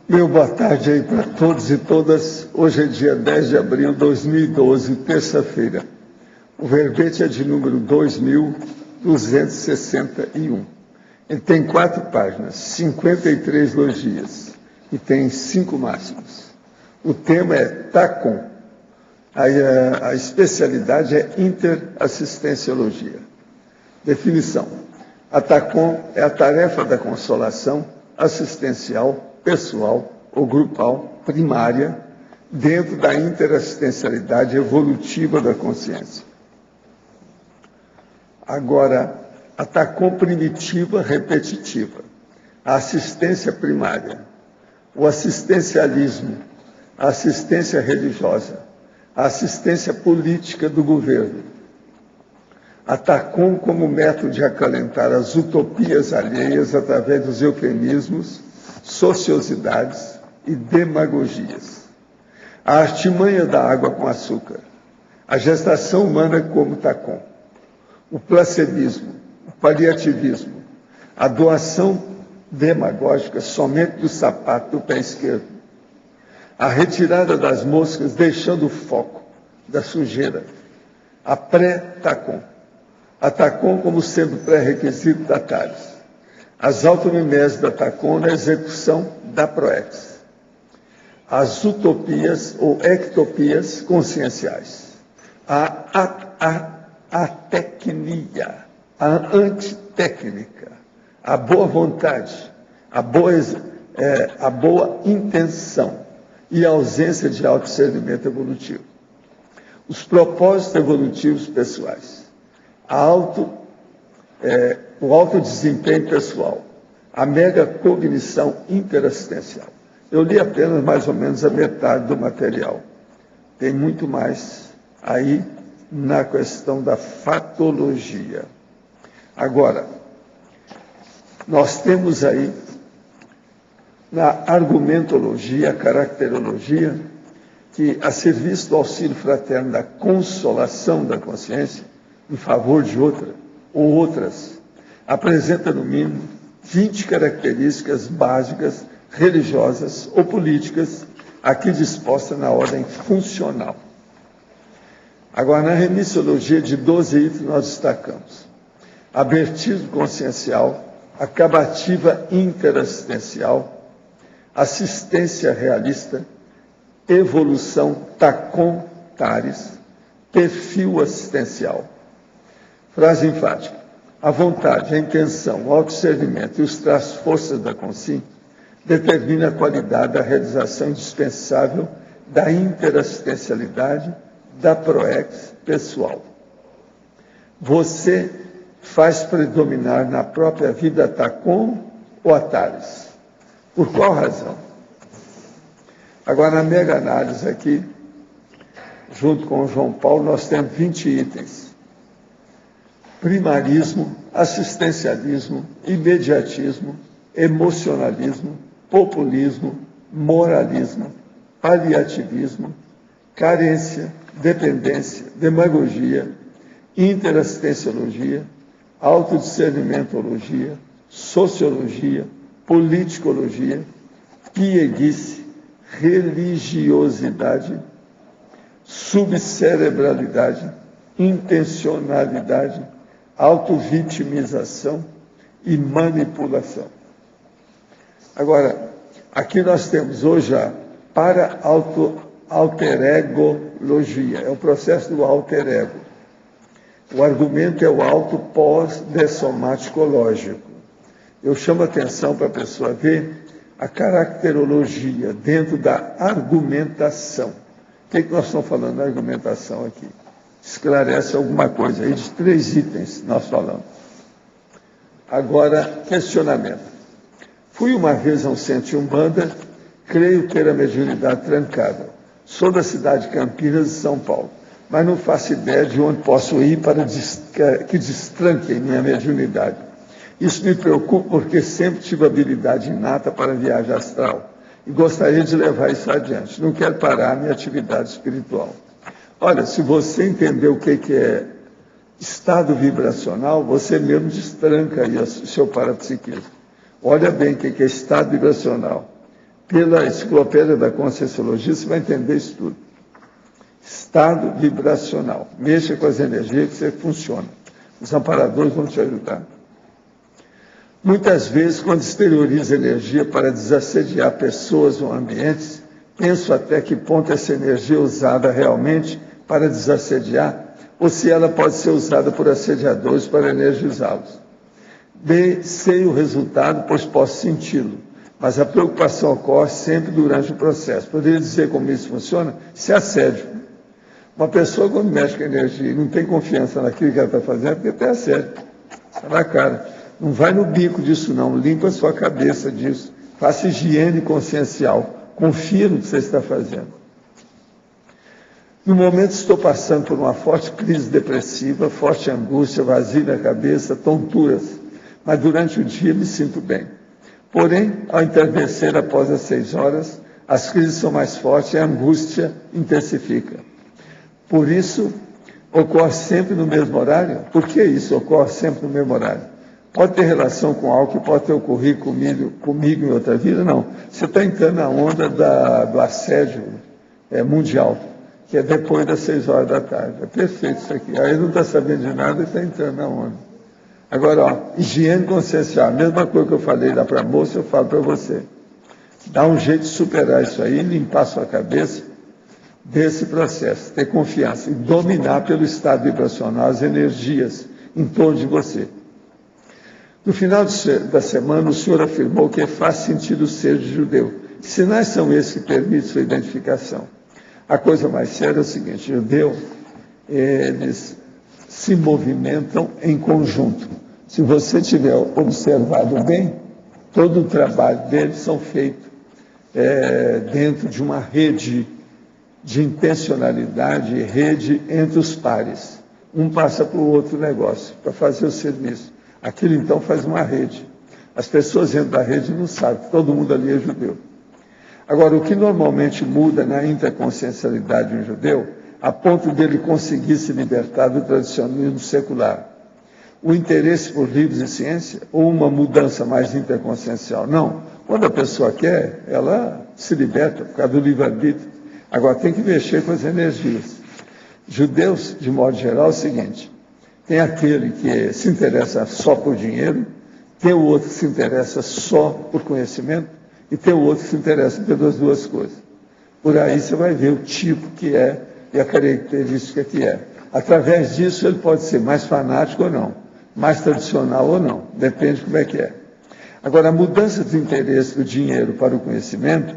Meu boa tarde aí para todos e todas. Hoje é dia 10 de abril de 2012, terça-feira. O verbete é de número 2261. Ele tem 4 páginas, 53 logias e tem 5 máximos. O tema é TACOM. A especialidade é interassistenciologia. Definição. A TACOM é a tarefa da consolação assistencial, pessoal ou grupal primária dentro da interassistencialidade evolutiva da consciência. Agora, a TACOM primitiva repetitiva, a assistência primária, o assistencialismo, a assistência religiosa, a assistência política do governo, a TACOM como método de acalentar as utopias alheias através dos eufemismos, sociosidades e demagogias. A artimanha da água com açúcar, a gestação humana como TACOM, o placebismo, o paliativismo, a doação demagógica somente do sapato do pé esquerdo, a retirada das moscas deixando o foco da sujeira, a pré-TACOM, a TACOM como sendo pré-requisito da TARES, as autonomias da TACOM na execução da PROEX, as utopias ou ectopias conscienciais, a atecnia, a antitécnica, a boa vontade, a boa intenção e a ausência de autodiscernimento evolutivo. Os propósitos evolutivos pessoais, o alto desempenho pessoal, a mega cognição interassistencial. Eu li apenas mais ou menos a metade do material. Tem muito mais aí na questão da fatologia. Agora, nós temos aí na argumentologia, caracterologia, que a serviço do auxílio fraterno da consolação da consciência, em favor de outra ou outras, apresenta no mínimo 20 características básicas, religiosas ou políticas, aqui dispostas na ordem funcional. Agora, na remissiologia de 12 itens, nós destacamos abertismo consciencial, acabativa interassistencial, assistência realista, evolução TACOM TARES, perfil assistencial. Frase enfática. A vontade, a intenção, o autodiscernimento e os traços forças da consciência determinam a qualidade da realização indispensável da interassistencialidade da PROEX pessoal. Você faz predominar na própria vida a TACOM ou a TARES? Por qual razão? Agora, na mega análise aqui, junto com o João Paulo, nós temos 20 itens. Primarismo, assistencialismo, imediatismo, emocionalismo, populismo, moralismo, paliativismo, carência, dependência, demagogia, interassistenciologia, autodiscernimentologia, sociologia, politicologia, pieguice, religiosidade, subcerebralidade, intencionalidade, autovitimização e manipulação. Agora, aqui nós temos hoje a para-alteregologia, é o processo do alter ego. O argumento é o auto pós-dessomático-lógico. Eu chamo a atenção para a pessoa ver a caracterologia dentro da argumentação. O que nós estamos falando da argumentação aqui? Esclarece alguma coisa aí de 3 itens nós falamos. Agora, questionamento. Fui uma vez a um centro de Umbanda, creio ter a mediunidade trancada. Sou da cidade de Campinas e São Paulo, mas não faço ideia de onde posso ir para que destranquem minha mediunidade. Isso me preocupa porque sempre tive habilidade inata para viagem astral e gostaria de levar isso adiante. Não quero parar a minha atividade espiritual. Olha, se você entender o que é estado vibracional, você mesmo destranca aí o seu parapsiquismo. Olha bem o que é estado vibracional. Pela enciclopédia da Conscienciologia, você vai entender isso tudo. Estado vibracional. Mexa com as energias que você funciona. Os amparadores vão te ajudar. Muitas vezes, quando exterioriza energia para desassediar pessoas ou ambientes, penso até que ponto essa energia é usada realmente para desassediar, ou se ela pode ser usada por assediadores para energizá-los. Bem, sei o resultado, pois posso senti-lo, mas a preocupação ocorre sempre durante o processo. Poderia dizer como isso funciona? Isso é assédio. Uma pessoa, quando mexe com energia e não tem confiança naquilo que ela está fazendo, é porque tem assédio. Está na cara. Não vai no bico disso, não. Limpa a sua cabeça disso. Faça higiene consciencial. Confia no que você está fazendo. No momento estou passando por uma forte crise depressiva, forte angústia, vazio na cabeça, tonturas. Mas durante o dia me sinto bem. Porém, ao entardecer após as 6 horas, as crises são mais fortes e a angústia intensifica. Por isso, ocorre sempre no mesmo horário? Por que isso ocorre sempre no mesmo horário? Pode ter relação com algo que pode ter ocorrido comigo em outra vida? Não. Você está entrando na onda do assédio mundial, que é depois das 6 horas da tarde. É perfeito isso aqui. Aí não está sabendo de nada e está entrando na onda. Agora, higiene consciencial, a mesma coisa que eu falei lá para a moça, eu falo para você. Dá um jeito de superar isso aí, limpar sua cabeça desse processo, ter confiança e dominar pelo estado vibracional as energias em torno de você. No final da semana, o senhor afirmou que faz sentido ser judeu. Que sinais são esses que permitem sua identificação? A coisa mais séria é o seguinte: judeu, eles se movimentam em conjunto. Se você tiver observado bem, todo o trabalho deles são feitos dentro de uma rede de intencionalidade, rede entre os pares. Um passa para o outro negócio, para fazer o serviço. Aquilo então faz uma rede. As pessoas dentro da rede não sabem que todo mundo ali é judeu. Agora, o que normalmente muda na interconsciencialidade de um judeu, a ponto dele conseguir se libertar do tradicionalismo secular? O interesse por livros e ciência ou uma mudança mais interconsciencial? Não. Quando a pessoa quer, ela se liberta por causa do livre-arbítrio. Agora, tem que mexer com as energias. Judeus, de modo geral, é o seguinte: tem aquele que se interessa só por dinheiro, tem o outro que se interessa só por conhecimento, e tem o outro que se interessa pelas duas coisas. Por aí você vai ver o tipo que é e a característica que é. Através disso, ele pode ser mais fanático ou não, mais tradicional ou não, depende de como é que é. Agora, a mudança de interesse do dinheiro para o conhecimento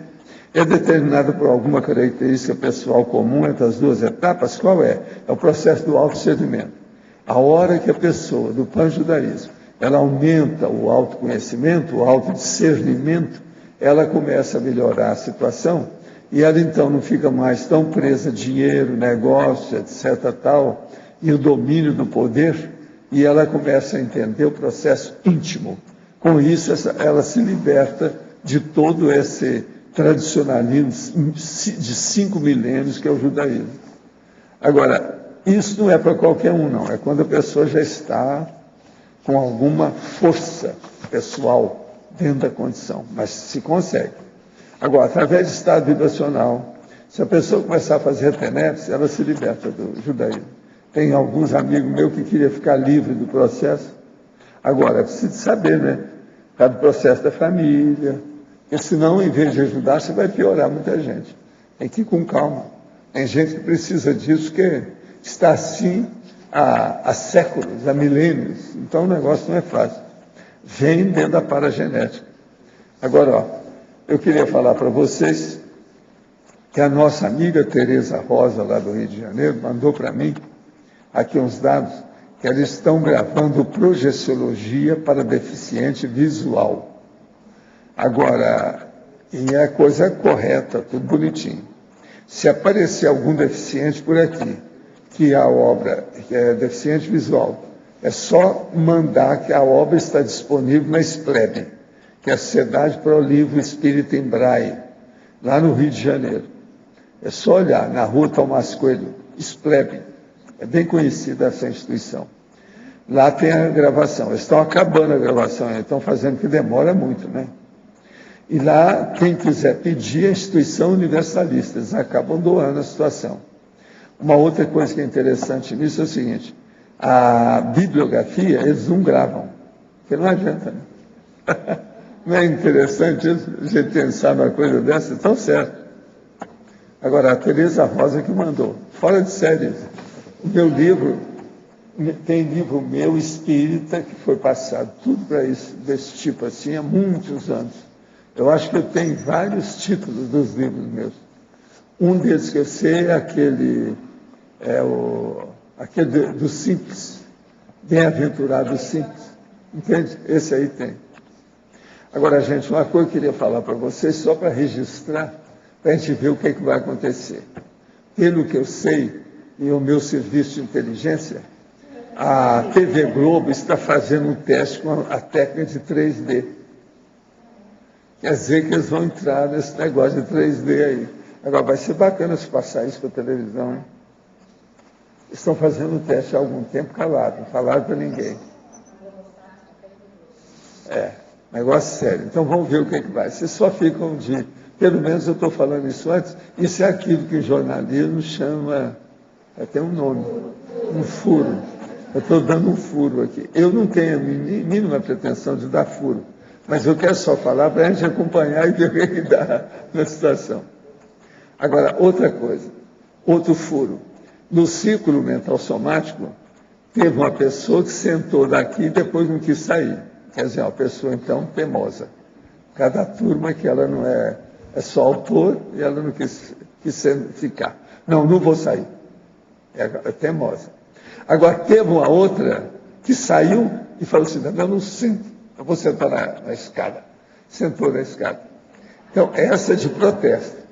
é determinada por alguma característica pessoal comum entre as duas etapas. Qual é? É o processo do autodiscernimento. A hora que a pessoa, do pan-judaísmo, ela aumenta o autoconhecimento, o autodiscernimento, ela começa a melhorar a situação e ela então não fica mais tão presa a dinheiro, negócio, etc. tal, e o domínio do poder, e ela começa a entender o processo íntimo. Com isso, ela se liberta de todo esse tradicionalismo de 5 milênios que é o judaísmo. Agora, isso não é para qualquer um, não. É quando a pessoa já está com alguma força pessoal dentro da condição, mas se consegue. Agora, através de estado vibracional, se a pessoa começar a fazer retenepse, ela se liberta do judaísmo. Tem alguns amigos meus que queriam ficar livre do processo. Agora, é preciso saber, né? Por causa do processo da família, porque senão, em vez de ajudar, você vai piorar muita gente. Tem que ir com calma. Tem gente que precisa disso, que está assim há séculos, há milênios. Então o negócio não é fácil. Vem dentro da paragenética. Agora, ó, eu queria falar para vocês que a nossa amiga Tereza Rosa, lá do Rio de Janeiro, mandou para mim aqui uns dados, que eles estão gravando projeciologia para deficiente visual. Agora, e é a coisa correta, tudo bonitinho. Se aparecer algum deficiente por aqui, que a obra é deficiente visual, é só mandar que a obra está disponível na SPLEB, que é a Sociedade para o Livro Espírita em Braille, lá no Rio de Janeiro. É só olhar na rua Tomás Coelho, SPLEB. É bem conhecida essa instituição. Lá tem a gravação. Eles estão acabando a gravação, estão fazendo que demora muito, né? E lá, quem quiser pedir, a instituição universalista, eles acabam doando a situação. Uma outra coisa que é interessante nisso é o seguinte, a bibliografia, eles não gravam, porque não adianta, né? Não é interessante isso? A gente pensar numa coisa dessa? Então, certo. Agora, a Tereza Rosa que mandou, fora de série, o meu livro, tem livro meu espírita que foi passado tudo para isso, desse tipo assim, há muitos anos. Eu acho que eu tenho vários títulos dos livros meus. Um deles que eu sei é aquele do Simples, Bem-aventurado Simples. Entende? Esse aí tem. Agora, gente, uma coisa que eu queria falar para vocês, só para registrar, para a gente ver o que, é que vai acontecer. Pelo que eu sei, e o meu serviço de inteligência, a TV Globo está fazendo um teste com a técnica de 3D. Quer dizer que eles vão entrar nesse negócio de 3D aí. Agora, vai ser bacana se passar isso para a televisão, hein? Estão fazendo um teste há algum tempo calado, não falaram para ninguém. Negócio sério. Então vamos ver o que é que vai. Vocês só ficam de... Pelo menos eu estou falando isso antes. Isso é aquilo que o jornalismo chama... Tem um nome. Um furo. Eu estou dando um furo aqui. Eu não tenho a mínima pretensão de dar furo. Mas eu quero só falar para a gente acompanhar e ver o que é que dá na situação. Agora, outra coisa. Outro furo. No círculo mental somático, teve uma pessoa que sentou daqui e depois não quis sair. Quer dizer, uma pessoa, então, teimosa. Cada turma que ela não é só autor e ela não quis ficar. Não vou sair. É teimosa. Agora, teve uma outra que saiu e falou assim, eu não sinto, eu vou sentar na escada. Sentou na escada. Então, essa é de protesto.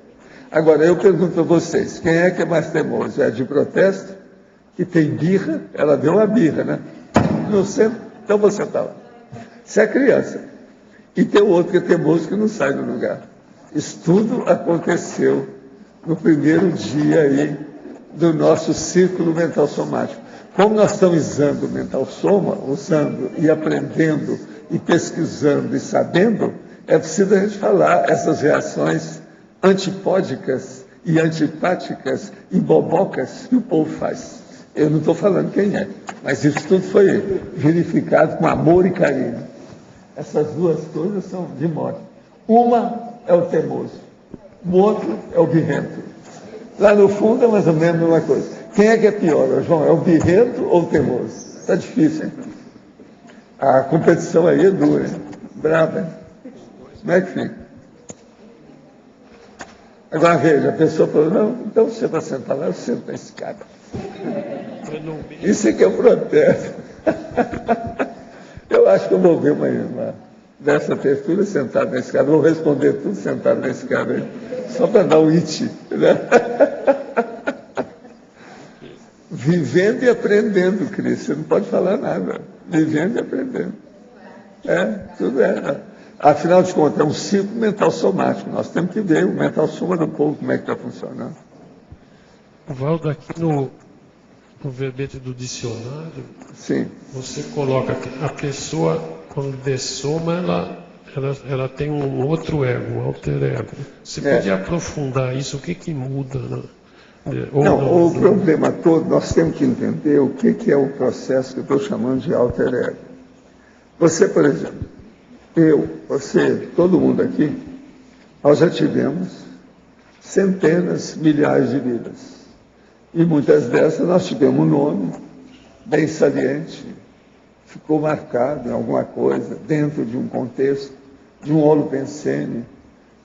Agora, eu pergunto a vocês, quem é que é mais teimoso? É de protesto? Que tem birra? Ela deu uma birra, né? Não senta, então vou sentar lá. Isso é criança. E tem outro que é teimoso que não sai do lugar. Isso tudo aconteceu no primeiro dia aí do nosso círculo mental somático. Como nós estamos usando o mental soma, usando e aprendendo e pesquisando e sabendo, é preciso a gente falar essas reações antipódicas e antipáticas e bobocas que o povo faz. Eu não estou falando quem é, mas isso tudo foi verificado com amor e carinho. Essas duas coisas são de morte. Uma é o teimoso, o outro é o birrento. Lá no fundo é mais ou menos a mesma coisa. Quem é que é pior, João? É o birrento ou o teimoso? Está difícil, hein? A competição aí é dura, hein? Brava, hein? Como é que fica? Agora veja, a pessoa falou, não, então você vai sentar lá, eu sento na escada. Isso é que é o protesto. Eu acho que eu vou ver uma dessa textura sentada na escada, vou responder tudo sentado na escada, aí, só para dar o it, né? Vivendo e aprendendo, Cris, você não pode falar nada. Vivendo e aprendendo. Tudo é. Né? Afinal de contas, é um ciclo mental somático. Nós temos que ver o mental soma do povo, como é que está funcionando. Valdo, aqui no verbete do dicionário, sim, você coloca que a pessoa, quando dessoma, ela tem um outro ego, um alter ego. Você pode aprofundar isso? O que muda? Né? Não, o problema todo, nós temos que entender o que é o processo que eu estou chamando de alter ego. Você, por exemplo, você, todo mundo aqui, nós já tivemos centenas, milhares de vidas. E muitas dessas nós tivemos um nome bem saliente, ficou marcado em alguma coisa, dentro de um contexto, de um holopensene,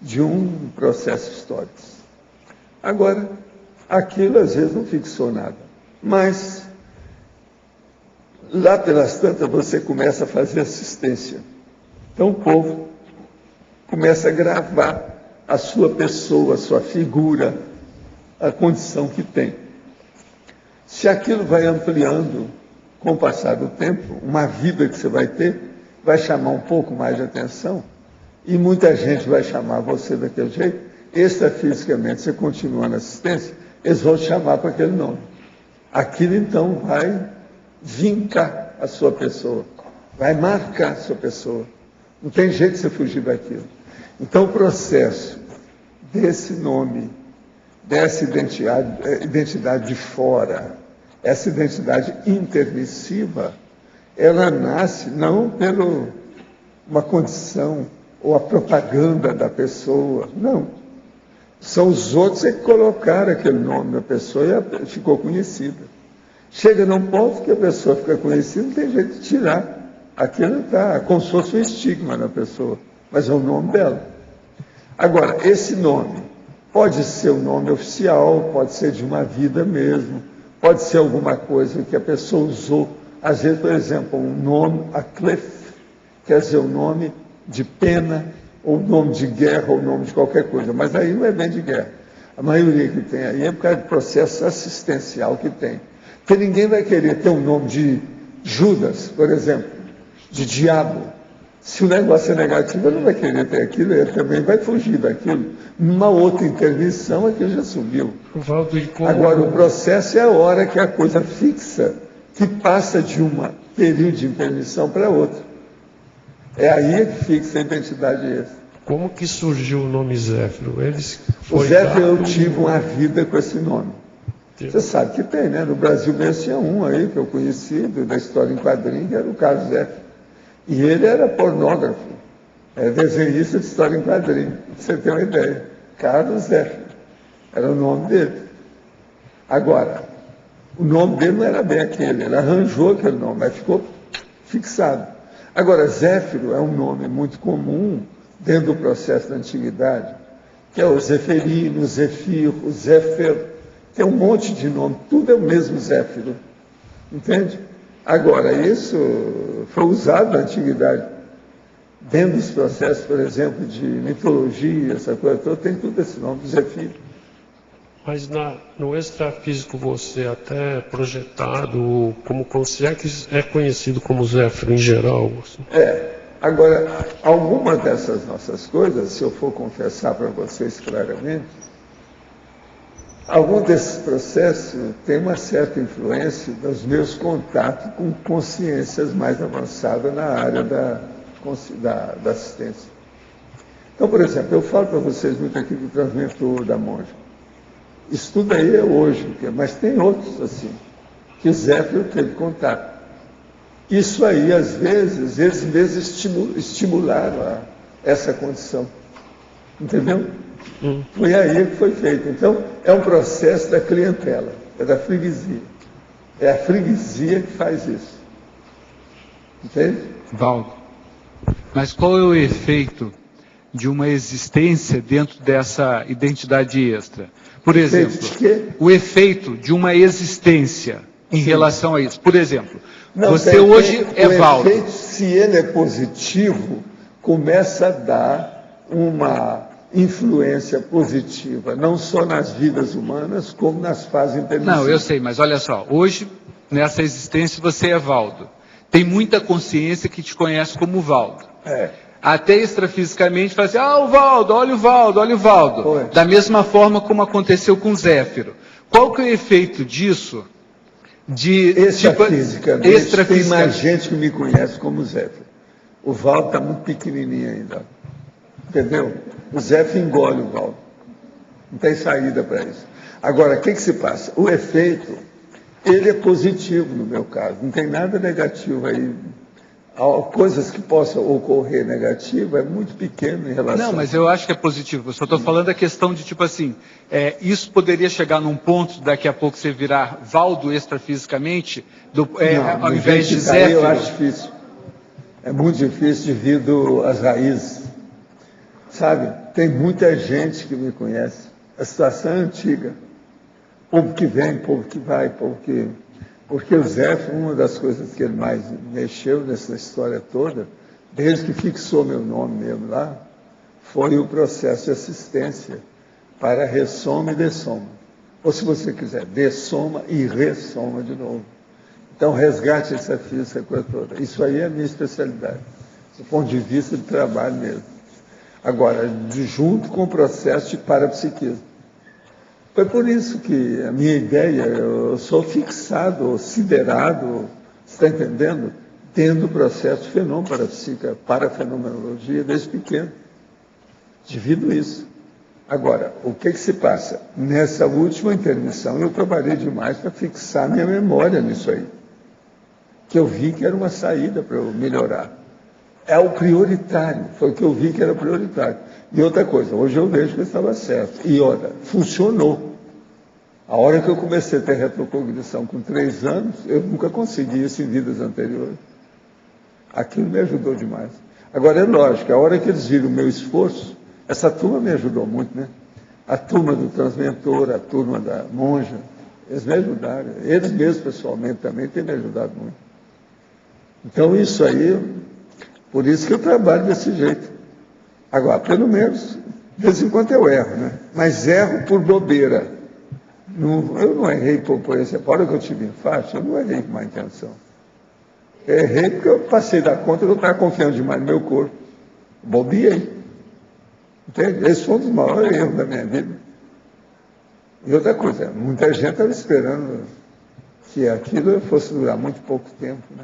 de um processo histórico. Agora, aquilo às vezes não fixou nada, mas lá pelas tantas você começa a fazer assistência. Então o povo começa a gravar a sua pessoa, a sua figura, a condição que tem. Se aquilo vai ampliando com o passar do tempo, uma vida que você vai ter, vai chamar um pouco mais de atenção, e muita gente vai chamar você daquele jeito, extrafisicamente você continua na assistência, eles vão te chamar para aquele nome. Aquilo então vai vincar. a sua pessoa, vai marcar a sua pessoa. Não tem jeito de você fugir daquilo. Então, o processo desse nome, dessa identidade de fora, essa identidade intermissiva, ela nasce não por uma condição ou a propaganda da pessoa, não. São os outros que colocaram aquele nome da pessoa e ela ficou conhecida. Chega num ponto que a pessoa fica conhecida, não tem jeito de tirar. Aquilo está como se fosse um estigma na pessoa, mas é o nome dela. Agora, esse nome pode ser o nome oficial, pode ser de uma vida mesmo, pode ser alguma coisa que a pessoa usou. Às vezes, por exemplo, um nome, Aklef, quer dizer o nome de pena, ou nome de guerra, ou nome de qualquer coisa, mas aí não é bem de guerra. A maioria que tem aí é por causa do processo assistencial que tem. Porque ninguém vai querer ter um nome de Judas, por exemplo, de diabo. Se o negócio é negativo, ele não vai querer ter aquilo, ele também vai fugir daquilo. Numa outra intervenção, aquilo já subiu. Agora, o processo é a hora que a coisa fixa, que passa de um período de intervenção para outro. É aí que fixa a identidade extra. Como que surgiu o nome Zéfiro? O Zéfiro, eu tive uma vida com esse nome. Você sabe que tem, né? No Brasil mesmo tinha um aí que eu conheci, da história em quadrinho, que era o Carlos Zéfiro. E ele era pornógrafo, desenhista de história em quadrinho, pra você ter uma ideia. Carlos Zéfiro, era o nome dele. Agora, o nome dele não era bem aquele, ele arranjou aquele nome, mas ficou fixado. Agora, Zéfiro é um nome muito comum dentro do processo da antiguidade, que é o Zeferino, o Zefiro, o Zéfer, tem um monte de nome, tudo é o mesmo Zéfiro, entende? Agora, isso foi usado na antiguidade. Dentro dos processos, por exemplo, de mitologia, essa coisa toda, tem tudo esse nome, Zefiro. Mas no extrafísico você até projetado como consegue é conhecido como Zéfiro em geral? Assim. Agora, algumas dessas nossas coisas, se eu for confessar para vocês claramente, algum desses processos tem uma certa influência dos meus contatos com consciências mais avançadas na área da assistência. Então, por exemplo, eu falo para vocês muito aqui do transmentor da monja. Isso tudo aí é hoje, mas tem outros assim, que o Zéfiro teve contato. Isso aí, às vezes, eles mesmos estimularam essa condição. Entendeu? Foi aí que foi feito. Então, é um processo da clientela, é da freguesia. É a freguesia que faz isso. Entende? Valdo, mas qual é o efeito de uma existência dentro dessa identidade extra? Por exemplo, o efeito de uma existência em relação a isso. Por exemplo, você hoje é Valdo. Efeito, se ele é positivo, começa a dar uma influência positiva, não só nas vidas humanas, como nas fases intermediárias. Não, eu sei, mas olha só, hoje, nessa existência, você é Valdo. Tem muita consciência que te conhece como Valdo. Até extrafisicamente fala assim, o Valdo, olha o Valdo, olha o Valdo. Foi. Da mesma forma como aconteceu com o Zéfiro. Qual que é o efeito disso? Extrafisicamente, tem mais gente que me conhece como Zéfiro. O Valdo está muito pequenininho ainda. Entendeu? O Zéfiro engole o Valdo. Não tem saída para isso. Agora, o que se passa? O efeito, ele é positivo no meu caso. Não tem nada negativo aí. Coisas que possam ocorrer negativa é muito pequeno em relação... Não, mas eu acho que é positivo. Eu só estou falando a questão de, tipo assim, isso poderia chegar num ponto, daqui a pouco você virar Valdo extrafisicamente, ao invés de Zéfiro. Eu acho difícil. É muito difícil devido às raízes. Sabe, tem muita gente que me conhece. A situação é antiga. Povo que vem, povo que vai, povo que... Porque o Zéfiro, uma das coisas que ele mais mexeu nessa história toda, desde que fixou meu nome mesmo lá, foi o processo de assistência para ressoma e dessoma. Ou, se você quiser, dessoma e ressoma de novo. Então, resgate essa física, coisa toda. Isso aí é a minha especialidade, do ponto de vista do trabalho mesmo. Agora, junto com o processo de parapsiquismo. Foi por isso que a minha ideia, eu sou fixado, siderado Você está entendendo? Tendo o processo de fenômeno para a fenomenologia desde pequeno. Divido isso. Agora, o que se passa? Nessa última intermissão, eu trabalhei demais para fixar minha memória nisso aí. Que eu vi que era uma saída para eu melhorar. É o prioritário, foi o que eu vi que era prioritário. E outra coisa, hoje eu vejo que eu estava certo. E olha, funcionou. A hora que eu comecei a ter retrocognição com 3 anos, eu nunca consegui isso em vidas anteriores. Aquilo me ajudou demais. Agora, é lógico, a hora que eles viram o meu esforço, essa turma me ajudou muito, né? A turma do transmentor, a turma da monja, eles me ajudaram. Eles mesmos, pessoalmente, também têm me ajudado muito. Então, isso aí, por isso que eu trabalho desse jeito. Agora, pelo menos, de vez em quando eu erro, né? Mas erro por bobeira. Eu não errei, por exemplo, a hora que eu tive infarto, eu não errei com má intenção. Eu errei porque eu passei da conta que eu estava confiando demais no meu corpo. Bobiei. Entende? Esse foi um dos maiores erros da minha vida. E outra coisa, muita gente estava esperando que aquilo fosse durar muito pouco tempo, né?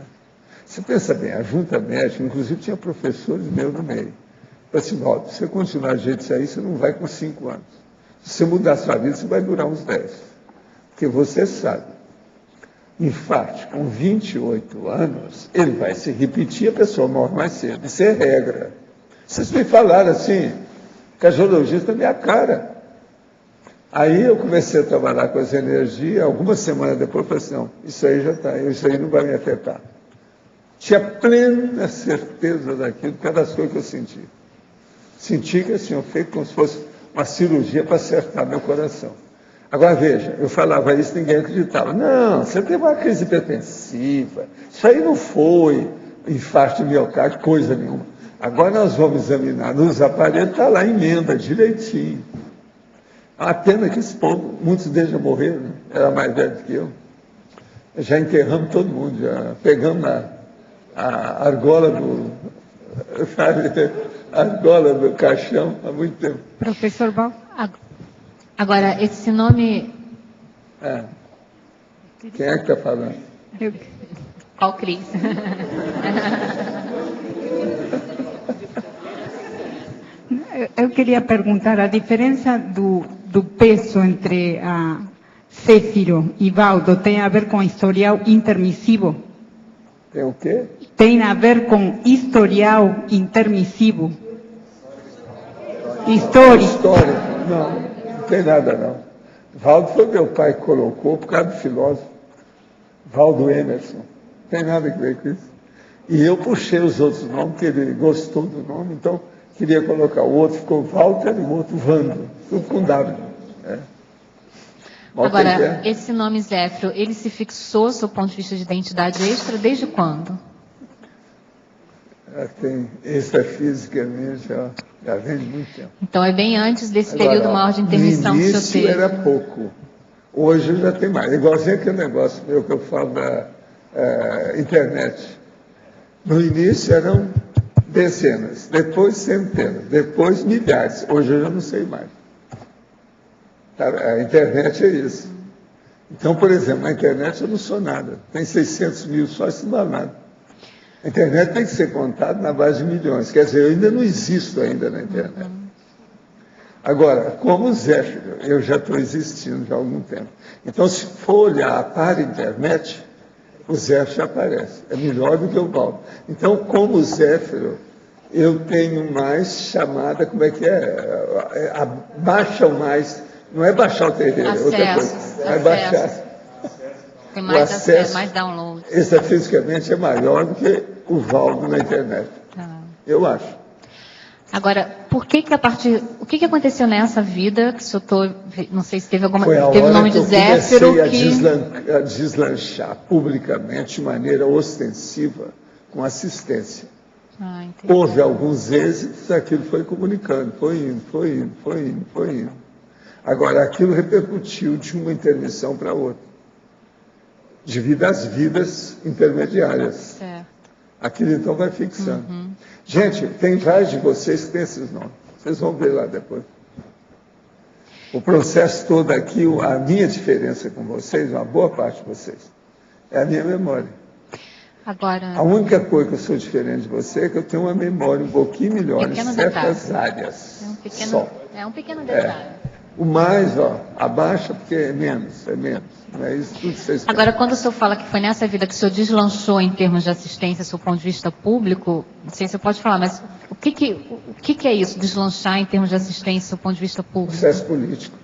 Você pensa bem, a junta médica, inclusive tinha professores meus no meio. Eu assim, se você continuar do jeito disso aí, você não vai com 5 anos. Se você mudar a sua vida, você vai durar uns 10. Porque você sabe, infarto com 28 anos, ele vai se repetir, a pessoa morre mais cedo. Isso é regra. Vocês me falaram assim, cardiologista é minha cara. Aí eu comecei a trabalhar com essa energia, algumas semanas depois eu falei assim, não, isso aí já está, isso aí não vai me afetar. Tinha plena certeza daquilo, cada coisa que eu senti. Senti que assim, eu feito como se fosse uma cirurgia para acertar meu coração. Agora veja, eu falava isso, ninguém acreditava. Não, você teve uma crise hipertensiva, isso aí não foi infarto de miocárdio, coisa nenhuma. Agora nós vamos examinar nos aparelhos, está lá, emenda direitinho. É uma pena que esse povo, muitos deles já morreram, né? Era mais velho do que eu. Já enterramos todo mundo, já pegamos a argola do caixão há muito tempo. Professor Val. Agora, esse nome... Quem é que está falando? Qual Cris? Eu queria perguntar, a diferença do peso entre a Zéfiro e Valdo tem a ver com historial intermissivo? Tem o quê? Tem a ver com historial intermissivo. Histórico. Não tem nada não. Valdo foi meu pai que colocou por causa do filósofo. Valdo Emerson. Não tem nada a ver com isso. E eu puxei os outros nomes, porque ele gostou do nome, então queria colocar. O outro ficou Walter e o outro Vando. Tudo com W. Agora, esse nome Zéfiro, ele se fixou, do ponto de vista de identidade extra, desde quando? Extrafisicamente, já vem de muito tempo. Então, é bem antes desse período maior de intermissão que o senhor teve. No início era pouco. Hoje já tem mais. Igualzinho aquele negócio meu que eu falo da internet. No início eram dezenas, depois centenas, depois milhares. Hoje eu já não sei mais. A internet é isso. Então, por exemplo, na internet eu não sou nada. Tem 600 mil só, isso não dá nada. A internet tem que ser contada na base de milhões. Quer dizer, eu ainda não existo ainda na internet. Agora, como Zéfiro, eu já estou existindo já há algum tempo. Então, se for olhar para a internet, o Zéfiro já aparece. É melhor do que o Valdo. Então, como Zéfiro, eu tenho mais chamada, como é que é? Baixa o mais... Não é baixar o terreiro, é outra coisa. É baixar. Tem mais acesso, mais download. Extrafisicamente é maior do que o Valdo na internet. Eu acho. Agora, o que aconteceu nessa vida, que o senhor não sei se teve alguma... Foi a teve hora o nome que de eu Zéfiro comecei a deslanchar publicamente de maneira ostensiva com assistência. Houve alguns êxitos, aquilo foi comunicando, foi indo. Agora, aquilo repercutiu de uma intermissão para outra, devido às vidas intermediárias. Certo. Aquilo, então, vai fixando. Gente, tem vários de vocês que têm esses nomes. Vocês vão ver lá depois. O processo todo aqui, a minha diferença com vocês, uma boa parte de vocês, é a minha memória. Agora, a única coisa que eu sou diferente de você é que eu tenho uma memória um pouquinho melhor em certas áreas. É um pequeno detalhe. O mais, abaixa porque é menos. Não é isso tudo que vocês Agora, quando o senhor fala que foi nessa vida que o senhor deslanchou em termos de assistência, do seu ponto de vista público, não sei se você pode falar, mas o que é isso, deslanchar em termos de assistência, do seu ponto de vista público? Processo político.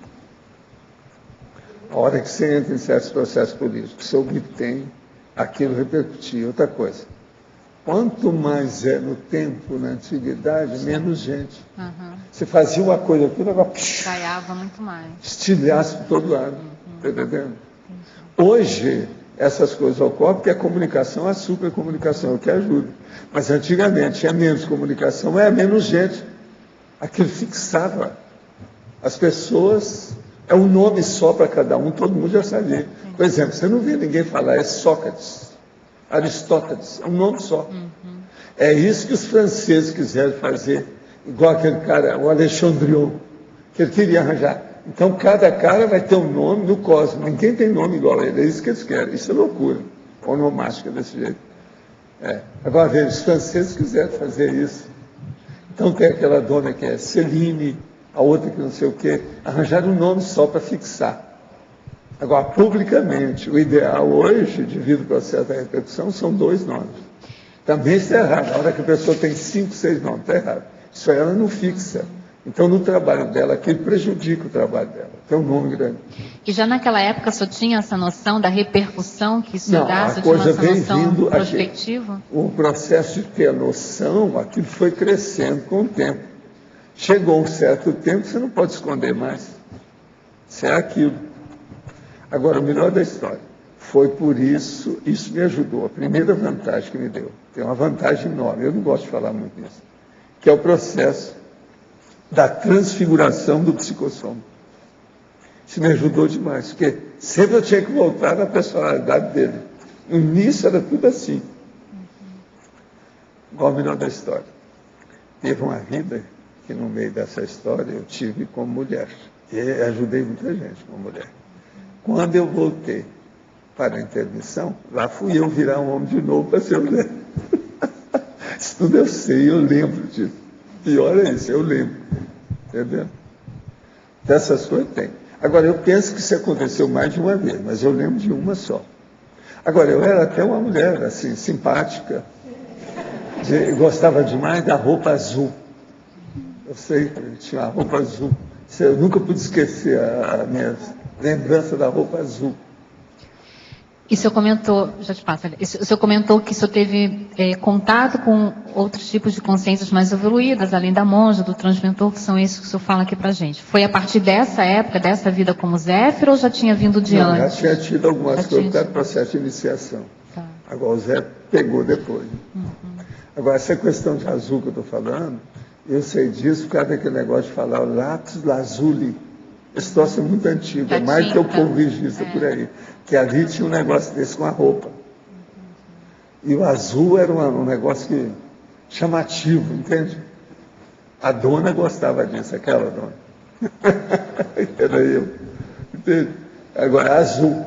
A hora que você entra em certos processos políticos, você obtém aquilo repercutir. Outra coisa, quanto mais é no tempo, na antiguidade, menos gente. Você fazia uma coisa aqui, o negócio Caiava muito mais. Estilhaço por todo lado. Está entendendo? Hoje, essas coisas ocorrem porque a comunicação, a supercomunicação é o que ajuda. Mas antigamente tinha menos comunicação, mas é menos gente. Aquilo fixava. As pessoas, é um nome só para cada um, todo mundo já sabia. Por exemplo, você não vê ninguém falar, é Sócrates, Aristóteles, é um nome só. É isso que os franceses quiseram fazer, igual aquele cara, o Alexandrion, que ele queria arranjar. Então, cada cara vai ter um nome no cosmos. Ninguém tem nome igual a ele. É isso que eles querem. Isso é loucura. Onomástica desse jeito. Agora, veja, os franceses quiseram fazer isso. Então, tem aquela dona que é Celine, a outra que não sei o quê. Arranjaram um nome só para fixar. Agora, publicamente, o ideal hoje, devido ao processo da repercussão, são 2 nomes. Também isso é errado. A hora que a pessoa tem 5, 6 nomes, está errado. Isso aí ela não fixa. Então, no trabalho dela, aquilo prejudica o trabalho dela. Tem um nome grande. E já naquela época, o senhor tinha essa noção da repercussão que isso dá? A coisa vem vindo prospectiva? O processo de ter a noção, aquilo foi crescendo com o tempo. Chegou um certo tempo, você não pode esconder mais. Isso é aquilo. Agora, o melhor da história, foi por isso me ajudou. A primeira vantagem que me deu, tem uma vantagem enorme, eu não gosto de falar muito nisso, que é o processo da transfiguração do psicossoma. Isso me ajudou demais, porque sempre eu tinha que voltar na personalidade dele. No início era tudo assim. Igual o melhor da história. Teve uma vida que no meio dessa história eu tive como mulher. E ajudei muita gente como mulher. Quando eu voltei para a intermissão, lá fui eu virar um homem de novo para ser mulher. Isso tudo eu sei, eu lembro disso. Pior é isso, eu lembro. Entendeu? Dessas coisas tem. Agora, eu penso que isso aconteceu mais de uma vez, mas eu lembro de uma só. Agora, eu era até uma mulher, assim, simpática. Eu gostava demais da roupa azul. Eu sei que tinha uma roupa azul. Eu nunca pude esquecer a minha lembrança da roupa azul. E o senhor comentou, já te passo, o senhor comentou que o senhor teve contato com outros tipos de consciências mais evoluídas, além da monja, do transmentor, que são esses que o senhor fala aqui pra gente. Foi a partir dessa época, dessa vida como Zéfiro, ou já tinha vindo de antes? Já tinha tido algumas coisas por causa do processo de iniciação. Tá. Agora o Zé pegou depois. Agora, essa questão de azul que eu estou falando, eu sei disso por causa daquele negócio de falar o lápis lazuli. Esse troço é muito antigo, é mais do que o povo registra por aí. Que ali tinha um negócio desse com a roupa. E o azul era um negócio chamativo, entende? A dona gostava disso, aquela dona. Era eu. Entende? Agora, azul.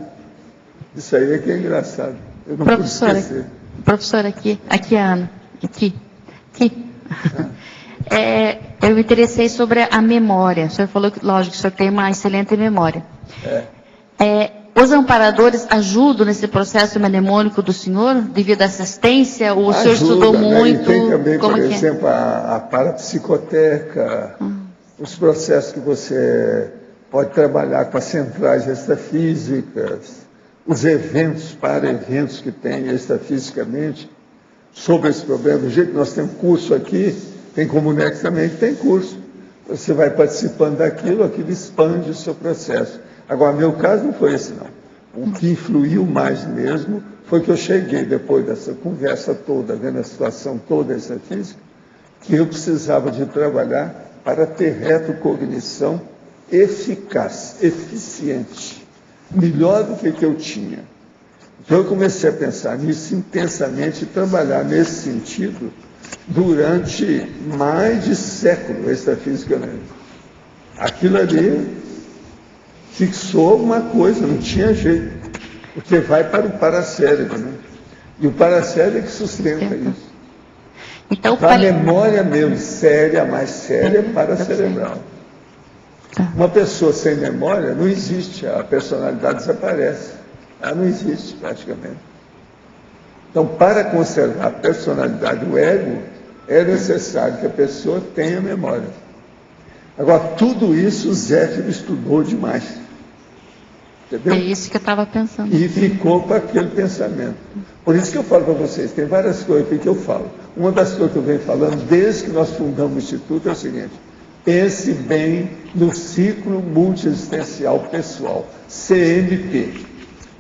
Isso aí é que é engraçado. Eu não pude esquecer. Professora, aqui é a Ana. Aqui. Eu me interessei sobre a memória. O senhor falou que, lógico, que o senhor tem uma excelente memória. Os amparadores ajudam nesse processo mnemônico do senhor, devido à assistência? O senhor estudou muito? Né? E tem também, por exemplo, a parapsicoteca, os processos que você pode trabalhar com as centrais extrafísicas, os eventos, para-eventos que tem extrafisicamente sobre esse problema. Do jeito que nós temos curso aqui, tem Comunex também que tem curso. Você vai participando daquilo, aquilo expande o seu processo. Agora, meu caso não foi esse, não. O que influiu mais mesmo foi que eu cheguei, depois dessa conversa toda, vendo a situação toda essa física, que eu precisava de trabalhar para ter retrocognição eficaz, eficiente, melhor do que eu tinha. Então, eu comecei a pensar nisso intensamente e trabalhar nesse sentido durante mais de século, extrafisicamente. Aquilo ali fixou uma coisa, não tinha jeito, porque vai para o paracérebro, né? E o parasério é que sustenta isso. Então, a memória mesmo, séria, mais séria, é paracerebral. Uma pessoa sem memória não existe, a personalidade desaparece. Ela não existe praticamente. Então, para conservar a personalidade, o ego, é necessário que a pessoa tenha memória. Agora, tudo isso o Zéfiro estudou demais. Entendeu? É isso que eu estava pensando. E ficou com aquele pensamento. Por isso que eu falo para vocês, tem várias coisas aqui que eu falo. Uma das coisas que eu venho falando desde que nós fundamos o Instituto é o seguinte: pense bem no ciclo multiexistencial pessoal, CMP.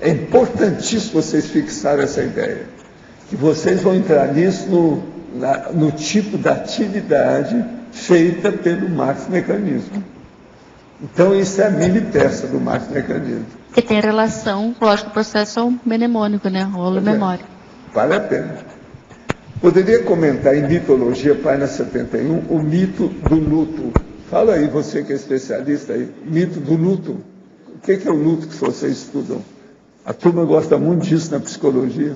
É importantíssimo vocês fixarem essa ideia, que vocês vão entrar nisso no tipo da atividade feita pelo Marx-Mecanismo. Então, isso é a mini peça do Marx-Mecanismo. Que tem relação, lógico, com o processo mnemônico, né? Rolo e memória. Vale a pena. Poderia comentar em mitologia, página 71, o mito do luto. Fala aí, você que é especialista aí, mito do luto. O que é o luto que vocês estudam? A turma gosta muito disso na psicologia.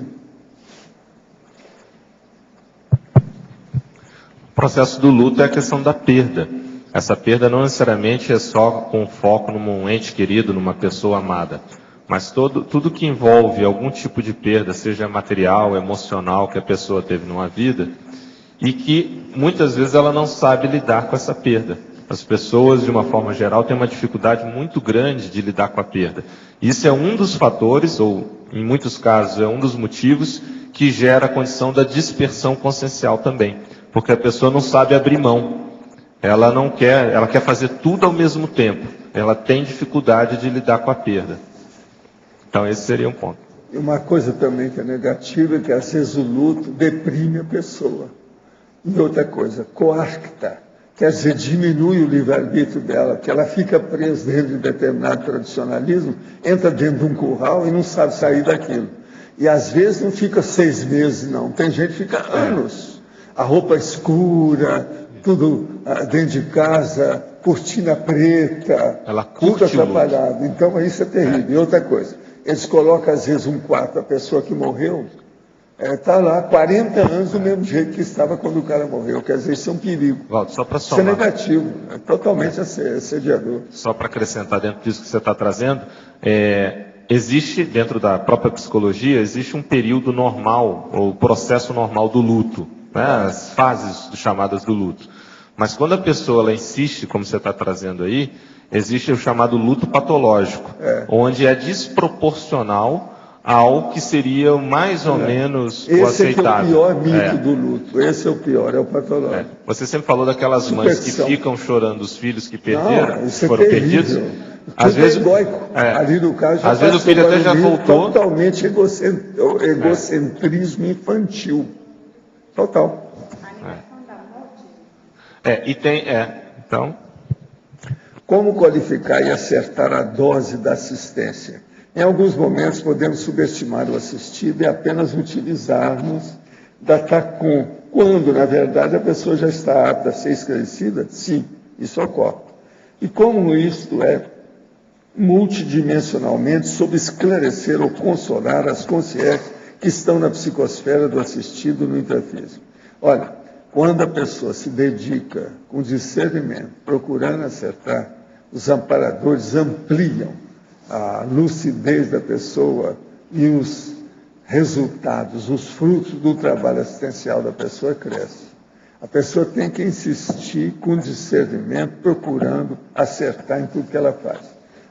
O processo do luto é a questão da perda. Essa perda não necessariamente é só com foco num ente querido, numa pessoa amada. Mas tudo que envolve algum tipo de perda, seja material, emocional, que a pessoa teve numa vida, e que muitas vezes ela não sabe lidar com essa perda. As pessoas, de uma forma geral, têm uma dificuldade muito grande de lidar com a perda. Isso é um dos fatores, ou em muitos casos é um dos motivos, que gera a condição da dispersão consciencial também. Porque a pessoa não sabe abrir mão. Ela quer fazer tudo ao mesmo tempo. Ela tem dificuldade de lidar com a perda. Então esse seria um ponto. E uma coisa também que é negativa é que às vezes o luto deprime a pessoa. E outra coisa, coarcta, quer dizer, diminui o livre-arbítrio dela, que ela fica presa dentro de determinado tradicionalismo, entra dentro de um curral e não sabe sair daquilo. E às vezes não fica 6 meses, não. Tem gente que fica anos. A roupa escura, tudo dentro de casa, cortina preta, tudo atrapalhado. Então isso é terrível. E outra coisa, eles colocam às vezes um quarto, a pessoa que morreu está lá 40 anos do mesmo jeito que estava quando o cara morreu. Quer dizer, isso é um perigo. Valdo, só para somar. Isso é negativo, é totalmente assediador. Só para acrescentar dentro disso que você está trazendo, existe, dentro da própria psicologia, existe um período normal, ou processo normal do luto, né? As fases chamadas do luto. Mas quando a pessoa ela insiste, como você está trazendo aí, existe o chamado luto patológico, onde é desproporcional ao que seria mais ou menos o aceitável. Esse é o pior mito do luto. Esse é o pior, é o patológico. Você sempre falou daquelas mães que ficam chorando os filhos que perderam, isso foram perdidos. Às vezes, egóico. Ali no caso, já às vezes o filho até já voltou. Totalmente egocentrismo infantil. Total. Então. Como qualificar e acertar a dose da assistência? Em alguns momentos podemos subestimar o assistido e apenas utilizarmos da TACOM, quando, na verdade, a pessoa já está apta a ser esclarecida? Sim, isso ocorre. E como isto é multidimensionalmente sobre esclarecer ou consolar as consciências que estão na psicosfera do assistido no intrafísico? Olha, quando a pessoa se dedica com discernimento, procurando acertar, os amparadores ampliam a lucidez da pessoa e os resultados, os frutos do trabalho assistencial da pessoa crescem. A pessoa tem que insistir com discernimento, procurando acertar em tudo que ela faz.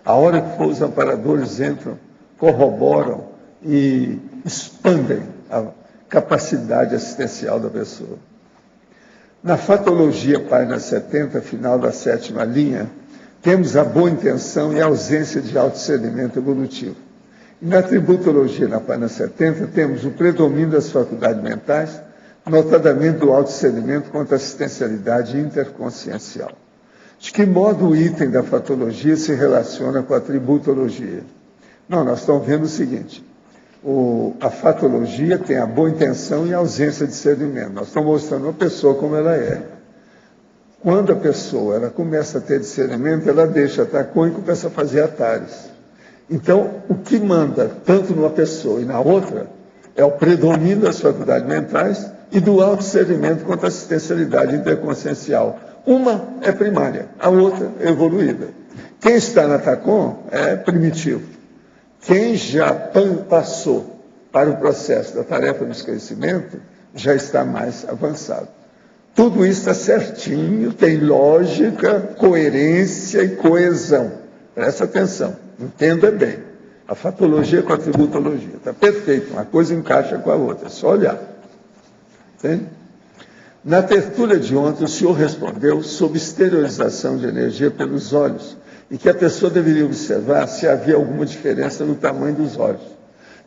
A hora que for, os amparadores entram, corroboram e expandem a capacidade assistencial da pessoa. Na fatologia, página 70, final da 7ª linha, temos a boa intenção e a ausência de autodiscernimento evolutivo. E na tributologia, na página 70, temos o predomínio das faculdades mentais, notadamente do autodiscernimento contra a assistencialidade interconsciencial. De que modo o item da fatologia se relaciona com a tributologia? Não, nós estamos vendo o seguinte, a fatologia tem a boa intenção e a ausência de discernimento. Nós estamos mostrando a pessoa como ela é. Quando a pessoa ela começa a ter discernimento, ela deixa a TACOM e começa a fazer atares. Então, o que manda tanto numa pessoa e na outra É o predomínio das faculdades mentais e do autodiscernimento quanto à assistencialidade interconsciencial. Uma é primária, a outra é evoluída. Quem está na TACOM é primitivo. Quem já passou para o processo da tarefa do esclarecimento já está mais avançado. Tudo isso está certinho, tem lógica, coerência e coesão. Presta atenção, entenda bem. A fatologia com a tributologia. Está perfeito, uma coisa encaixa com a outra, é só olhar. Entende? Na tertúlia de ontem, o senhor respondeu sobre exteriorização de energia pelos olhos e que a pessoa deveria observar se havia alguma diferença no tamanho dos olhos.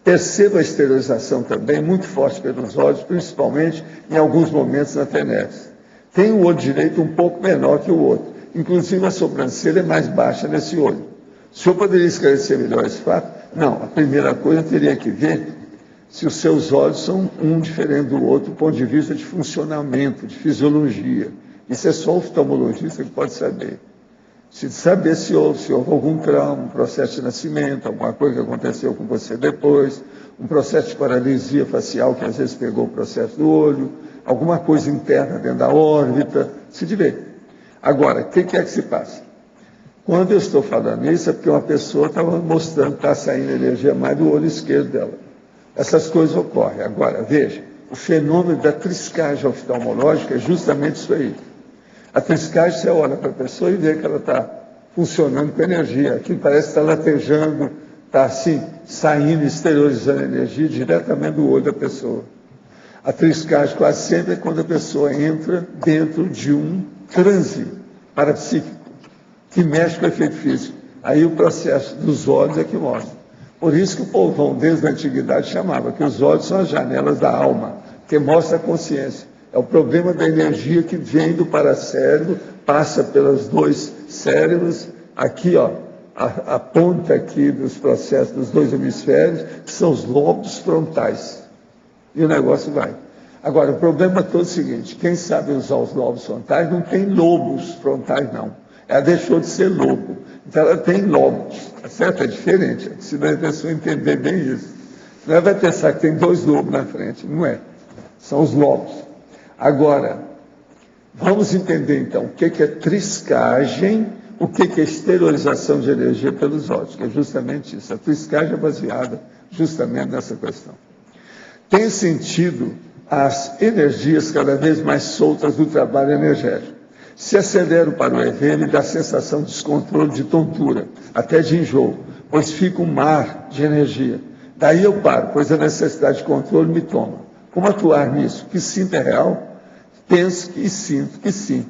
Perceba a exteriorização também muito forte pelos olhos, principalmente em alguns momentos na TENEPS. Tem o olho direito um pouco menor que o outro, inclusive a sobrancelha é mais baixa nesse olho. O senhor poderia esclarecer melhor esse fato? Não, a primeira coisa eu teria que ver se os seus olhos são um diferente do outro do ponto de vista de funcionamento, de fisiologia. Isso é só o oftalmologista que pode saber. Se saber se houve algum trauma, um processo de nascimento, alguma coisa que aconteceu com você depois, um processo de paralisia facial que às vezes pegou o processo do olho, alguma coisa interna dentro da órbita, se de ver. Agora, o que é que se passa? Quando eu estou falando isso é porque uma pessoa estava mostrando que está saindo energia mais do olho esquerdo dela. Essas coisas ocorrem. Agora, veja, o fenômeno da triscagem oftalmológica é justamente isso aí. A triscagem, você olha para a pessoa e vê que ela está funcionando com energia. Aquilo parece estar latejando, está assim, saindo, exteriorizando energia diretamente do olho da pessoa. A triscagem quase sempre é quando a pessoa entra dentro de um transe parapsíquico, que mexe com o efeito físico. Aí o processo dos olhos é que mostra. Por isso que o povão, desde a antiguidade, chamava que os olhos são as janelas da alma, que mostra a consciência. É o problema da energia que vem do paracérebro, passa pelos dois cérebros, aqui, ó, a ponta aqui dos processos dos dois hemisférios, que são os lobos frontais. E o negócio vai. Agora, o problema todo é o seguinte, quem sabe usar os lobos frontais não tem lobos frontais, não. Ela deixou de ser lobo. Então, ela tem lobos, tá certo? É diferente. Se a pessoa entender bem isso. Ela vai pensar que tem dois lobos na frente. Não é. São os lobos. Agora, vamos entender, então, o que é triscagem, o que é exteriorização de energia pelos olhos, que é justamente isso. A triscagem é baseada justamente nessa questão. Tem sentido as energias cada vez mais soltas do trabalho energético. Se aceleram para o EV, ele dá sensação de descontrole, de tontura, até de enjoo, pois fica um mar de energia. Daí eu paro, pois a necessidade de controle me toma. Como atuar nisso? Que sinto é real? Penso que sinto que sim.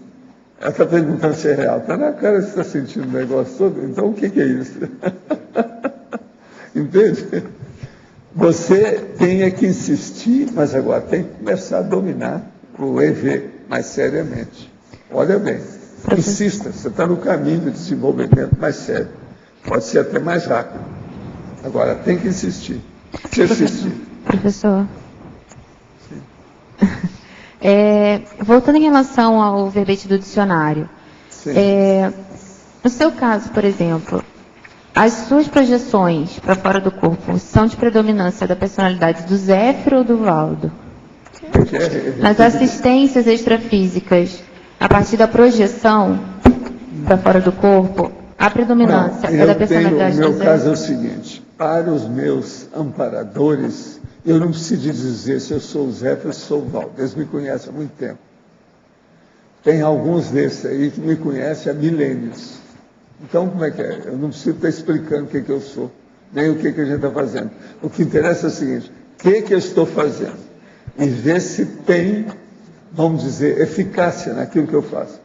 Ela está perguntando se é real. Está na cara que você está sentindo o negócio todo? Então o que é isso? Entende? Você tem que insistir, mas agora tem que começar a dominar o EV mais seriamente. Olha bem, insista, você está no caminho de desenvolvimento mais sério. Pode ser até mais rápido. Agora, tem que insistir. Professor, voltando em relação ao verbete do dicionário, no seu caso, por exemplo, as suas projeções para fora do corpo são de predominância da personalidade do Zéfiro ou do Valdo? Nas assistências extrafísicas, a partir da projeção para fora do corpo, a predominância é da personalidade do Zéfiro? O meu caso é o seguinte, para os meus amparadores, eu não preciso dizer se eu sou o Zéfiro ou se sou o Valdo, eles me conhecem há muito tempo. Tem alguns desses aí que me conhecem há milênios. Então, como é que é? Eu não preciso estar explicando o que eu sou, nem o que a gente está fazendo. O que interessa é o seguinte, o que eu estou fazendo? E ver se tem, vamos dizer, eficácia naquilo que eu faço.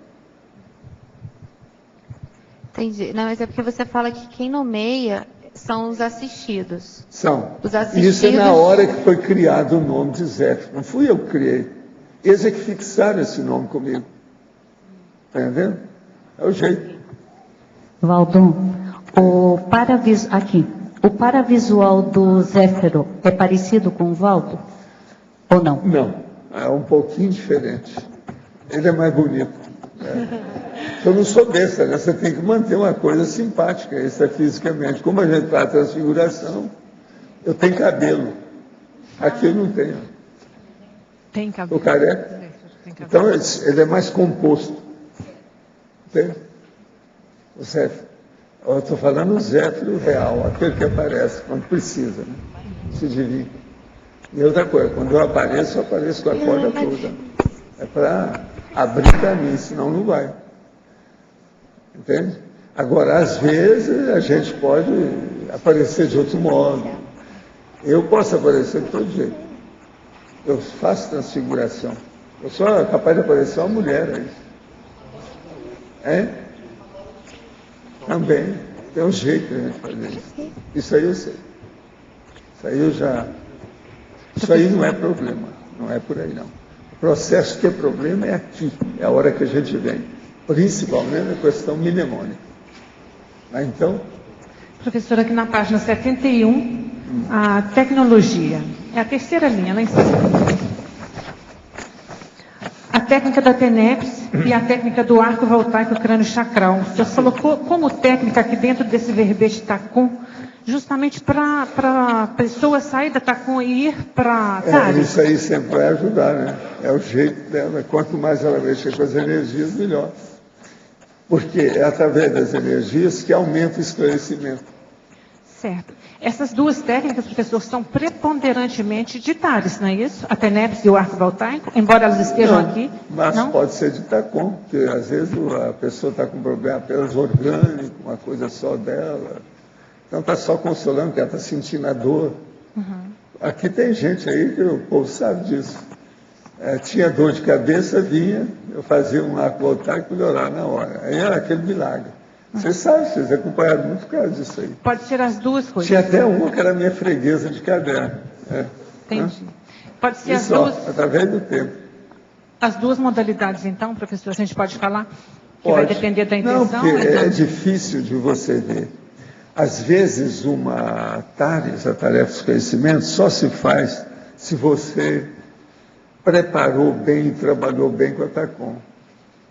Entendi. Não, mas é porque você fala que quem nomeia são os assistidos. São. Os assistidos... Isso é na hora que foi criado o nome de Zéfiro. Não fui eu que criei. Eles é que fixaram esse nome comigo. Está entendendo? É o jeito. Valdo, o paravisual do Zéfiro é parecido com o Valdo? Ou não? Não, é um pouquinho diferente. Ele é mais bonito. Eu não sou besta, né? Você tem que manter uma coisa simpática, extrafisicamente. Como a gente faz a transfiguração, eu tenho cabelo. Aqui eu não tenho. Tem cabelo. O careca. Então, ele é mais composto. Entende? O Zéfiro. Eu estou falando o Zéfiro real, aquele que aparece quando precisa, né? Se divide. E outra coisa, quando eu apareço com a corda toda. É para abrir caminho, senão não vai. Entende? Agora, às vezes, a gente pode aparecer de outro modo. Eu posso aparecer de todo jeito. Eu faço transfiguração. Eu sou capaz de aparecer uma mulher aí. É? Também. Tem um jeito de a gente fazer isso. Isso aí eu sei. Isso aí eu já... Isso aí não é problema. Não é por aí, não. O processo que é problema é aqui. É a hora que a gente vem. Principalmente a questão mnemônica. Mas então... Professor, aqui na página 71, a tecnologia. É a terceira linha, lá em cima. A técnica da TENEPS e a técnica do arco voltaico crânio chacral. O senhor colocou como técnica aqui dentro desse verbete TACOM, justamente para a pessoa sair da TACOM e ir para TARES. Isso aí sempre vai ajudar, né? É o jeito dela. Quanto mais ela mexer com as energias, melhor. Porque é através das energias que aumenta o esclarecimento. Certo. Essas duas técnicas, professor, são preponderantemente de TARES, não é isso? A TENEPS e o arco voltaico, embora elas estejam aqui. Mas não? pode ser de TACOM, porque às vezes a pessoa está com problema apenas orgânico, uma coisa só dela. Então está só consolando, porque ela está sentindo a dor. Uhum. Aqui tem gente aí que o povo sabe disso. Tinha dor de cabeça, vinha, eu fazia um arco voltaico e melhorar na hora. Aí era aquele milagre. Vocês sabem, vocês acompanharam muito por causa disso aí. Pode ser as duas coisas. Tinha até uma que era minha freguesa de caderno. Entendi. Pode ser isso, as duas. Através do tempo. As duas modalidades, então, professor, a gente pode falar? Que Pode. vai depender da intenção? Não, porque então... é difícil de você ver. Às vezes, uma TARES, a tarefa de conhecimento, só se faz se você preparou bem e trabalhou bem com a TACOM.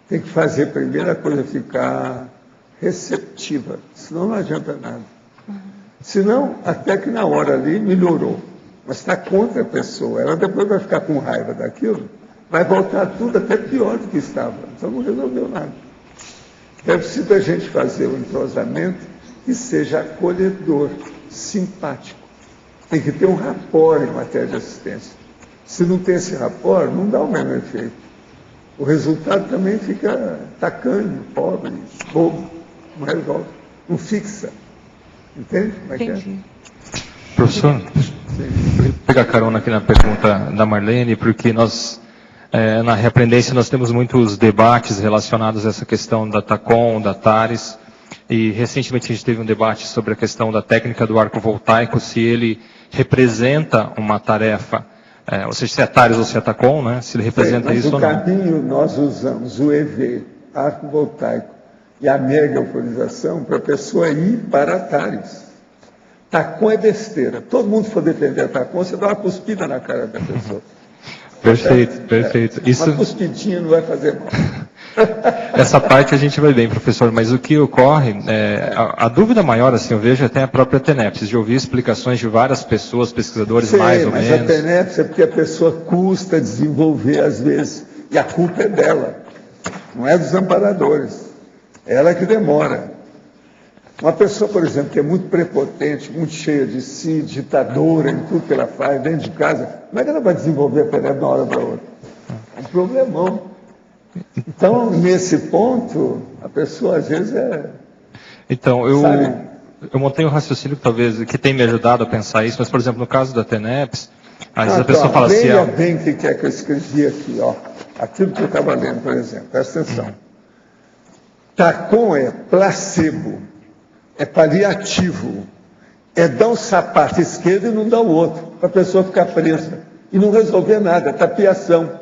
Tem que fazer primeiro a coisa ficar receptiva, senão não adianta nada. Senão, até que na hora ali melhorou, mas está contra a pessoa, ela depois vai ficar com raiva daquilo, vai voltar tudo até pior do que estava, então não resolveu nada. É preciso a gente fazer um entrosamento que seja acolhedor, simpático. Tem que ter um rapport em matéria de assistência. Se não tem esse rapport, não dá o mesmo efeito. O resultado também fica tacanho, pobre, bobo. Não resolve, não fixa. Entende? Como é que é? Professor, eu vou pegar carona aqui na pergunta da Marlene, porque nós, na Reaprendência, nós temos muitos debates relacionados a essa questão da TACOM, da TARES, e recentemente a gente teve um debate sobre a questão da técnica do arco voltaico, se ele representa uma tarefa, ou seja, se é TARES ou se é TACOM, né? Se ele representa isso ou não. No caminho nós usamos o EV, arco voltaico, e a mega autorização para a pessoa ir para a TARES. TACOM é besteira. Todo mundo for defender a TACOM, você dá uma cuspida na cara da pessoa. Perfeito, perfeito. Isso... Uma cuspidinha não vai fazer mal. Essa parte a gente vai bem, professor, mas o que ocorre, a dúvida maior, assim, eu vejo até a própria TENEPS, de ouvir explicações de várias pessoas, pesquisadores mais ou menos. Mas a TENEPS é porque a pessoa custa desenvolver às vezes, e a culpa é dela, não é dos amparadores. Ela que demora. Uma pessoa, por exemplo, que é muito prepotente, muito cheia de si, ditadora em tudo que ela faz, dentro de casa, como é que ela vai desenvolver a TENEPS de uma hora para outra? É um problemão. Então, nesse ponto, a pessoa às vezes Então, eu montei um raciocínio que talvez, que tem me ajudado a pensar isso, mas, por exemplo, no caso da TENEPS, às vezes a pessoa fala assim... Leia bem o que é que eu escrevi aqui, ó. Aquilo que eu estava lendo, por exemplo, presta atenção. TACOM é placebo, é paliativo, é dar um sapato esquerdo e não dar o outro, para a pessoa ficar presa e não resolver nada, é tapiação.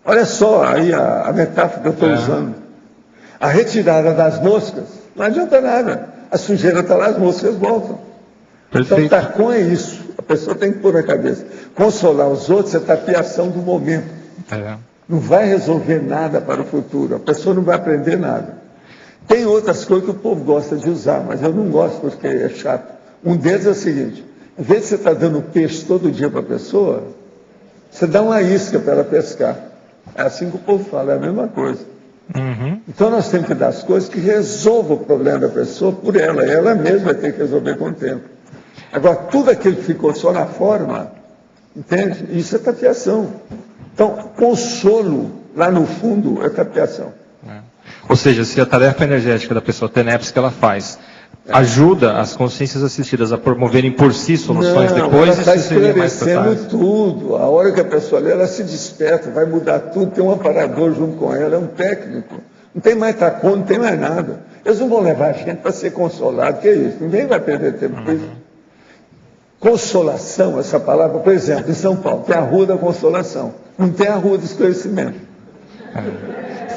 Olha só aí a metáfora que eu estou usando. A retirada das moscas, não adianta nada. A sujeira está lá, as moscas voltam. Perfeito. Então, TACOM é isso. A pessoa tem que pôr na cabeça. Consolar os outros é tapiação do momento. Não vai resolver nada para o futuro. A pessoa não vai aprender nada. Tem outras coisas que o povo gosta de usar, mas eu não gosto porque é chato. Um deles é o seguinte: Em vez de você estar dando peixe todo dia para a pessoa, você dá uma isca para ela pescar. É assim que o povo fala, é a mesma coisa. Então nós temos que dar as coisas que resolvam o problema da pessoa por ela. Ela mesma vai ter que resolver com o tempo. Agora, tudo aquilo que ficou só na forma, entende? Isso é tapeação. Então, consolo, lá no fundo, é tapeação. Ou seja, se a tarefa energética da pessoa TENEPS que ela faz ajuda as consciências assistidas a promoverem por si soluções depois, ela está isso seria mais esclarecendo tudo. A hora que a pessoa lê, ela se desperta, vai mudar tudo, tem um aparador junto com ela, é um técnico. Não tem mais tacon, não tem mais nada. Eles não vão levar a gente para ser consolado, que é isso? Ninguém vai perder tempo com isso. Consolação, essa palavra, por exemplo, em São Paulo, tem a Rua da Consolação, não tem a Rua do Esclarecimento.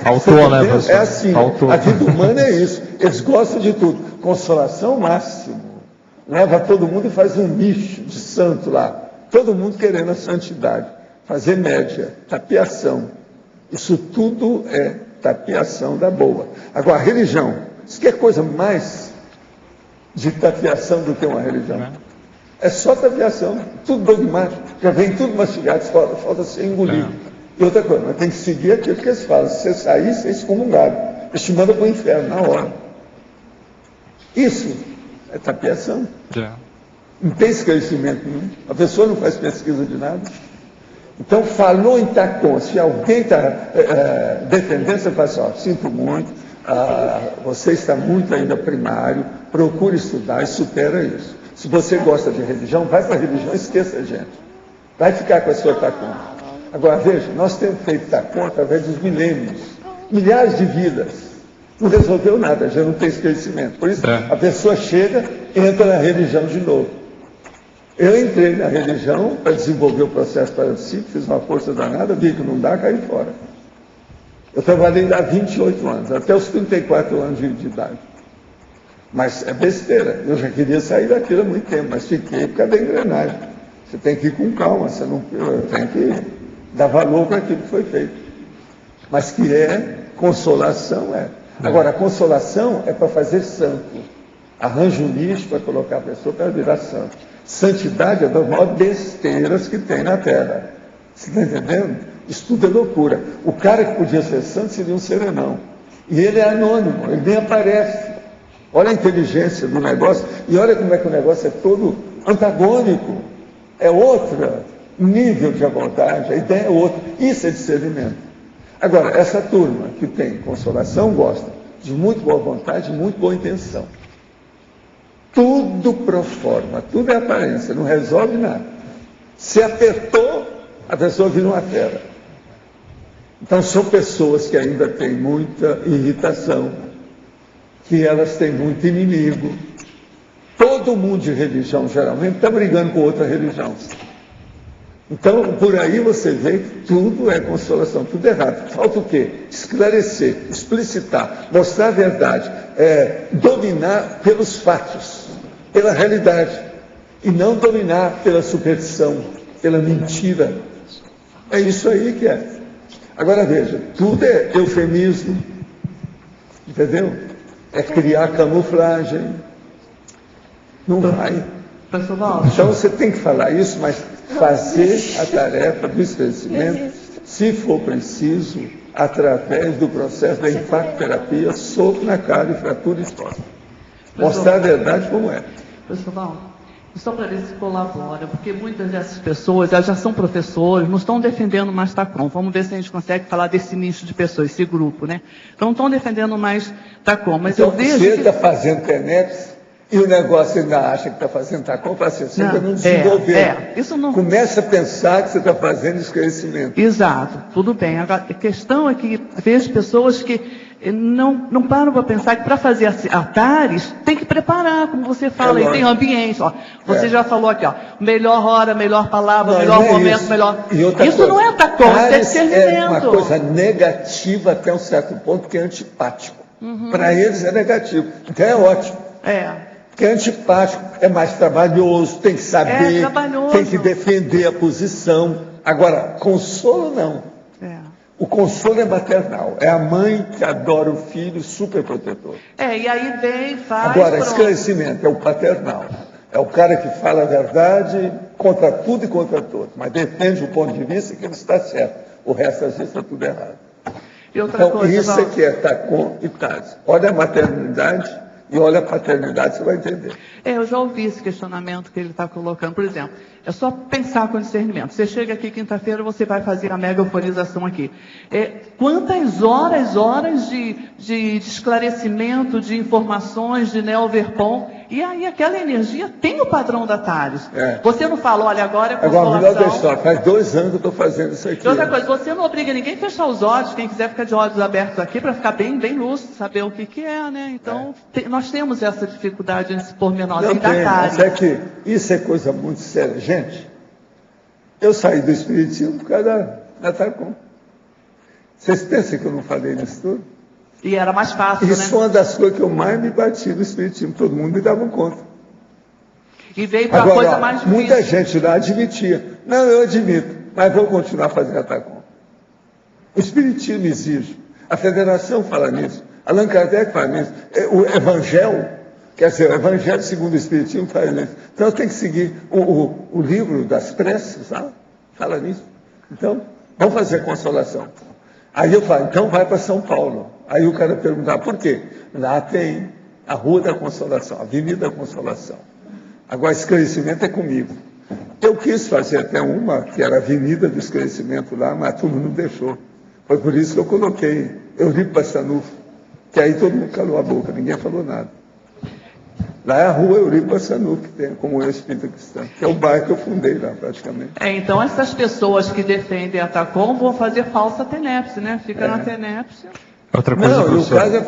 Faltou, né, professor? É assim, Faltou. a vida humana é isso, eles gostam de tudo. Consolação máximo. Leva todo mundo e faz um nicho de santo lá. Todo mundo querendo a santidade. Fazer média, tapeação. Isso tudo é tapeação da boa. Agora, a religião, isso que é coisa mais de tapeação do que uma religião. É só tapeação, tudo dogmático. Já vem tudo mastigado, falta ser engolido. E outra coisa, mas tem que seguir aquilo que eles falam. Se você sair, você é excomungado. Eles te mandam para o inferno na hora. Isso é tapeação. Não tem esclarecimento nenhum. A pessoa não faz pesquisa de nada. Então, falou em tacon. Se alguém está defendendo, você fala assim, ó, sinto muito, você está muito ainda primário, procure estudar e supera isso. Se você gosta de religião, vai para a religião, esqueça a gente. Vai ficar com a sua tacon. Agora, veja, nós temos feito tacon através dos milênios. Milhares de vidas. Não resolveu nada, já não tem esclarecimento. Por isso, a pessoa chega, entra na religião de novo. Eu entrei na religião para desenvolver o processo parapsíquico, fiz uma força danada, vi que não dá, caí fora. Eu trabalhei lá 28 anos, até os 34 anos de idade. Mas é besteira, eu já queria sair daquilo há muito tempo, mas fiquei por causa da engrenagem. Você tem que ir com calma, você não tem que dar valor para aquilo que foi feito. Mas que é consolação, é. Agora, a consolação é para fazer santo. Arranja um nicho para colocar a pessoa para virar santo. Santidade é das maiores besteiras que tem na Terra. Você está entendendo? Isso tudo é loucura. O cara que podia ser santo seria um serenão. E ele é anônimo, ele nem aparece. Olha a inteligência do negócio e olha como é que o negócio é todo antagônico. É outro nível de abordagem, a ideia é outra. Isso é discernimento. Agora, essa turma que tem consolação gosta de muito boa vontade, de muito boa intenção. Tudo pro forma, tudo é aparência, não resolve nada. Se apertou, a pessoa vira uma fera. Então são pessoas que ainda têm muita irritação, que elas têm muito inimigo. Todo mundo de religião, geralmente, está brigando com outra religião. Então, por aí você vê que tudo é consolação, tudo errado. Falta o quê? Esclarecer, explicitar, mostrar a verdade, dominar pelos fatos, pela realidade, e não dominar pela superstição, pela mentira. É isso aí que é. Agora veja, tudo é eufemismo, entendeu? É criar camuflagem. Não vai. Então você tem que falar isso, mas fazer a tarefa do esclarecimento, se for preciso, através do processo da impactoterapia, soco na cara e fratura exposta. Mostrar a verdade como é. Pessoal, só para ver se colabora, porque muitas dessas pessoas elas já são professores, não estão defendendo mais TACOM. Vamos ver se a gente consegue falar desse nicho de pessoas, esse grupo, né? Então não estão defendendo mais TACOM, mas então, eu vejo. Você está fazendo TENEPS e o negócio ainda acha que está fazendo TACOM, para você ainda não desenvolveu. Isso não... Começa a pensar que você está fazendo esclarecimento. Exato, tudo bem. A questão é que vejo pessoas que não param para pensar que para fazer altares tem que preparar, como você fala, e tem ambiente. Ó. Você já falou aqui, ó, melhor hora, melhor palavra, melhor momento, isso. Melhor. Isso coisa, não é TACOM, isso é discernimento. É uma coisa negativa até um certo ponto, porque é antipático. Para eles é negativo, então é ótimo. Porque é antipático, é mais trabalhoso, tem que saber, tem que defender a posição. Agora, consolo não. O consolo é maternal, é a mãe que adora o filho, super protetor. E aí vem, faz. Agora, esclarecimento é o paternal. É o cara que fala a verdade contra tudo e contra todos, mas defende o ponto de vista que ele está certo. O resto, às vezes, está tudo errado. E outra então, coisa, isso é que é Tacon e Tades. Olha a maternidade e olha a paternidade, você vai entender. Eu já ouvi esse questionamento que ele está colocando. Por exemplo, é só pensar com discernimento. Você chega aqui quinta-feira, você vai fazer a megafonização aqui. Quantas horas de esclarecimento, de informações, de Neoverpom, e aí aquela energia tem o padrão da Tales. Você não fala, olha, agora é consolação. Agora, melhor deixar, faz 2 anos que eu estou fazendo isso aqui. E outra coisa, você não obriga ninguém a fechar os olhos, quem quiser ficar de olhos abertos aqui, para ficar bem lúcido, saber o que é, né? Então, nós temos essa dificuldade nesse pormenorzinho da Tales. Mas é que isso é coisa muito séria. Gente, eu saí do Espiritismo por causa da Tacon. Vocês pensam que eu não falei nisso tudo? E era mais fácil, isso foi uma das coisas que eu mais me bati no Espiritismo. Todo mundo me dava conta. E veio para a coisa mais difícil. Muita gente lá admitia. Não, eu admito, mas vou continuar fazendo a Tacon. O Espiritismo exige. A Federação fala nisso. Allan Kardec fala nisso. O Evangelho, quer dizer, o Evangelho segundo o Espiritismo fala nisso. Então eu tenho que seguir o livro das preces, fala nisso. Então, vamos fazer consolação. Aí eu falo, então vai para São Paulo. Aí o cara perguntava, por quê? Lá tem a Rua da Consolação, a Avenida da Consolação. Agora, esclarecimento é comigo. Eu quis fazer até uma, que era a Avenida do Esclarecimento lá, mas todo mundo não deixou. Foi por isso que eu coloquei Eurico Bassanufo, que aí todo mundo calou a boca, ninguém falou nada. Lá é a Rua Eurico Bassanufo, que tem como eu espírita cristã, que é o bairro que eu fundei lá, praticamente. Então, essas pessoas que defendem a Tacon vão fazer falsa tenepse, né? Fica na tenepse. Outra coisa, não, no caso é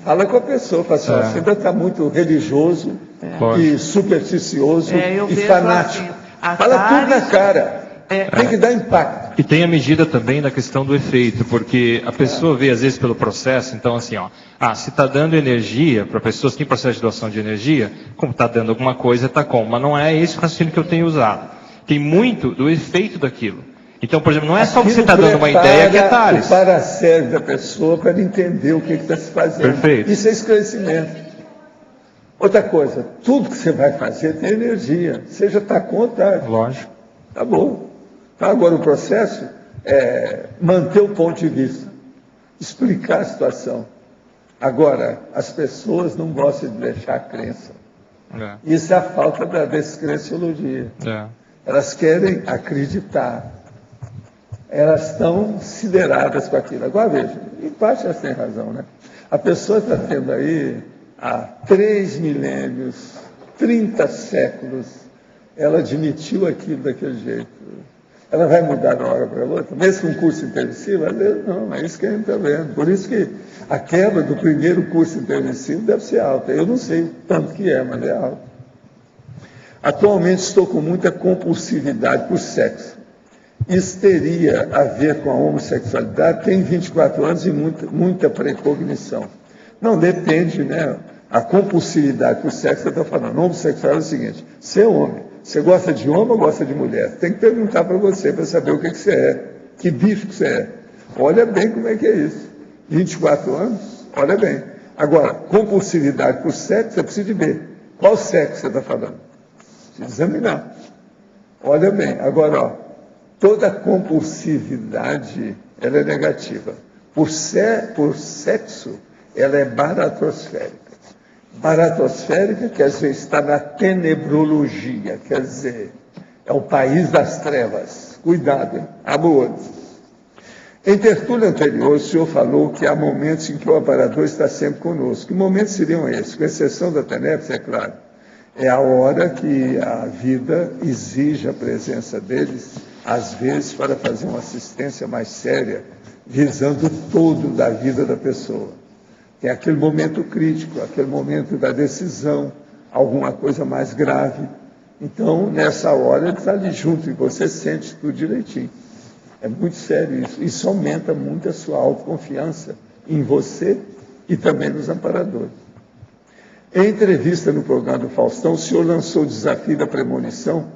fala com a pessoa, fala assim, você ainda está muito religioso e supersticioso e fanático. Assim, fala tudo na cara. Tem que dar impacto. E tem a medida também da questão do efeito, porque a pessoa vê às vezes pelo processo, então assim, se está dando energia para pessoas que têm processo de doação de energia, como está dando alguma coisa, está com, mas não é esse o raciocínio que eu tenho usado. Tem muito do efeito daquilo. Então, por exemplo, não é só que você está dando uma ideia que é Tales. Para a série da pessoa, para ele entender o que está se fazendo. Perfeito. Isso é esclarecimento. Outra coisa, tudo que você vai fazer tem energia. Seja está com ou tarde. Lógico. Tá bom. Então, agora o processo é manter o ponto de vista, explicar a situação. Agora, as pessoas não gostam de deixar a crença. Isso é a falta da descrenciologia. Elas querem acreditar. Elas estão sideradas com aquilo. Agora veja, em parte elas têm razão, né? A pessoa está tendo aí há 3 milênios, 30 séculos, ela admitiu aquilo daquele jeito. Ela vai mudar de uma hora para outra, mesmo com um curso intermissivo? Às vezes não, é isso que a gente está vendo. Por isso que a quebra do primeiro curso intermissivo deve ser alta. Eu não sei tanto que é, mas é alta. Atualmente estou com muita compulsividade por sexo. Isso teria a ver com a homossexualidade? Tem 24 anos e muita precognição. Não, depende, né? A compulsividade por sexo, eu estou falando. O homossexual é o seguinte, você é homem, você gosta de homem ou gosta de mulher? Tem que perguntar para você, para saber o que você é, que bicho que você é. Olha bem como é que é isso. 24 anos, olha bem. Agora, compulsividade por sexo, você precisa de ver. Qual sexo você está falando? Precisa examinar. Olha bem. Agora, toda compulsividade, ela é negativa. Por sexo, ela é baratosférica. Baratosférica quer dizer, está na tenebrologia, quer dizer, é o país das trevas. Cuidado, hein? Amor. Em tertúlia anterior, o senhor falou que há momentos em que o amparador está sempre conosco. Que momentos seriam esses? Com exceção da tenebra, é claro. É a hora que a vida exige a presença deles, às vezes para fazer uma assistência mais séria, visando o todo da vida da pessoa. Tem aquele momento crítico, aquele momento da decisão, alguma coisa mais grave. Então, nessa hora, ele está ali junto e você sente tudo direitinho. É muito sério isso. Isso aumenta muito a sua autoconfiança em você e também nos amparadores. Em entrevista no programa do Faustão, o senhor lançou o desafio da premonição,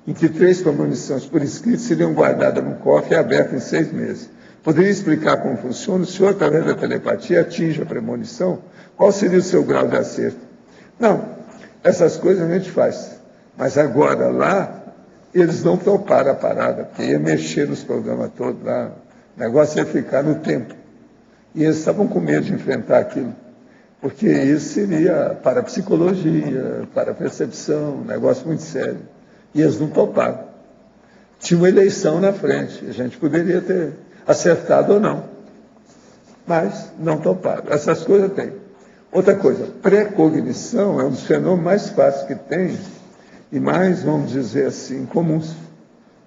em que 3 premonições por escrito seriam guardadas no cofre e abertas em 6 meses. Poderia explicar como funciona? O senhor, através da telepatia, atinge a premonição? Qual seria o seu grau de acerto? Não. Essas coisas a gente faz. Mas agora lá, eles não toparam a parada, porque ia mexer nos programas todos lá. O negócio ia ficar no tempo. E eles estavam com medo de enfrentar aquilo. Porque isso seria para a psicologia, para a percepção, um negócio muito sério. E eles não toparam. Tinha uma eleição na frente, a gente poderia ter acertado ou não. Mas não toparam. Essas coisas tem. Outra coisa, pré-cognição é um dos fenômenos mais fáceis que tem e mais, vamos dizer assim, comuns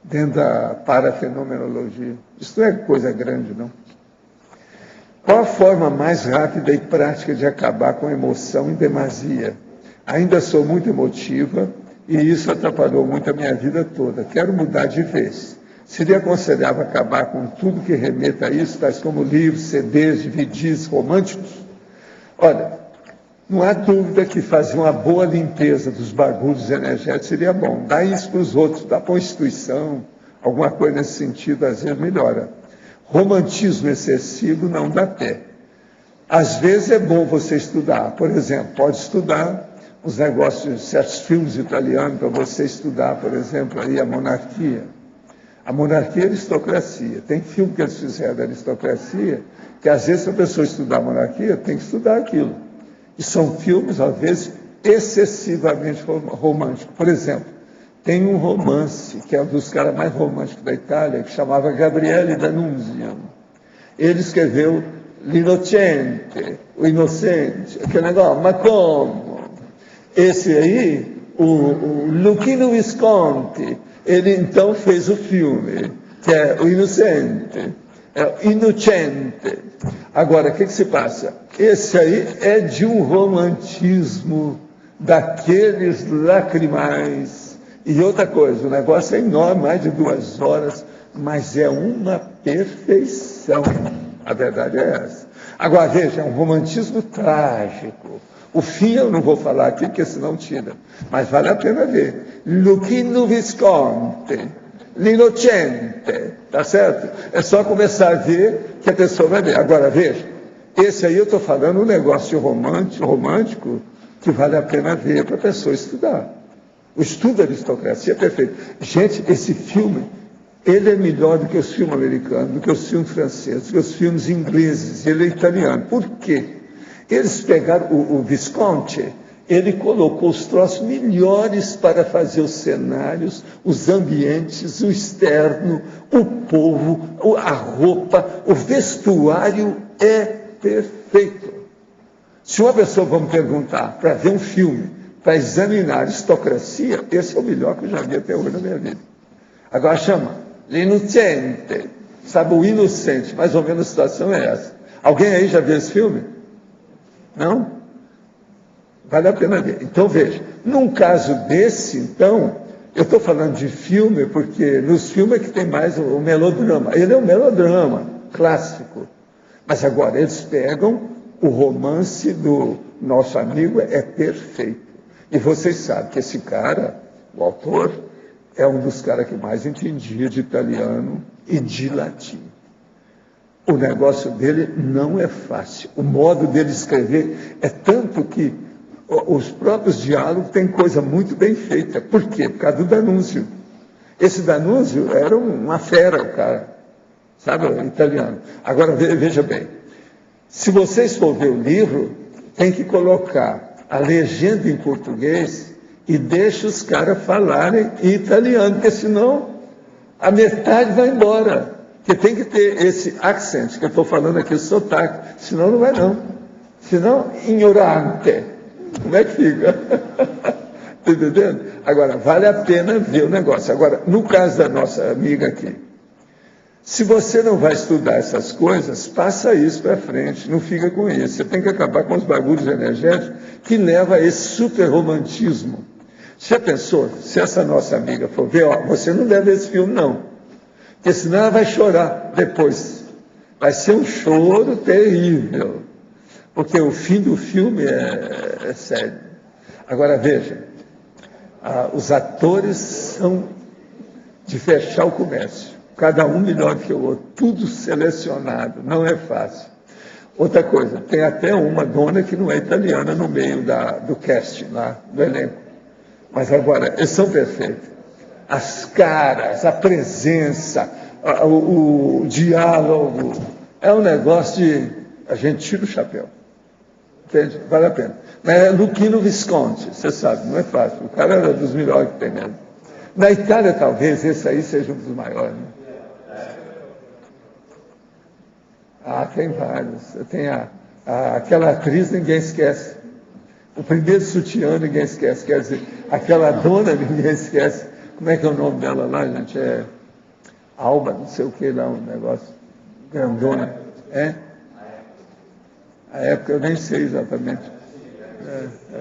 dentro da parafenomenologia. Isso não é coisa grande, não. Qual a forma mais rápida e prática de acabar com a emoção em demasia? Ainda sou muito emotiva e isso atrapalhou muito a minha vida toda. Quero mudar de vez. Seria aconselhável acabar com tudo que remeta a isso, tais como livros, CDs, DVDs românticos? Olha, não há dúvida que fazer uma boa limpeza dos bagulhos energéticos seria bom. Dá isso para os outros, dá para uma instituição, alguma coisa nesse sentido, às vezes melhora. Romantismo excessivo não dá pé. Às vezes é bom você estudar. Por exemplo, pode estudar os negócios de certos filmes italianos para você estudar, por exemplo, aí a monarquia. A monarquia é aristocracia. Tem filme que eles fizeram da aristocracia, que às vezes a pessoa estudar a monarquia tem que estudar aquilo. E são filmes, às vezes, excessivamente românticos. Por exemplo, tem um romance, que é um dos caras mais românticos da Itália, que chamava Gabriele D'Annunzio. Ele escreveu L'Innocente, o Inocente, aquele negócio, mas como? Esse aí, o Luchino Visconti, ele então fez o filme, que é o Inocente, é o Inocente. Agora, o que se passa? Esse aí é de um romantismo daqueles lacrimais. E outra coisa, o negócio é enorme, mais de 2 horas, mas é uma perfeição. A verdade é essa. Agora, veja, é um romantismo trágico. O fim eu não vou falar aqui, porque senão tira. Mas vale a pena ver. Luchino Visconti, L'Innocente, tá certo? É só começar a ver que a pessoa vai ver. Agora, veja, esse aí eu estou falando um negócio romântico que vale a pena ver para a pessoa estudar. O estudo da aristocracia é perfeito. Gente, esse filme, ele é melhor do que os filmes americanos, do que os filmes franceses, do que os filmes ingleses, ele é italiano. Por quê? Eles pegaram o Visconti, ele colocou os troços melhores para fazer os cenários, os ambientes, o externo, o povo, a roupa, o vestuário é perfeito. Se uma pessoa, vamos perguntar, para ver um filme, para examinar a aristocracia, esse é o melhor que eu já vi até hoje na minha vida. Agora chama L'Innocente, sabe, o inocente, mais ou menos a situação é essa. Alguém aí já viu esse filme? Não? Vale a pena ver. Então, veja, num caso desse, então, eu estou falando de filme, porque nos filmes é que tem mais o melodrama. Ele é um melodrama clássico. Mas agora, eles pegam o romance do nosso amigo, é perfeito. E vocês sabem que esse cara, o autor, é um dos caras que mais entendia de italiano e de latim. O negócio dele não é fácil. O modo dele escrever é tanto que os próprios diálogos têm coisa muito bem feita. Por quê? Por causa do D'Annunzio. Esse D'Annunzio era uma fera, o cara. Sabe, italiano. Agora, veja bem. Se vocês for ver o livro, tem que colocar a legenda em português e deixa os caras falarem em italiano, porque senão a metade vai embora. Porque tem que ter esse accent que eu estou falando aqui, o sotaque, senão não vai não. Senão, ignorante. Como é que fica? Está entendendo? Agora, vale a pena ver o negócio. Agora, no caso da nossa amiga aqui, se você não vai estudar essas coisas, passa isso para frente, não fica com isso. Você tem que acabar com os bagulhos energéticos que levam a esse super romantismo. Você pensou, se essa nossa amiga for ver, ó, você não deve ver esse filme não. Porque senão ela vai chorar depois. Vai ser um choro terrível. Porque o fim do filme é sério. Agora veja, os atores são de fechar o comércio. Cada um melhor que o outro. Tudo selecionado, não é fácil. Outra coisa, tem até uma dona que não é italiana no meio do casting, lá, do elenco. Mas agora, eles são perfeitos. As caras, a presença, o diálogo, é um negócio de... A gente tira o chapéu. Entende? Vale a pena. Mas é Luchino Visconti, você sabe, não é fácil. O cara era dos melhores que tem mesmo. Na Itália, talvez, esse aí seja um dos maiores. Né? Tem vários. Tem aquela atriz, ninguém esquece. O primeiro sutiã, ninguém esquece. Quer dizer, aquela dona, ninguém esquece. Como é que é o nome dela lá, gente? É Alba, não sei o que lá, um negócio. Grandona. A época eu nem sei exatamente.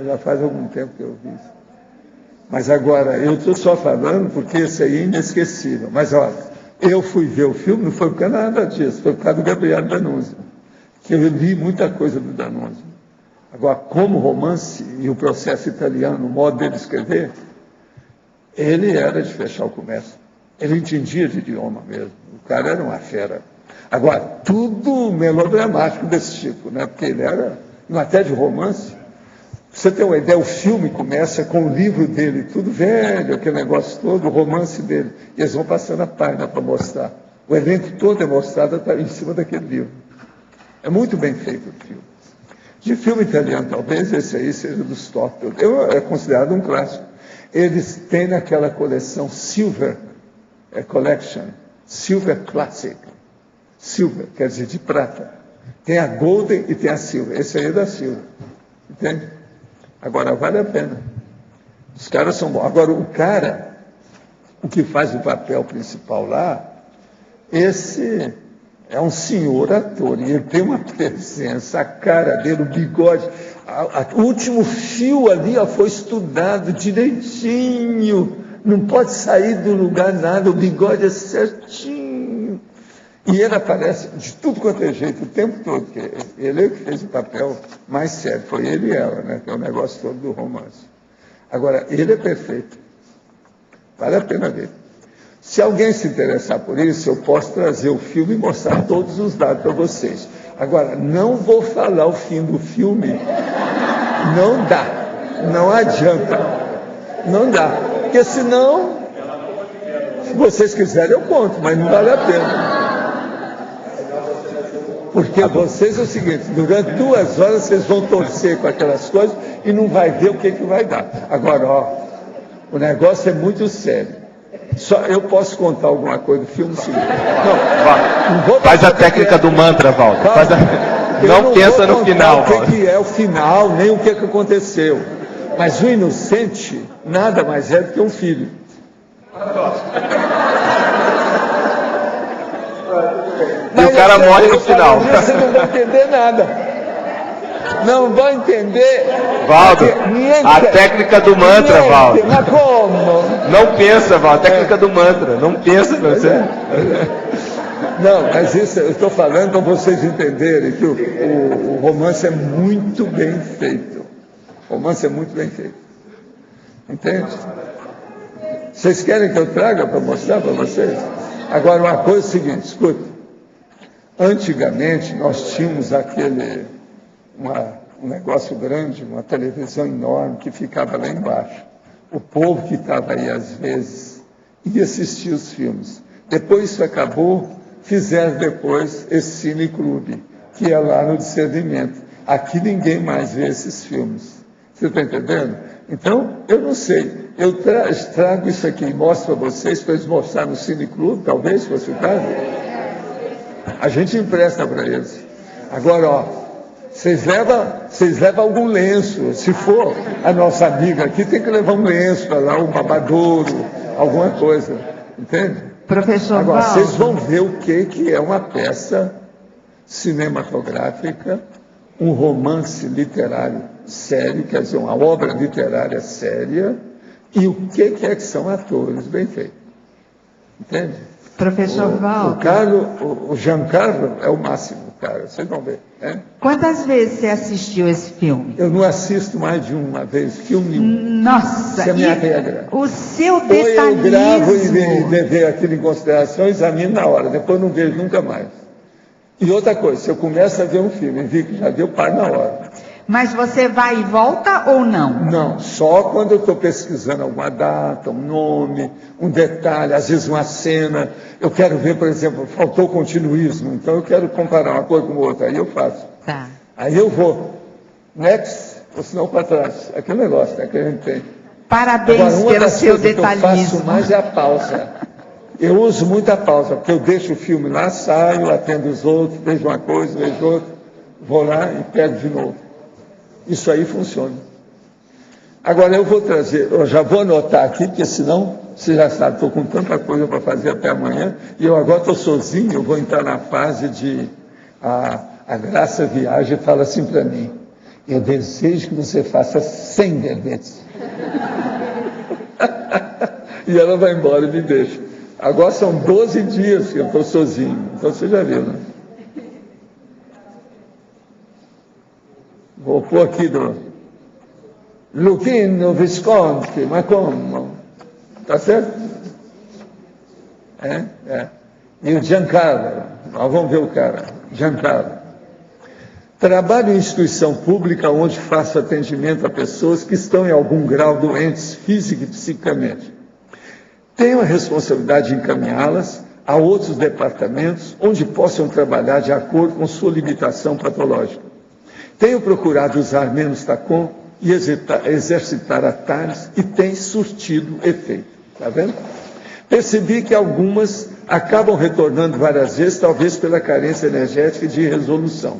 Já faz algum tempo que eu vi isso. Mas agora, eu estou só falando porque esse aí é inesquecível. Mas olha, eu fui ver o filme, não foi por causa nada disso, foi por causa do Gabriel D'Annunzio, que eu li muita coisa do D'Annunzio. Agora, como romance e o processo italiano, o modo dele escrever, ele era de fechar o comércio. Ele entendia de idioma mesmo. O cara era uma fera. Agora, tudo melodramático desse tipo, né? Porque ele era, até de romance. Pra você ter uma ideia, o filme começa com o livro dele, tudo velho, aquele negócio todo, o romance dele. E eles vão passando a página para mostrar. O elenco todo é mostrado em cima daquele livro. É muito bem feito o filme. De filme italiano, talvez esse aí seja dos top. É considerado um clássico. Eles têm naquela coleção Silver Collection, Silver Classic. Silver, quer dizer, de prata. Tem a Golden e tem a Silver. Esse aí é da Silver. Entende? Agora, vale a pena. Os caras são bons. Agora, o que faz o papel principal lá, esse é um senhor ator. E ele tem uma presença, a cara dele, o bigode. O último fio ali foi estudado direitinho. Não pode sair do lugar nada. O bigode é certinho. E ele aparece de tudo quanto é jeito, o tempo todo, que ele é que fez o papel mais sério, foi ele e ela, né? Que é o negócio todo do romance. Agora, ele é perfeito. Vale a pena ver. Se alguém se interessar por isso, eu posso trazer o filme e mostrar todos os dados para vocês. Agora, não vou falar o fim do filme. Não dá. Não adianta. Não dá. Porque senão, se vocês quiserem, eu conto, mas não vale a pena. Porque vocês é o seguinte, durante 2 horas vocês vão torcer com aquelas coisas e não vai ver o que vai dar. Agora, o negócio é muito sério. Só eu posso contar alguma coisa do filme seguinte. Faz a técnica do mantra, Valdo. Não pensa no final. O que é o final, nem o que aconteceu. Mas o inocente nada mais é do que um filho. E o cara morre no final. Você não vai entender nada. Não vai entender. Valdo, a técnica do mantra, Valdo. Mas como? Não pensa, Valdo. A técnica do mantra. Não pensa, você. Não, mas isso eu estou falando para vocês entenderem que o romance é muito bem feito. O romance é muito bem feito. Entende? Vocês querem que eu traga para mostrar para vocês? Agora, uma coisa é o seguinte, escuta. Antigamente, nós tínhamos um negócio grande, uma televisão enorme que ficava lá embaixo. O povo que estava aí, às vezes, ia assistir os filmes. Depois isso acabou, fizeram depois esse cineclube, que é lá no Discernimento. Aqui ninguém mais vê esses filmes. Você está entendendo? Então, eu não sei. Eu trago isso aqui e mostro para vocês, para eles mostrarem no cineclube, talvez, se fosse o caso. A gente empresta para eles. Agora, vocês levam algum lenço. Se for a nossa amiga aqui, tem que levar um lenço para lá, um babadouro, alguma coisa. Entende? Professor Agora, Valdo, vocês vão ver o que é uma peça cinematográfica, um romance literário sério, quer dizer, uma obra literária séria, e o que é que são atores bem feitos. Entende? Professor Valdo. O Giancarlo é o máximo, cara. Vocês vão ver. Né? Quantas vezes você assistiu esse filme? Eu não assisto mais de uma vez filme. Nossa! Essa é a minha regra. O seu Ou detalhismo... eu gravo e levo aquilo em consideração, examino na hora. Depois não vejo nunca mais. E outra coisa, se eu começo a ver um filme e vi que já deu, paro na hora. Mas você vai e volta ou não? Não, só quando eu estou pesquisando alguma data, um nome, um detalhe, às vezes uma cena. Eu quero ver, por exemplo, faltou continuismo, então eu quero comparar uma coisa com outra, aí eu faço. Tá. Aí eu vou, next, ou senão para trás. Aquele negócio, né, que a gente tem. Parabéns pelo seu detalhismo. O que eu faço mais é a pausa. Eu uso muito a pausa, porque eu deixo o filme lá, saio, atendo os outros, vejo uma coisa, vejo outra, vou lá e pego de novo. Isso aí funciona. Agora eu vou trazer, eu já vou anotar aqui, porque senão, você já sabe, estou com tanta coisa para fazer até amanhã, e eu agora estou sozinho, eu vou entrar na fase de a Graça viaja e fala assim para mim: eu desejo que você faça 100 verbetes. E ela vai embora e me deixa. Agora são 12 dias que eu estou sozinho, então você já viu, né? Vou pôr aqui do Luchino Visconti, mas como? Tá certo? É. E o Giancarlo, nós vamos ver o cara, Giancarlo. Trabalho em instituição pública onde faço atendimento a pessoas que estão em algum grau doentes física e psicamente. Tenho a responsabilidade de encaminhá-las a outros departamentos onde possam trabalhar de acordo com sua limitação patológica. Tenho procurado usar menos TACOM e exercitar atalhos e tem surtido efeito. Está vendo? Percebi que algumas acabam retornando várias vezes, talvez pela carência energética e de resolução.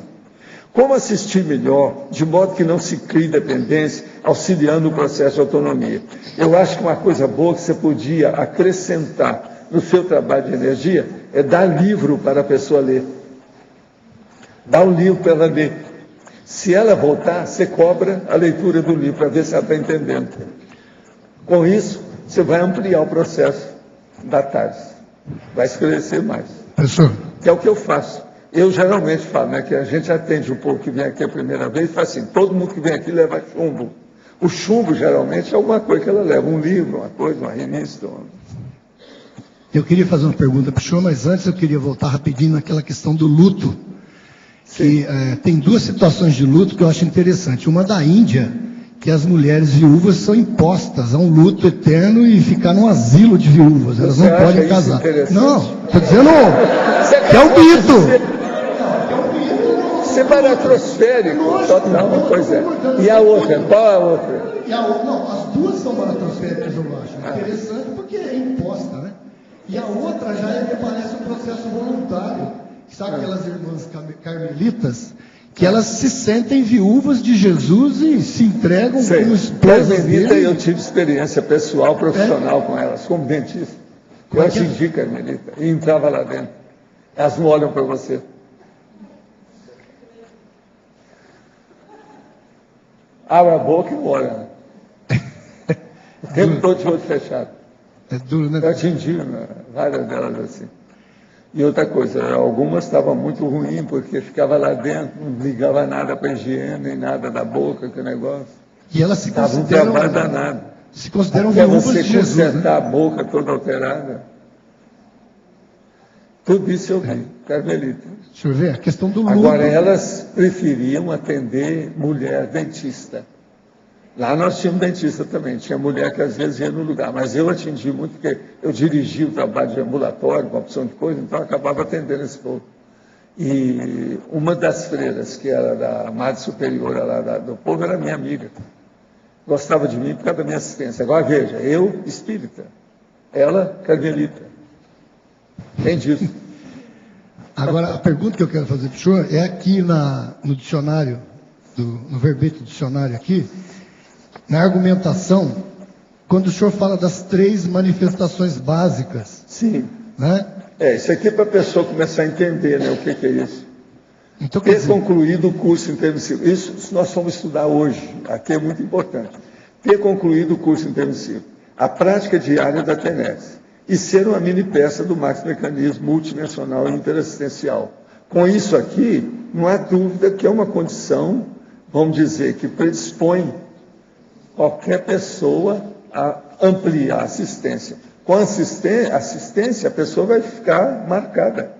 Como assistir melhor, de modo que não se crie dependência, auxiliando o processo de autonomia? Eu acho que uma coisa boa que você podia acrescentar no seu trabalho de energia é dar livro para a pessoa ler. Dá um livro para ela ler. Se ela voltar, você cobra a leitura do livro para ver se ela está entendendo. Com isso, você vai ampliar o processo da tarde. Vai esclarecer mais. Professor. Que é o que eu faço. Eu geralmente falo, né, que a gente atende o povo que vem aqui a primeira vez e fala assim: todo mundo que vem aqui leva chumbo. O chumbo, geralmente, é alguma coisa que ela leva. Um livro, uma coisa, uma revista. Eu queria fazer uma pergunta para o senhor, mas antes eu queria voltar rapidinho naquela questão do luto. Que tem duas situações de luto que eu acho interessante. Uma da Índia, que as mulheres viúvas são impostas a um luto eterno e ficar num asilo de viúvas. Elas não podem casar. Não, estou dizendo que é um mito. Você é baratrosférico, total, pois é. E a outra, qual a outra? Não, as duas são baratrosféricas, eu acho. Interessante porque é imposta, né? E a outra já me parece um processo voluntário. Sabe aquelas irmãs carmelitas? Que elas se sentem viúvas de Jesus e se entregam como esposas dele. Eu tive experiência pessoal, profissional com elas, como dentista. Eu atendi carmelita e entrava lá dentro. Elas não olham para você. Abre a boca e não olha. O tempo todo de olho fechado. É duro, né? Eu atendi várias delas assim. E outra coisa, algumas estavam muito ruins, porque ficava lá dentro, não ligava nada para a higiene, nem nada da boca, que negócio. E elas se consideram... um trabalho danado. Se consideram viúvas você de Jesus, consertar, né? A boca toda alterada. Tudo isso eu vi, carmelita. Deixa eu ver, a questão do luto. Agora, elas preferiam atender mulher dentista. Lá nós tínhamos dentista também, tinha mulher que às vezes ia no lugar, mas eu atendi muito, porque eu dirigi o trabalho de ambulatório, com opção de coisa, então eu acabava atendendo esse povo. E uma das freiras, que era da Madre Superiora lá do povo, era minha amiga. Gostava de mim por causa da minha assistência. Agora veja, eu espírita, ela carmelita. Tem disso. Agora, a pergunta que eu quero fazer para o senhor é aqui no dicionário, no verbete do dicionário aqui, na argumentação, quando o senhor fala das 3 manifestações básicas. Sim. Né? Isso aqui é para a pessoa começar a entender, né, o que é isso. Então, ter concluído o curso em termos cívicos. Isso nós vamos estudar hoje, aqui é muito importante. Ter concluído o curso em termos cívicos. A prática diária da TENEPS. E ser uma mini peça do Max Mecanismo multidimensional e interassistencial. Com isso aqui, não há dúvida que é uma condição, vamos dizer, que predispõe qualquer pessoa a ampliar a assistência. Com a assistência, a pessoa vai ficar marcada.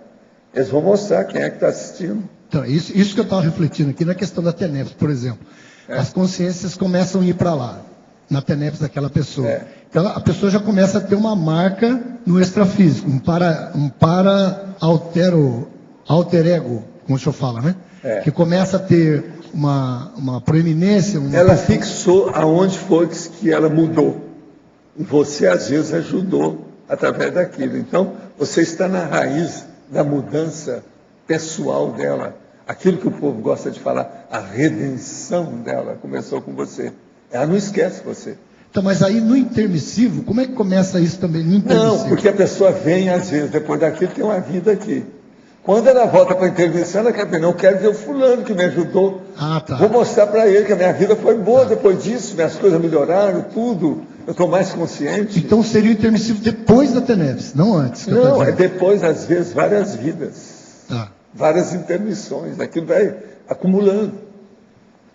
Eles vão mostrar quem é que está assistindo. Então, isso que eu estava refletindo aqui na questão da TENEPS, por exemplo. As consciências começam a ir para lá, na TENEPS daquela pessoa. Então, a pessoa já começa a ter uma marca no extrafísico, um alter ego, como o senhor fala, né? Que começa a ter uma proeminência. Ela fixou aonde foi que ela mudou. E você, às vezes, ajudou através daquilo. Então, você está na raiz da mudança pessoal dela. Aquilo que o povo gosta de falar, a redenção dela começou com você. Ela não esquece você. Então, mas aí no intermissivo, como é que começa isso também no intermissivo? Não, porque a pessoa vem, às vezes, depois daquilo, tem uma vida aqui. Quando ela volta para a intervenção, ela quer dizer, não, eu quero ver o fulano que me ajudou. Vou mostrar para ele que a minha vida foi boa depois disso, minhas coisas melhoraram, tudo. Eu estou mais consciente. Então seria o intermissivo depois da TENEPS, não antes. Não, é depois, às vezes, várias vidas. Várias intermissões. Aquilo vai acumulando.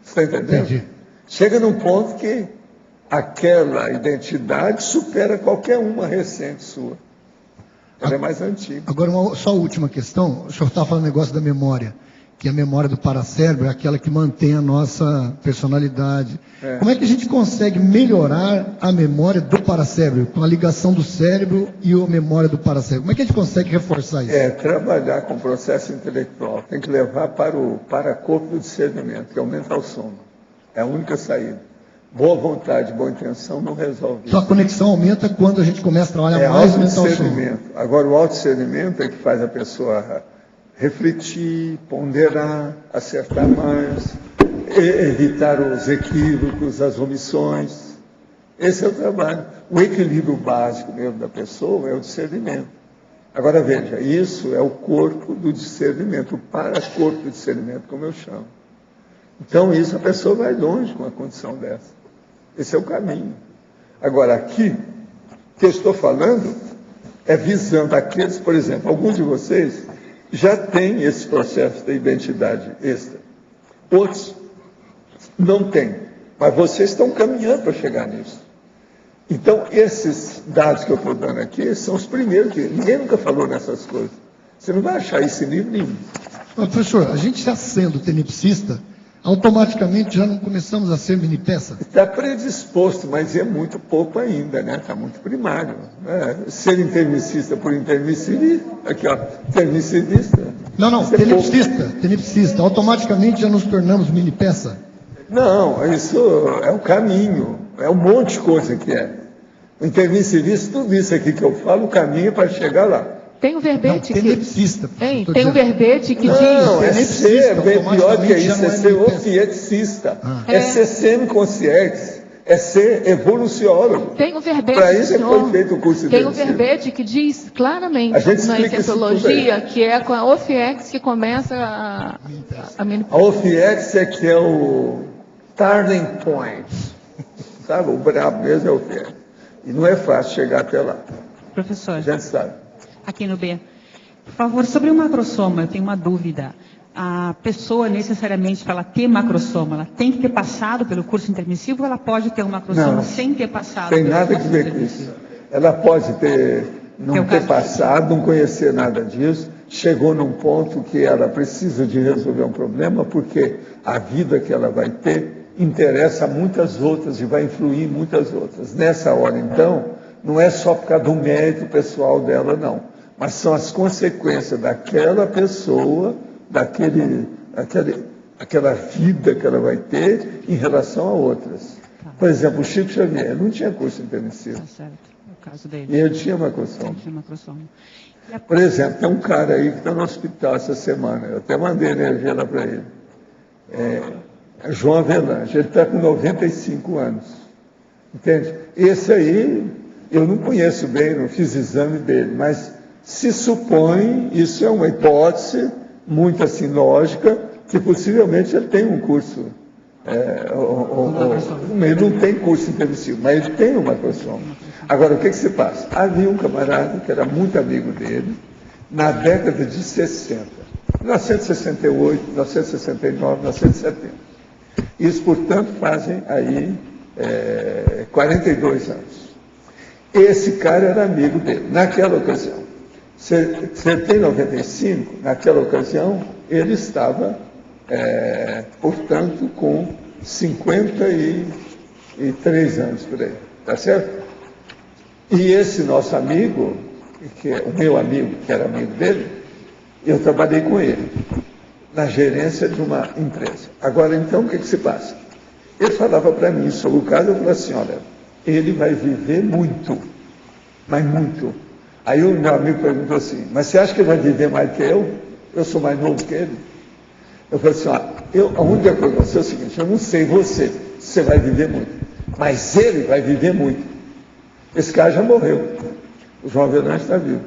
Você está entendendo? Entendi. Chega num ponto que aquela identidade supera qualquer uma recente sua. Ela é mais antiga. Agora, só a última questão. O senhor estava falando negócio da memória, que a memória do paracérebro é aquela que mantém a nossa personalidade. Como é que a gente consegue melhorar a memória do paracérebro, com a ligação do cérebro e a memória do paracérebro? Como é que a gente consegue reforçar isso? Trabalhar com o processo intelectual. Tem que levar para o paracorpo do discernimento, que aumenta o sono. É a única saída. Boa vontade, boa intenção não resolve isso. Então a conexão aumenta quando a gente começa a trabalhar mais o mental sono. Agora o autodiscernimento é que faz a pessoa refletir, ponderar, acertar mais, evitar os equívocos, as omissões. Esse é o trabalho. O equilíbrio básico mesmo da pessoa é o discernimento. Agora veja, isso é o corpo do discernimento, o paracorpo do discernimento, como eu chamo. Então isso a pessoa vai longe com uma condição dessa. Esse é o caminho. Agora aqui, o que eu estou falando é visando aqueles, por exemplo, alguns de vocês já têm esse processo da identidade extra. Outros não têm, mas vocês estão caminhando para chegar nisso. Então, esses dados que eu estou dando aqui são os primeiros que ninguém nunca falou nessas coisas. Você não vai achar isso em livro nenhum. Mas, professor, a gente já sendo tenepsista, automaticamente já não começamos a ser mini-peça? Está predisposto, mas é muito pouco ainda, né? Está muito primário. Ser intermissista por intermissivista, aqui ó, intermissivista. Não, tenepsista. Automaticamente já nos tornamos mini-peça? Não, isso é o caminho, é um monte de coisa que é. O intermissivista, tudo isso aqui que eu falo, o caminho é para chegar lá. Tem um verbete que... Tem um verbete que diz... Não, é ser, bem pior que isso, é ser ofieticista, é ser semi-consciente, é ser evoluciólogo. Tem um verbete, para isso é que foi feito o curso tem um verbete que diz claramente na Exemplologia que é com a ofiex que começa a ofiex é que é o turning point, sabe? O brabo mesmo é o ofiex. E não é fácil chegar até lá. Professor. A gente sabe. Aqui no B. Por favor, sobre o macrosoma, eu tenho uma dúvida. A pessoa, necessariamente, para ela ter macrosoma, ela tem que ter passado pelo curso intermissivo ou ela pode ter um macrosoma sem ter passado? Tem nada a ver com isso. Ela pode não ter passado, não conhecer nada disso, chegou num ponto que ela precisa de resolver um problema, porque a vida que ela vai ter interessa a muitas outras e vai influir em muitas outras. Nessa hora, então, não é só por causa do mérito pessoal dela, não. Mas são as consequências daquela pessoa, aquela vida que ela vai ter em relação a outras. Por exemplo, o Chico Xavier não tinha curso intermissivo. Certo, no caso dele. E ele tinha macrosoma. Por exemplo, tem um cara aí que está no hospital essa semana, eu até mandei energia lá para ele. João Avelange, ele está com 95 anos. Entende? Esse aí, eu não conheço bem, não fiz exame dele, mas se supõe, isso é uma hipótese muito assim lógica, que possivelmente ele tem um curso. Ele não tem curso intermissivo, mas ele tem uma macrosoma. Agora, o que se passa? Havia um camarada que era muito amigo dele, na década de 60, 1968, 1969, 1970. Isso, portanto, fazem aí 42 anos. Esse cara era amigo dele, naquela ocasião. Você tem 95, naquela ocasião, ele estava, portanto, com 53 anos por aí, tá certo? E esse nosso amigo, que é o meu amigo, que era amigo dele, eu trabalhei com ele, na gerência de uma empresa. Agora, então, o que se passa? Ele falava para mim sobre o caso, eu falei assim, olha, ele vai viver muito, mas muito. Aí o meu amigo perguntou assim, mas você acha que ele vai viver mais que eu? Eu sou mais novo que ele? Eu falei assim, a única coisa que eu sei é o seguinte, eu não sei você vai viver muito, mas ele vai viver muito. Esse cara já morreu. O João Avelange está vivo.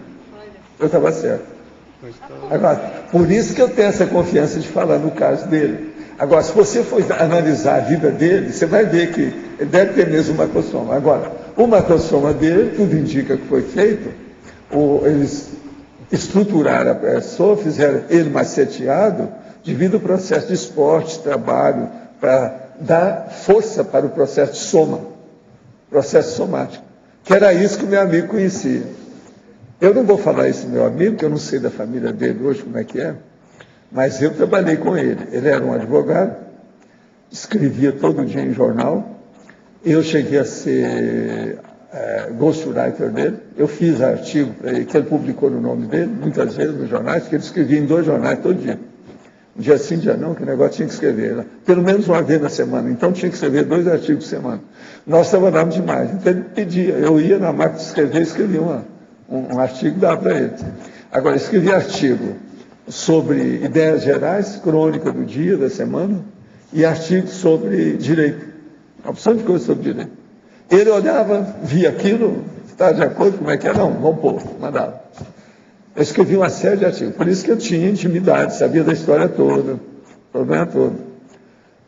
Eu estava certo. Agora, por isso que eu tenho essa confiança de falar no caso dele. Agora, se você for analisar a vida dele, você vai ver que ele deve ter mesmo uma macrossoma. Agora, o macrossoma dele, tudo indica que foi feito, eles estruturaram a pessoa, fizeram ele maceteado, devido ao processo de esporte, trabalho, para dar força para o processo de soma, processo somático, que era isso que o meu amigo conhecia. Eu não vou falar isso do meu amigo, porque eu não sei da família dele hoje como é que é, mas eu trabalhei com ele. Ele era um advogado, escrevia todo dia em jornal, eu cheguei a ser ghostwriter dele, eu fiz artigo para ele, que ele publicou no nome dele, muitas vezes nos jornais, que ele escrevia em 2 jornais todo dia. Um dia sim, dia não, que o negócio tinha que escrever. Pelo menos uma vez na semana. Então tinha que escrever 2 artigos por semana. Nós trabalhávamos demais. Então ele pedia, eu ia na máquina de escrever, escrevia um artigo, dava para ele. Agora, escrevia artigo sobre ideias gerais, crônica do dia, da semana, e artigo sobre direito. Uma opção de coisa sobre direito. Ele olhava, via aquilo, está de acordo, como é que é? Não, vamos pôr, mandava. Eu escrevi uma série de artigos, por isso que eu tinha intimidade, sabia da história toda, o problema todo.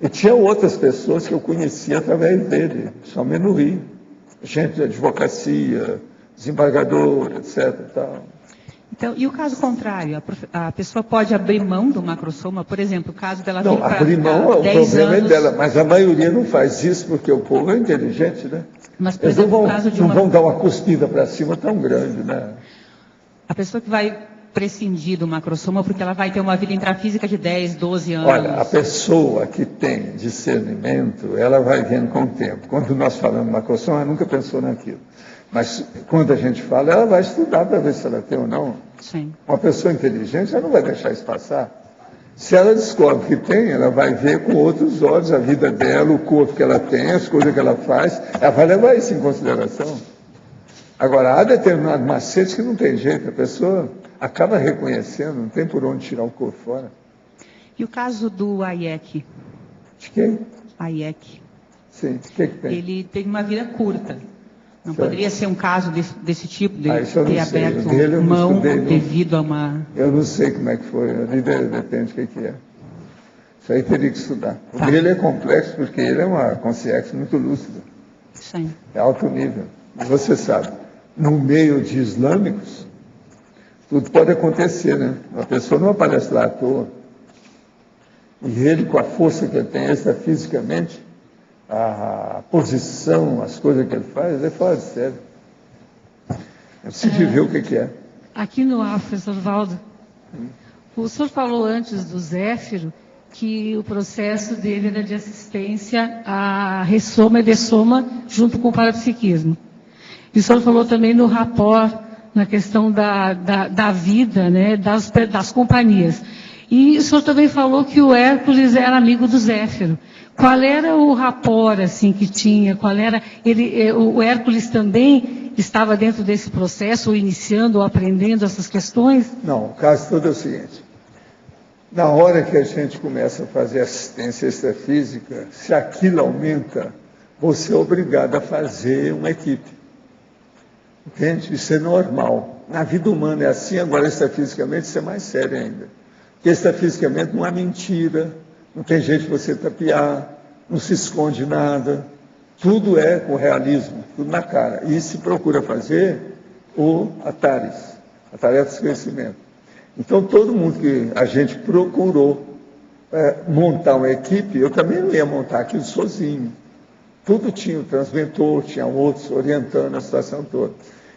E tinha outras pessoas que eu conhecia através dele, somente no Rio. Gente de advocacia, desembargador, etc. Tal. Então, e o caso contrário? A pessoa pode abrir mão do macrossoma, por exemplo, o caso dela vir para 10 anos... Não, abrir mão, o problema é dela, mas a maioria não faz isso, porque o povo é inteligente, né? Mas, por exemplo, no caso de não vão dar uma cuspida para cima tão grande, né? A pessoa que vai prescindir do macrossoma porque ela vai ter uma vida intrafísica de 10, 12 anos. Olha, a pessoa que tem discernimento, ela vai vendo com o tempo. Quando nós falamos macrossoma, ela nunca pensou naquilo. Mas quando a gente fala, ela vai estudar para ver se ela tem ou não. Sim. Uma pessoa inteligente, ela não vai deixar isso passar. Se ela descobre que tem, ela vai ver com outros olhos a vida dela, o corpo que ela tem, as coisas que ela faz, ela vai levar isso em consideração. Agora, há determinados macetes que não tem jeito, a pessoa acaba reconhecendo, não tem por onde tirar o corpo fora. E o caso do Hayek? De quem? Hayek. Sim, o que tem? Ele teve uma vida curta. Não poderia ser um caso desse tipo, de ter aberto mão devido a uma... Eu não sei como é que foi, depende do que é. Isso aí teria que estudar. O dele é complexo porque ele é uma consciência muito lúcida. Sim. É alto nível. E você sabe, no meio de islâmicos, tudo pode acontecer, né? A pessoa não aparece lá à toa. E ele, com a força que ele tem extrafisicamente, a posição, as coisas que ele faz, é fora de sério. É preciso ver o que é. Aqui no professor Valdo, o senhor falou antes do Zéfiro que o processo dele era de assistência à ressoma e dessoma junto com o parapsiquismo. E o senhor falou também no rapport, na questão da vida, né, das companhias. E o senhor também falou que o Hércules era amigo do Zéfiro. Qual era o rapport assim, que tinha? Qual era o Hércules também estava dentro desse processo, ou iniciando, ou aprendendo essas questões? Não, o caso todo é o seguinte. Na hora que a gente começa a fazer assistência extrafísica, se aquilo aumenta, você é obrigado a fazer uma equipe. Entende? Isso é normal. Na vida humana é assim, agora extrafisicamente isso é mais sério ainda. Porque extrafisicamente não há mentira, não tem jeito de você tapear, não se esconde nada. Tudo é com realismo, tudo na cara. E se procura fazer o ATARES, a tarefa de conhecimento. Então, todo mundo que a gente procurou montar uma equipe, eu também não ia montar aquilo sozinho. Tudo tinha o transmentor, tinha outros orientando a situação toda.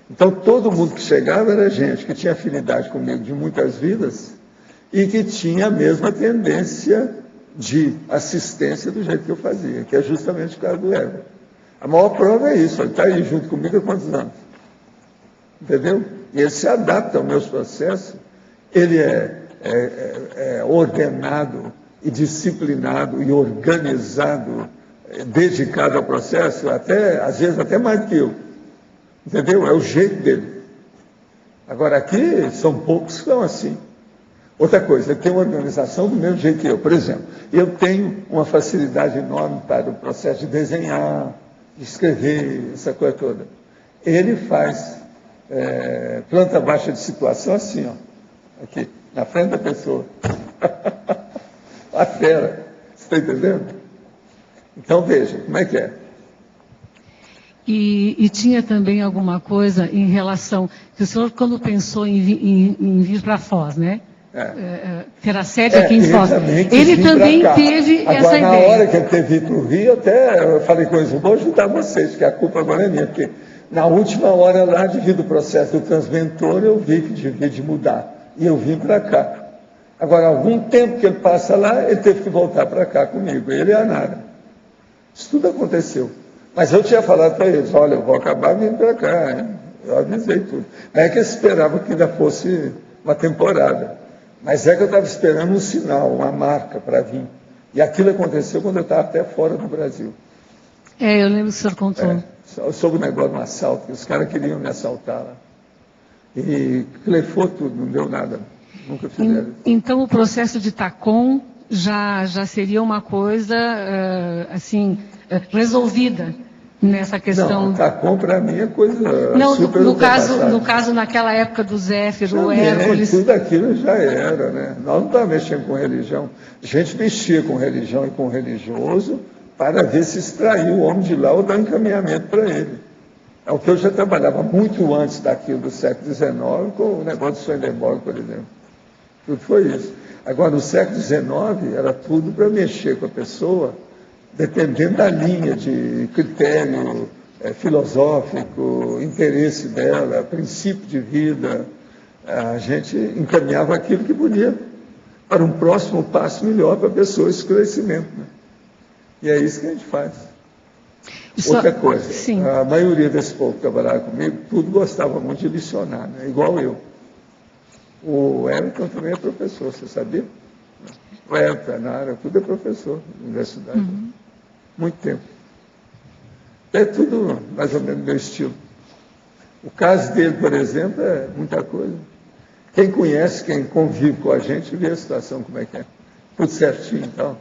Então, todo mundo que chegava era gente que tinha afinidade comigo de muitas vidas e que tinha a mesma tendência de assistência do jeito que eu fazia, que é justamente o caso do ego. A maior prova é isso, ele está aí junto comigo há quantos anos? Entendeu? E ele se adapta aos meus processos, ele é ordenado e disciplinado e organizado, dedicado ao processo, às vezes até mais do que eu. Entendeu? É o jeito dele. Agora, aqui são poucos que são assim. Outra coisa, ele tem uma organização do mesmo jeito que eu. Por exemplo, eu tenho uma facilidade enorme para o processo de desenhar, de escrever, essa coisa toda. Ele faz planta baixa de situação assim, ó, aqui, na frente da pessoa. A fera. Você está entendendo? Então, veja, como é que é? E tinha também alguma coisa em relação, que o senhor, quando pensou em vir para Foz, né? Ter a sede aqui em Foz. Ele também teve essa ideia. Agora, na hora que ele teve ido para o Rio, até eu falei com eles, vou ajudar vocês, que a culpa agora é minha, porque na última hora lá, devido ao processo do transmentor, eu vi que devia de mudar. E eu vim para cá. Agora, algum tempo que ele passa lá, ele teve que voltar para cá comigo, ele e a Nara. Isso tudo aconteceu. Mas eu tinha falado para eles, olha, eu vou acabar vindo para cá, hein? Eu avisei tudo. Não é que eu esperava que ainda fosse uma temporada, mas é que eu estava esperando um sinal, uma marca para vir. E aquilo aconteceu quando eu estava até fora do Brasil. Eu lembro que o senhor contou. Sobre o negócio do assalto, que os caras queriam me assaltar lá. E clefou tudo, não deu nada. Nunca fizeram. Então, o processo de TACOM já seria uma coisa, resolvida nessa questão. Não, TACOM para mim é coisa super no caso, naquela época do Zéfiro, o Hércules... Tudo aquilo já era, né? Nós não estávamos mexendo com religião. A gente mexia com religião e com religioso para ver se extrair o homem de lá ou dar encaminhamento para ele. É o que eu já trabalhava muito antes daquilo do século XIX, com o negócio do Swedenborg, por exemplo. Tudo foi isso. Agora, no século XIX, era tudo para mexer com a pessoa, dependendo da linha de critério filosófico, interesse dela, princípio de vida. A gente encaminhava aquilo que podia para um próximo passo melhor para a pessoa, esclarecimento. Né? E é isso que a gente faz. Outra coisa, a maioria desse povo que trabalhava comigo, tudo gostava muito de licionar, né? Igual eu. O Everton também é professor, você sabia? O Everton, a Nara, tudo é professor na universidade. Uhum. Muito tempo. É tudo mais ou menos do meu estilo. O caso dele, por exemplo, é muita coisa. Quem conhece, quem convive com a gente, vê a situação como é que é. Tudo certinho e tal.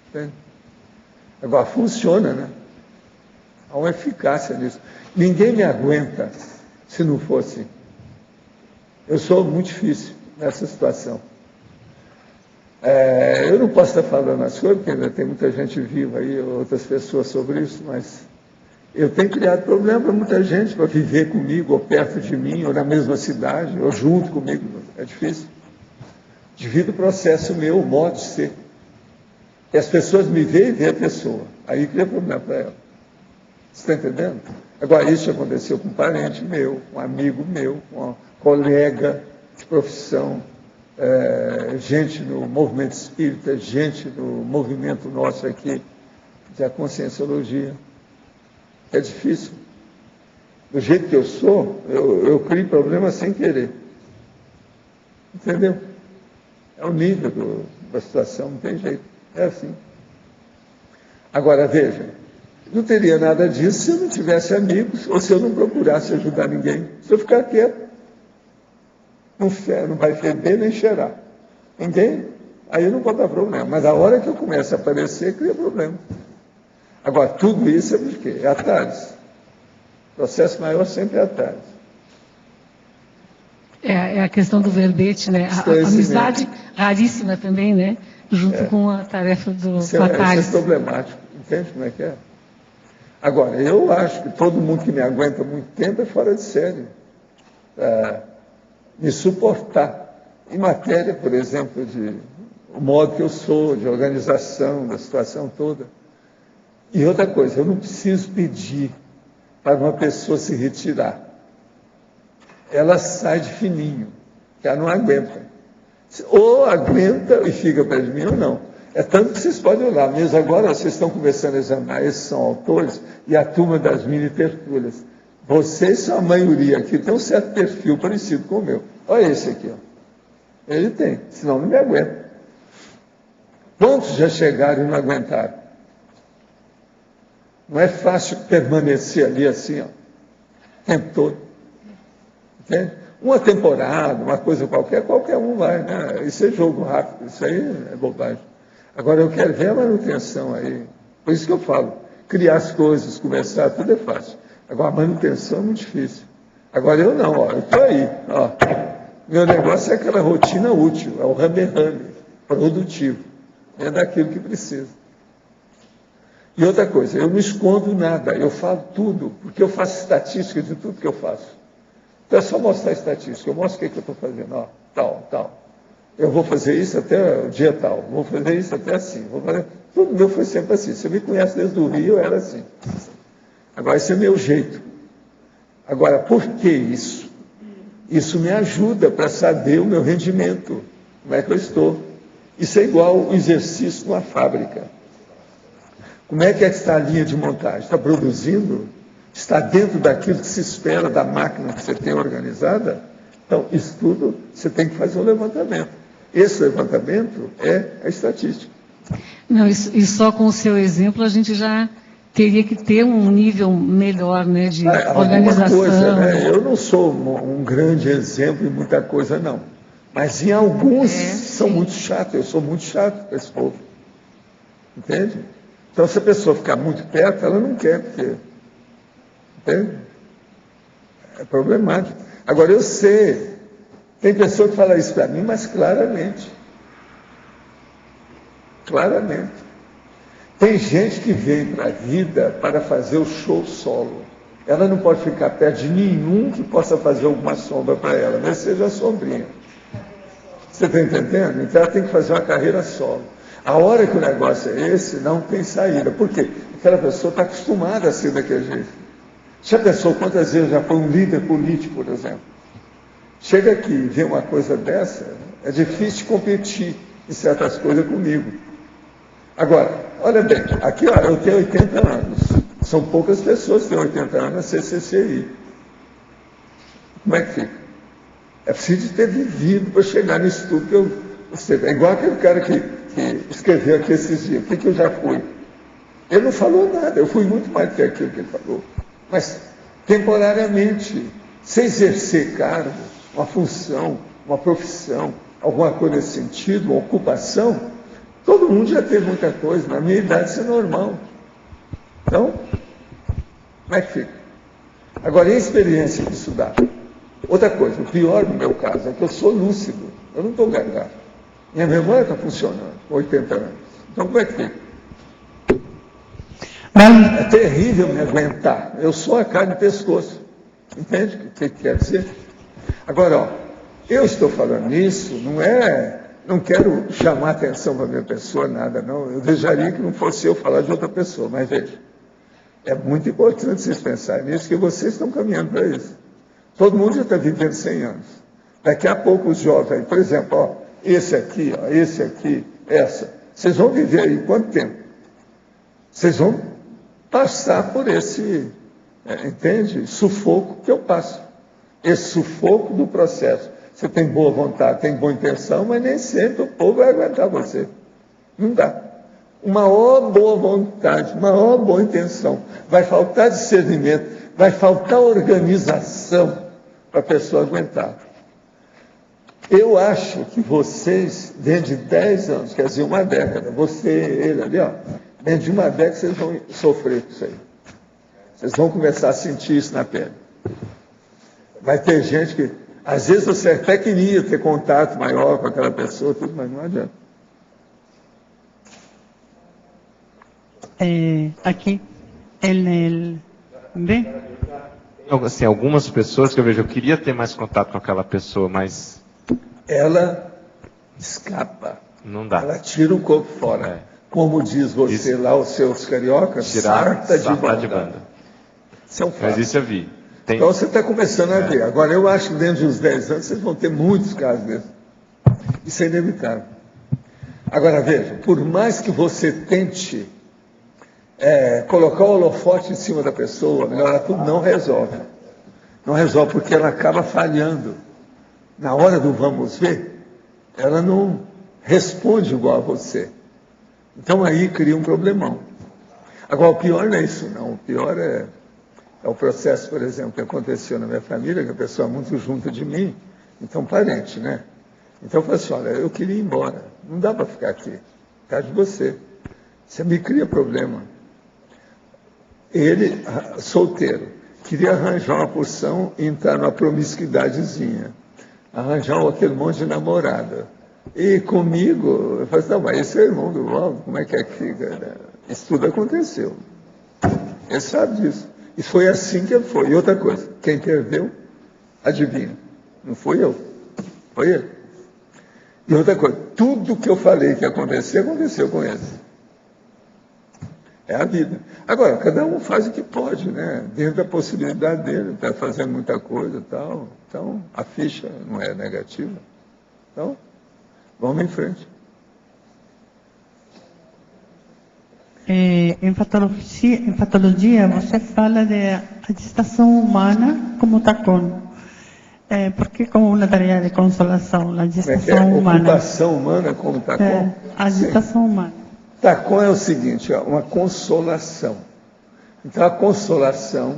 Entende? Agora, funciona, né? Há uma eficácia nisso. Ninguém me aguenta se não fosse. Eu sou muito difícil nessa situação. Eu não posso estar falando as coisas, porque ainda tem muita gente viva aí, outras pessoas sobre isso, mas eu tenho criado problema para muita gente, para viver comigo, ou perto de mim, ou na mesma cidade, ou junto comigo. É difícil. Devido ao processo meu, o modo de ser. E as pessoas me veem e veem a pessoa. Aí cria problema para ela. Você está entendendo? Agora, isso aconteceu com um parente meu, um amigo meu, uma colega de profissão, gente no movimento espírita, gente no movimento nosso aqui, da conscienciologia. É difícil. Do jeito que eu sou, eu crio problemas sem querer. Entendeu? É o nível da situação, não tem jeito. É assim. Agora, veja, não teria nada disso se eu não tivesse amigos ou se eu não procurasse ajudar ninguém. Se eu ficar quieto, não vai feder nem cheirar. Ninguém, aí não pode dar problema. Mas a hora que eu começo a aparecer, cria problema. Agora, tudo isso é por quê? É atalhos. O processo maior sempre é atalhos. É a questão do verbete, né? A amizade raríssima também, né? Junto com a tarefa do atalhos. Isso é problemático. Entende como é que é? Agora, eu acho que todo mundo que me aguenta muito tempo é fora de série. Me suportar. Em matéria, por exemplo, de o modo que eu sou, de organização, da situação toda. E outra coisa, eu não preciso pedir para uma pessoa se retirar. ela sai de fininho, que ela não aguenta. Ou aguenta e fica perto de mim ou não. É tanto que vocês podem olhar, mesmo agora vocês estão começando a examinar, esses são autores, e a turma das mini tertúlias. Vocês são a maioria aqui, tem um certo perfil parecido com o meu. Olha esse aqui, ó. Ele tem, senão não me aguenta. Quantos já chegaram e não aguentaram? Não é fácil permanecer ali assim, ó, o tempo todo. Entende? Uma temporada, uma coisa qualquer um vai, né? Isso é jogo rápido, isso aí é bobagem. Agora eu quero ver a manutenção aí. Por isso que eu falo, criar as coisas, começar, tudo é fácil. Agora a manutenção é muito difícil. Agora eu não, ó, eu estou aí, ó. Meu negócio é aquela rotina útil, é o rame-rame, produtivo. É daquilo que precisa. E outra coisa, eu não escondo nada, eu falo tudo, porque eu faço estatística de tudo que eu faço. Então é só mostrar a estatística, eu mostro o que eu estou fazendo, ó, tal. Eu vou fazer isso até o dia tal, vou fazer isso até assim, vou fazer... Tudo meu foi sempre assim. Você me conhece desde o Rio, eu era assim. Agora, esse é meu jeito. Agora, por que isso? Isso me ajuda para saber o meu rendimento, como é que eu estou. Isso é igual o exercício numa fábrica. Como é que está a linha de montagem? Está produzindo? Está dentro daquilo que se espera da máquina que você tem organizada? Então, isso tudo você tem que fazer um levantamento. Esse levantamento é a estatística. Não, e só com o seu exemplo a gente já teria que ter um nível melhor, né, de organização. Coisa, né? Eu não sou um grande exemplo em muita coisa, não. Mas em alguns são muito chatos. Eu sou muito chato para esse povo. Entende? Então, se a pessoa ficar muito perto, ela não quer, porque... Entende? É problemático. Agora, eu sei, tem pessoa que fala isso para mim, mas claramente. Claramente. Tem gente que vem para a vida para fazer o show solo. Ela não pode ficar perto de nenhum que possa fazer alguma sombra para ela, mas seja sombrinha. Você está entendendo? Então ela tem que fazer uma carreira solo. A hora que o negócio é esse, não tem saída. Por quê? Aquela pessoa está acostumada a ser daquele jeito. Já pensou quantas vezes já foi um líder político, por exemplo? Chega aqui e vê uma coisa dessa, é difícil competir em certas coisas comigo. Agora, olha bem, aqui ó, eu tenho 80 anos. São poucas pessoas que têm 80 anos na CCCI. Como é que fica? É preciso ter vivido para chegar nisso tudo que eu sei. É igual aquele cara que escreveu aqui esses dias. O que eu já fui? Ele não falou nada, eu fui muito mais do que aquilo que ele falou. Mas, temporariamente, sem exercer cargo, uma função, uma profissão, alguma coisa nesse sentido, uma ocupação, todo mundo já teve muita coisa. Na minha idade isso é normal. Então, como é que fica? Agora, e a experiência de estudar? Outra coisa, o pior no meu caso é que eu sou lúcido, eu não estou gaga. Minha memória está funcionando, com 80 anos. Então, como é que fica? É terrível me aguentar. Eu sou a carne e pescoço. Entende o que quer dizer? Agora, ó, eu estou falando isso, não quero chamar atenção para a minha pessoa, nada, não. Eu desejaria que não fosse eu falar de outra pessoa, mas veja, é muito importante vocês pensarem nisso, que vocês estão caminhando para isso. Todo mundo já está vivendo 100 anos. Daqui a pouco os jovens, por exemplo, ó, esse aqui, essa. Vocês vão viver aí quanto tempo? Vocês vão passar por esse, entende? Sufoco que eu passo. Esse sufoco do processo. Você tem boa vontade, tem boa intenção, mas nem sempre o povo vai aguentar você. Não dá. Maior boa vontade, maior boa intenção. Vai faltar discernimento, vai faltar organização para a pessoa aguentar. Eu acho que vocês, dentro de 10 anos, quer dizer, uma década, você, ele ali, ó, dentro de uma década vocês vão sofrer com isso aí. Vocês vão começar a sentir isso na pele. Vai ter gente que, às vezes você até queria ter contato maior com aquela pessoa, tudo, mas não adianta. Aqui, ele... Assim, algumas pessoas que eu vejo, eu queria ter mais contato com aquela pessoa, mas... Ela escapa. Não dá. Ela tira o corpo fora. Como diz você isso. Lá, os seus cariocas, sarta de banda. Isso é um fato. Mas isso eu vi. Então você está começando a ver. Agora, eu acho que dentro de uns 10 anos vocês vão ter muitos casos desses. Isso é inevitável. Agora, veja, por mais que você tente colocar o holofote em cima da pessoa, melhorar tudo, não resolve. Não resolve porque ela acaba falhando. Na hora do vamos ver, ela não responde igual a você. Então aí cria um problemão. Agora, o pior não é isso, não. O pior é o processo, por exemplo, que aconteceu na minha família, que a pessoa é muito junto de mim, então parente, né? Então eu falei assim, olha, eu queria ir embora, não dá para ficar aqui, por causa de você. Você me cria problema. Ele, solteiro, queria arranjar uma porção e entrar numa promiscuidadezinha, arranjar aquele monte de namorada. E comigo, eu falei assim, não, mas esse é o irmão do Valdo, como é que fica? Isso tudo aconteceu. Ele sabe disso. E foi assim que ele foi. E outra coisa, quem perdeu, adivinha, não fui eu, foi ele. E outra coisa, tudo que eu falei que ia acontecer, aconteceu com ele. É a vida. Agora, cada um faz o que pode, né? Dentro da possibilidade dele, está fazendo muita coisa e tal. Então, a ficha não é negativa. Então, vamos em frente. Em patologia, você fala da agitação humana como tacon. Porque como uma tarefa de consolação, a agitação humana. Ocupação humana como tacon? Agitação humana. Tacon é o seguinte, uma consolação. Então, a consolação,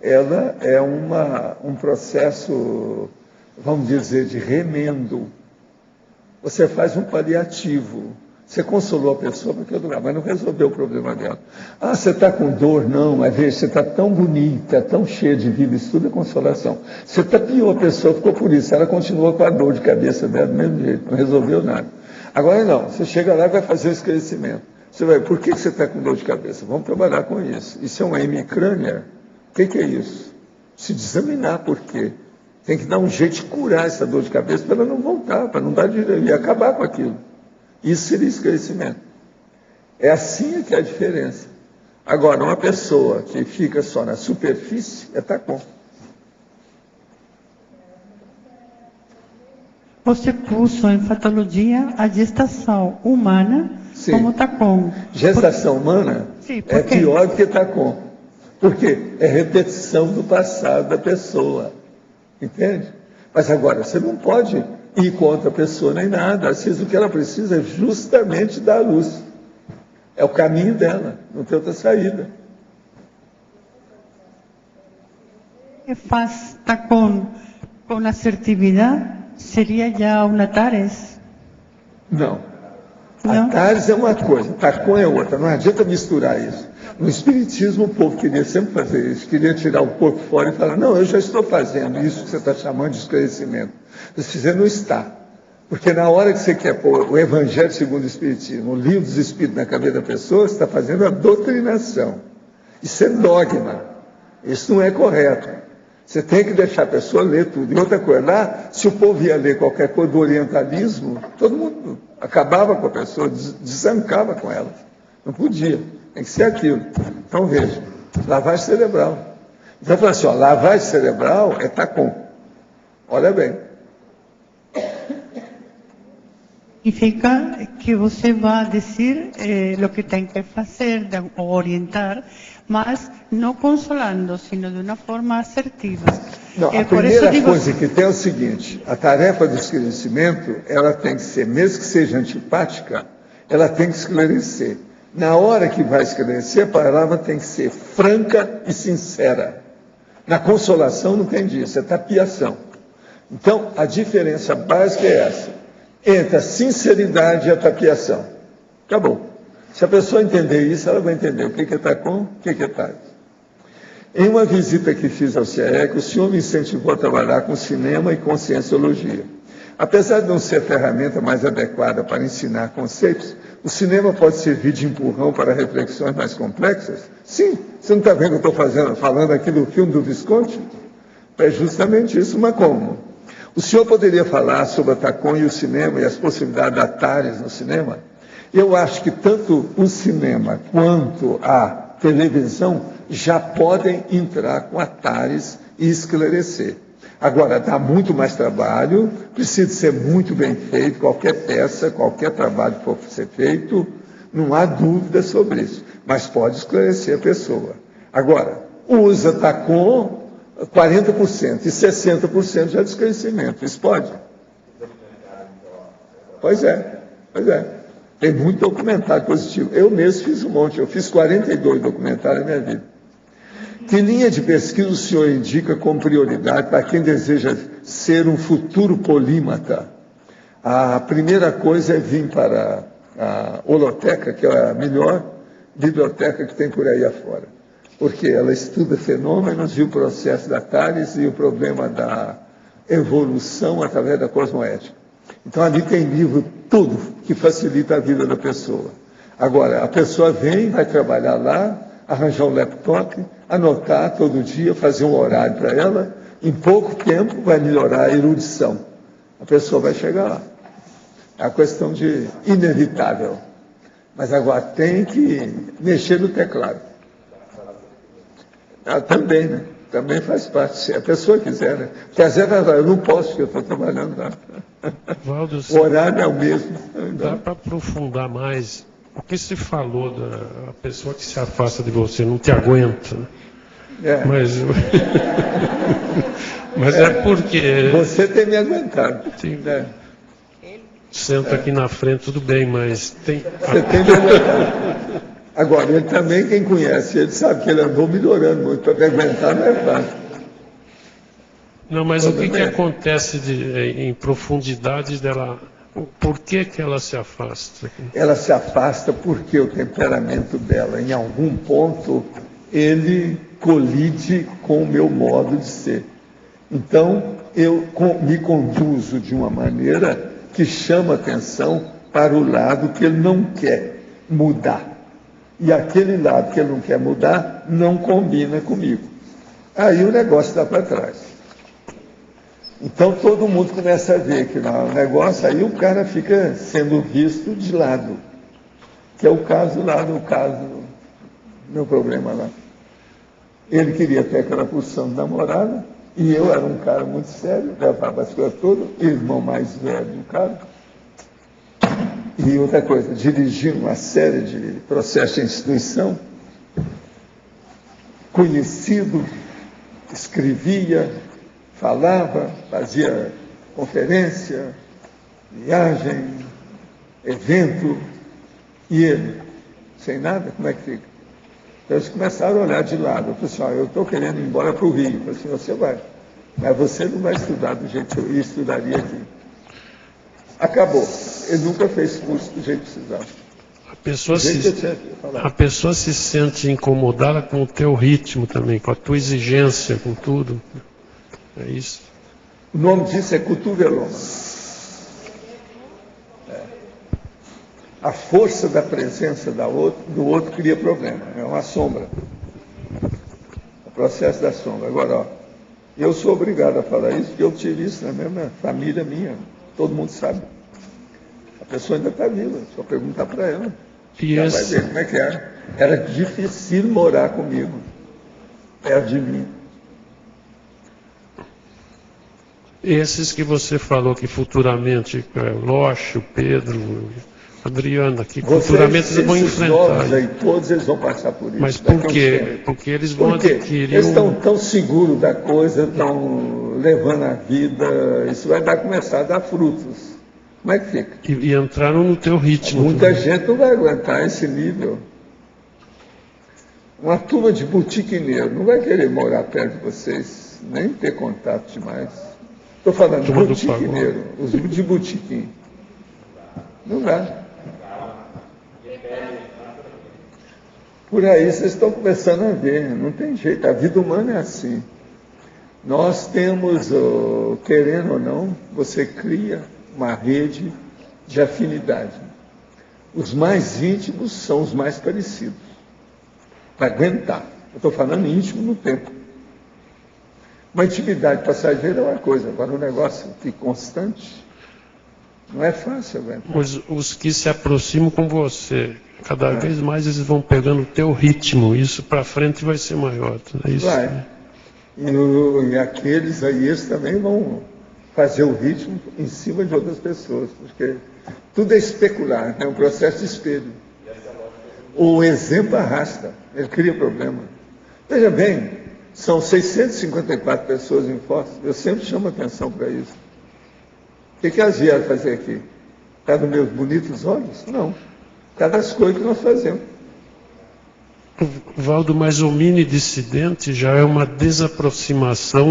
ela é um processo, vamos dizer, de remendo. Você faz um paliativo. Você consolou a pessoa para aquele lugar, mas não resolveu o problema dela. Ah, você está com dor? Não, mas veja, você está tão bonita, tão cheia de vida, isso tudo é consolação. Você tapiou a pessoa, ficou por isso, ela continuou com a dor de cabeça dela do mesmo jeito, não resolveu nada. Agora não, você chega lá e vai fazer o esclarecimento. Você vai, por que você está com dor de cabeça? Vamos trabalhar com isso. Isso é uma hemicrânia? O que é isso? Se examinar por quê. Tem que dar um jeito de curar essa dor de cabeça para ela não voltar, para não dar direito e acabar com aquilo. Isso seria esclarecimento. É assim que é a diferença. Agora, uma pessoa que fica só na superfície é tacon. Você puso em patologia a gestação humana como tacon. Gestação humana é pior do que tacon. Por quê? É repetição do passado da pessoa. Entende? Mas agora, você não pode ir contra a pessoa nem nada. Às vezes o que ela precisa é justamente dar a luz. É o caminho dela, não tem outra saída. Que faz tacon com assertividade seria já uma TARES? Não. A TARES é uma coisa, tacon é outra. Não adianta misturar isso. No Espiritismo, o povo queria sempre fazer isso, queria tirar o corpo fora e falar, não, eu já estou fazendo isso que você está chamando de esclarecimento. Você não está. Porque na hora que você quer pôr o Evangelho segundo o Espiritismo, o livro dos Espíritos na cabeça da pessoa, você está fazendo a doutrinação. Isso é dogma. Isso não é correto. Você tem que deixar a pessoa ler tudo. E outra coisa, lá, se o povo ia ler qualquer coisa do orientalismo, todo mundo acabava com a pessoa, desancava com ela. Não podia. Tem que ser aquilo. Então, veja, lavagem cerebral. Então, fala assim, lavagem cerebral é tacon. Olha bem. Significa que você vai dizer o que tem que fazer, ou orientar, mas não consolando, sino de uma forma assertiva. Não, a primeira coisa que tem é o seguinte, a tarefa do esclarecimento, ela tem que ser, mesmo que seja antipática, ela tem que esclarecer. Na hora que vai esclarecer, a palavra tem que ser franca e sincera. Na consolação não tem disso, é tapiação. Então, a diferença básica é essa, entre a sinceridade e a tapiação. Acabou. Se a pessoa entender isso, ela vai entender o que é tacon, o que é TARES. Em uma visita que fiz ao CIEC, o senhor me incentivou a trabalhar com cinema e com cienciologia. Apesar de não ser a ferramenta mais adequada para ensinar conceitos, o cinema pode servir de empurrão para reflexões mais complexas? Sim. Você não está vendo que eu estou falando aqui do filme do Visconti? É justamente isso, mas como? O senhor poderia falar sobre a tacon e o cinema e as possibilidades da TARES no cinema? Eu acho que tanto o cinema quanto a televisão já podem entrar com a TARES e esclarecer. Agora, dá muito mais trabalho, precisa ser muito bem feito, qualquer peça, qualquer trabalho que for ser feito, não há dúvida sobre isso, mas pode esclarecer a pessoa. Agora, usa TACOM 40% e 60% já de esclarecimento, isso pode? Pois é. Tem muito documentário positivo. Eu mesmo fiz um monte, eu fiz 42 documentários na minha vida. Que linha de pesquisa o senhor indica como prioridade para quem deseja ser um futuro polímata? A primeira coisa é vir para a holoteca, que é a melhor biblioteca que tem por aí afora. Porque ela estuda fenômenos e o processo da Tales e o problema da evolução através da cosmoética. Então, ali tem livro, tudo, que facilita a vida da pessoa. Agora, a pessoa vem, vai trabalhar lá, arranjar um laptop, anotar todo dia, fazer um horário para ela, em pouco tempo vai melhorar a erudição. A pessoa vai chegar lá. É uma questão de inevitável. Mas agora tem que mexer no teclado. Também, né? Também faz parte, se a pessoa quiser, né? Porque às vezes eu não posso, porque eu estou trabalhando lá. Valdo, o horário é o mesmo. Dá para aprofundar mais? O que se falou da pessoa que se afasta de você, não te aguenta? Mas é porque... Você tem me aguentado. Sim. Senta aqui na frente, tudo bem, mas tem... Você tem me aguentado. Agora, ele também, quem conhece, ele sabe que ele andou melhorando muito, para me aguentar não é fácil. Não, mas o que acontece em profundidade dela? Por que ela se afasta? Ela se afasta porque o temperamento dela, em algum ponto, ele colide com o meu modo de ser. Então, eu me conduzo de uma maneira que chama atenção para o lado que ele não quer mudar. E aquele lado que ele não quer mudar não combina comigo. Aí o negócio dá para trás. Então todo mundo começa a ver que no negócio, aí o cara fica sendo visto de lado. Que é o caso lá, meu problema lá. Ele queria ter aquela posição de namorada, e eu era um cara muito sério, levava as coisas todas, irmão mais velho do cara. E outra coisa, dirigi uma série de processos de instituição, conhecido, escrevia, falava, fazia conferência, viagem, evento, e ele, sem nada, como é que fica? Então eles começaram a olhar de lado. Eu falei assim, eu estou querendo ir embora para o Rio. Eu falei assim, você vai, mas você não vai estudar do jeito que eu estudaria aqui. Acabou. Ele nunca fez curso do jeito que precisava. A pessoa se sente incomodada com o teu ritmo também, com a tua exigência, com tudo. É isso. O nome disso é cotoveloma. A força da presença do outro cria problema. É uma sombra. O processo da sombra. Agora, ó, eu sou obrigado a falar isso, porque eu tive isso na mesma família minha. Todo mundo sabe. A pessoa ainda está viva, só perguntar para ela. Ela vai ver como é que era. Era difícil morar comigo, perto de mim. Esses que você falou que futuramente, Loche, Pedro, Adriana, que futuramente eles vão enfrentar. Aí, todos eles vão passar por isso. Mas por quê? Porque eles vão adquirir... Eles estão tão seguros da coisa, estão levando a vida, isso vai começar a dar frutos. Como é que fica? E entraram no teu ritmo. Muita gente não vai aguentar esse nível. Uma turma de botiquineiro não vai querer morar perto de vocês, nem ter contato demais. Estou falando de botiquineiro, os de botiquim. Não dá. Por aí vocês estão começando a ver, não tem jeito, a vida humana é assim. Nós temos, querendo ou não, você cria uma rede de afinidade. Os mais íntimos são os mais parecidos. Para aguentar. Eu estou falando íntimo no tempo. Uma intimidade passageira é uma coisa, agora um negócio que constante não é fácil aguentar. Os que se aproximam com você, cada vez mais eles vão pegando o teu ritmo, isso para frente vai ser maior. É isso? Vai. E aqueles aí, eles também vão fazer o ritmo em cima de outras pessoas, porque tudo é especular, é um processo de espelho. O exemplo arrasta, ele cria problema. Veja bem, são 654 pessoas em Foz, eu sempre chamo atenção para isso. O que elas vieram fazer aqui? Está nos meus bonitos olhos? Não. Está nas coisas que nós fazemos. Valdo, mas o mini dissidente já é uma desaproximação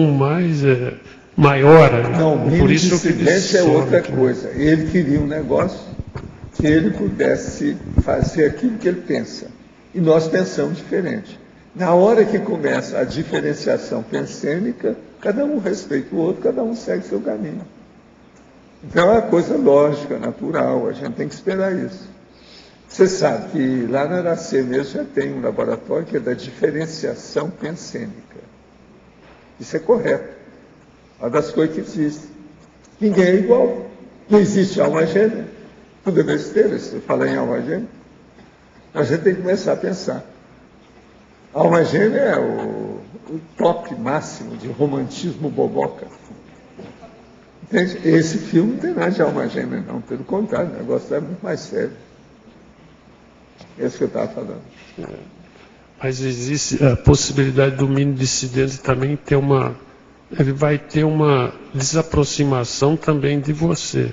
maior. Não, o mini dissidente é outra coisa. Ele queria um negócio que ele pudesse fazer aquilo que ele pensa. E nós pensamos diferente. Na hora que começa a diferenciação pensênica, cada um respeita o outro, cada um segue seu caminho. Então é uma coisa lógica, natural, a gente tem que esperar isso. Você sabe que lá na Aracê mesmo já tem um laboratório que é da diferenciação pensênica. Isso é correto. Uma das coisas que existe. Ninguém é igual. Não existe alma gêmea. Tudo é besteira, se você falar em alma gêmea. A gente tem que começar a pensar. A alma gêmea é o top máximo de romantismo boboca. Entende? Esse filme não tem nada de alma gêmea, não. Pelo contrário, o negócio é muito mais sério. É isso que eu estava falando. Mas existe a possibilidade do mini dissidente também ter ele vai ter uma desaproximação também de você.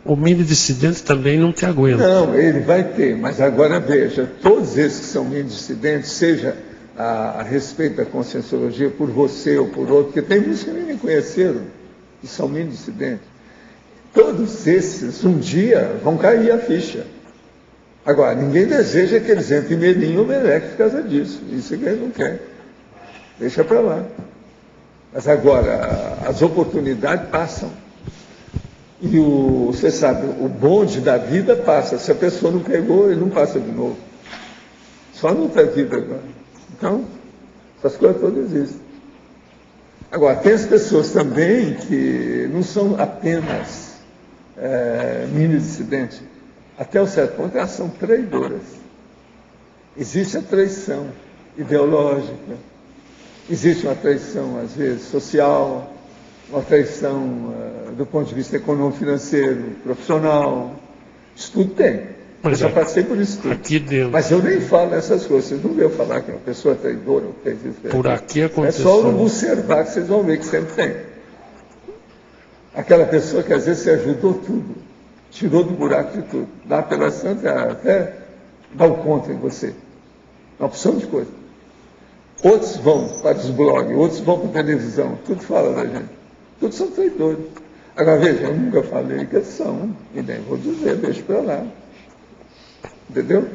O mini dissidente também não te aguenta. Não, ele vai ter, mas agora veja, todos esses que são mini dissidentes, seja a respeito da conscienciologia por você ou por outro, porque tem muitos que nem me conheceram, que são mini dissidentes. Todos esses, um dia, vão cair a ficha. Agora, ninguém deseja que eles entrem em melinho ou meleque por causa disso. Isso é que eles não querem. Deixa para lá. Mas agora, as oportunidades passam. E você sabe, o bonde da vida passa. Se a pessoa não pegou, ele não passa de novo. Só não tem vida agora. Então, essas coisas todas existem. Agora, tem as pessoas também que não são apenas mini dissidentes. Até um certo ponto, elas são traidoras. Existe a traição ideológica, existe uma traição, às vezes, social, uma traição do ponto de vista econômico-financeiro, profissional. Isso tudo tem. Eu já passei por isso tudo. Aqui dentro. Mas eu nem falo essas coisas. Vocês não viram falar que uma pessoa é traidora ou fez isso. Por aqui aconteceu. É só observar que vocês vão ver que sempre tem. Aquela pessoa que às vezes você ajudou tudo. Tirou do buraco de tudo. Dá pela santa até dá o contra em você. Uma opção de coisa. Outros vão para os blogs, outros vão para a televisão. Tudo fala da gente. Todos são traidores. Agora veja, eu nunca falei que são. E nem vou dizer, deixa para lá. Entendeu?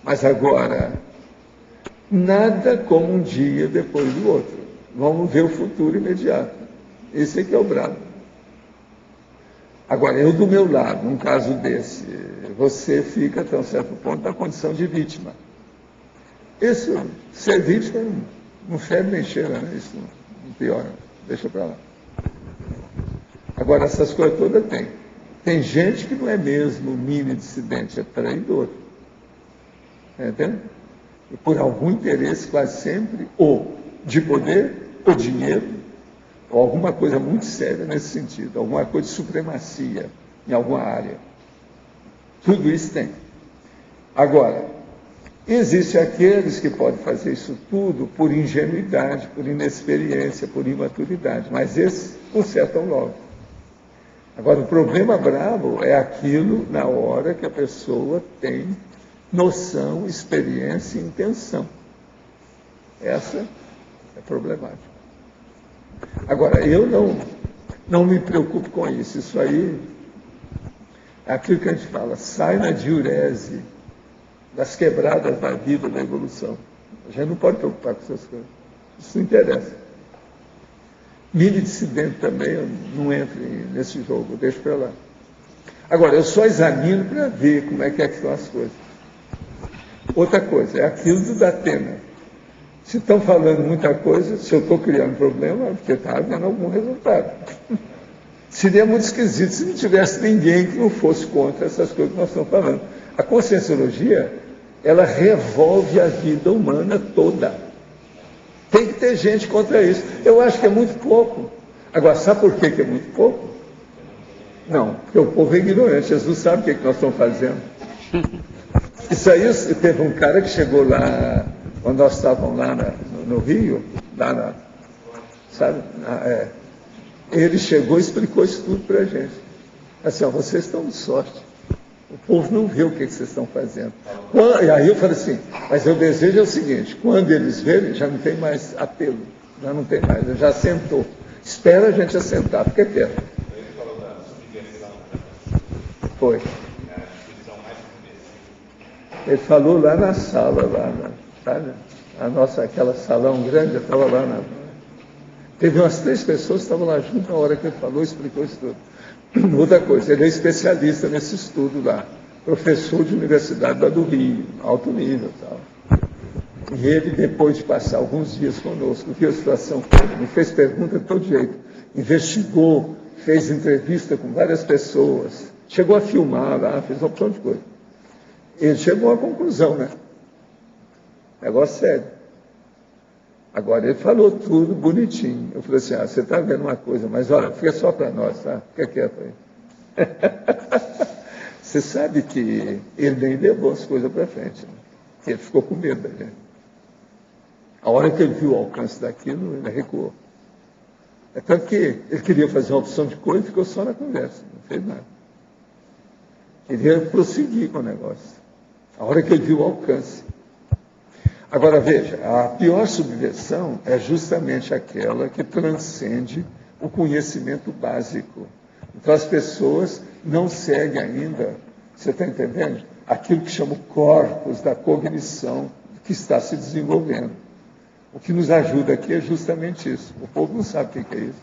Mas agora, nada como um dia depois do outro. Vamos ver o futuro imediato. Esse é que é o brabo. Agora, eu do meu lado, num caso desse, você fica até um certo ponto na condição de vítima. Esse ser vítima não fede nem cheira, né? Isso não piora, deixa para lá. Agora, essas coisas todas tem. Tem gente que não é mesmo mini dissidente, é traidor. Entende? E por algum interesse, quase sempre, ou de poder, ou dinheiro, ou alguma coisa muito séria nesse sentido, alguma coisa de supremacia em alguma área. Tudo isso tem. Agora, existem aqueles que podem fazer isso tudo por ingenuidade, por inexperiência, por imaturidade, mas esses consertam logo. Agora, o problema bravo é aquilo na hora que a pessoa tem noção, experiência e intenção. Essa é problemática. Agora, eu não me preocupo com isso. Isso aí é aquilo que a gente fala, sai na diurese das quebradas da vida, da evolução. A gente não pode preocupar com essas coisas. Isso não interessa. Mini dissidente também, eu não entro nesse jogo, deixo para lá. Agora, eu só examino para ver como é que estão as coisas. Outra coisa, é aquilo do Datena. Se estão falando muita coisa, se eu estou criando problema, é porque está havendo algum resultado. Seria muito esquisito se não tivesse ninguém que não fosse contra essas coisas que nós estamos falando. A conscienciologia, ela revolve a vida humana toda. Tem que ter gente contra isso. Eu acho que é muito pouco. Agora, sabe por que é muito pouco? Não, porque o povo é ignorante, eles não sabem o que nós estamos fazendo. Isso aí, teve um cara que chegou lá, quando nós estávamos lá no Rio, sabe? Ele chegou e explicou isso tudo para a gente. Assim, ó, vocês estão de sorte. O povo não vê o que vocês estão fazendo. E aí eu falei assim, mas eu desejo é o seguinte, quando eles verem, já não tem mais apelo, já não tem mais, já assentou. Espera a gente assentar, fica quieto. Foi. Ele falou lá na sala, sabe? Aquela salão grande, eu estava lá Teve umas 3 pessoas que estavam lá junto na hora que ele falou, explicou isso tudo. Outra coisa, ele é especialista nesse estudo lá, professor de universidade lá do Rio, alto nível e tal. E ele, depois de passar alguns dias conosco, viu a situação toda, me fez pergunta de todo jeito, investigou, fez entrevista com várias pessoas, chegou a filmar lá, fez uma opção de coisa. Ele chegou à conclusão, né? Negócio sério. Agora, ele falou tudo bonitinho. Eu falei assim, você está vendo uma coisa, mas olha, fica só para nós, tá? Fica quieto aí. Você sabe que ele nem levou as coisas para frente. Né? Ele ficou com medo da gente. A hora que ele viu o alcance daquilo, ele recuou. É tanto que ele queria fazer uma opção de coisa e ficou só na conversa, não fez nada. Queria prosseguir com o negócio. A hora que ele viu o alcance. Agora, veja, a pior subversão é justamente aquela que transcende o conhecimento básico. Então, as pessoas não seguem ainda, você está entendendo? Aquilo que chama o corpus da cognição que está se desenvolvendo. O que nos ajuda aqui é justamente isso. O povo não sabe o que é isso.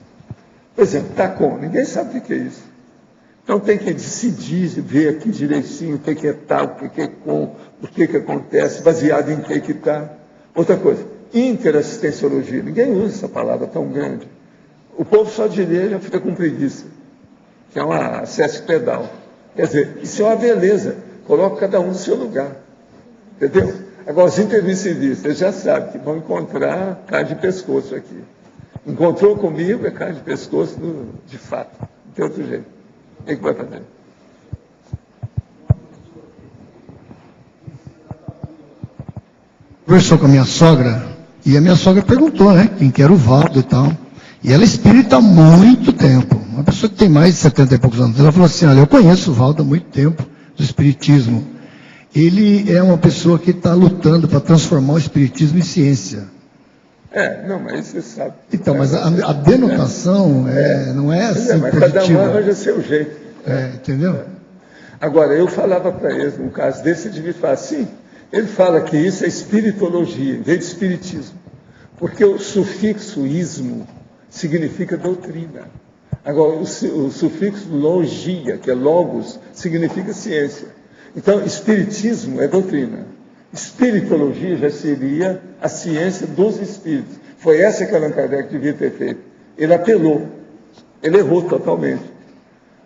Por exemplo, TACOM, ninguém sabe o que é isso. Então tem que decidir, ver aqui direitinho o que é tal, o que é com, o que acontece, baseado em que está. Outra coisa, interassistenciologia. Ninguém usa essa palavra tão grande. O povo só de ler já fica com preguiça, que é uma acesso pedal. Quer dizer, isso é uma beleza. Coloca cada um no seu lugar. Entendeu? Agora, os intermissivistas já sabem que vão encontrar carne de pescoço aqui. Encontrou comigo, é carne de pescoço de fato. Não tem outro jeito. O que vai fazer? Conversou com a minha sogra, e a minha sogra perguntou, né, quem que era o Valdo e tal. E ela é espírita há muito tempo. Uma pessoa que tem mais de 70 e poucos anos. Ela falou assim, olha, eu conheço o Valdo há muito tempo, do espiritismo. Ele é uma pessoa que está lutando para transformar o espiritismo em ciência. Não, mas você sabe. Então, mas a denotação não é assim mas positiva. cada um arranja seu jeito. Entendeu? Agora, eu falava para eles, num caso desse, ele devia falar assim, ele fala que isso é espiritologia, em vez de espiritismo. Porque o sufixo ismo significa doutrina. Agora, o sufixo logia, que é logos, significa ciência. Então, espiritismo é doutrina. Espiritologia já seria a ciência dos espíritos. Foi essa que Allan Kardec devia ter feito. Ele apelou. Ele errou totalmente.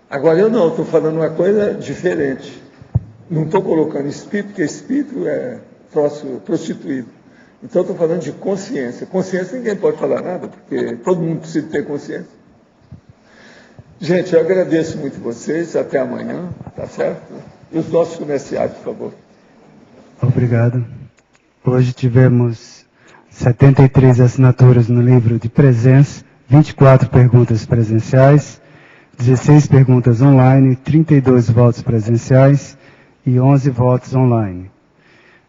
Agora, eu não, estou falando uma coisa diferente. Não estou colocando espírito, porque espírito é prostituído. Então, estou falando de consciência. Consciência ninguém pode falar nada, porque todo mundo precisa ter consciência. Gente, eu agradeço muito vocês. Até amanhã, tá certo? E os nossos comerciais, por favor. Obrigado. Hoje tivemos 73 assinaturas no livro de presença, 24 perguntas presenciais, 16 perguntas online, 32 votos presenciais e 11 votos online.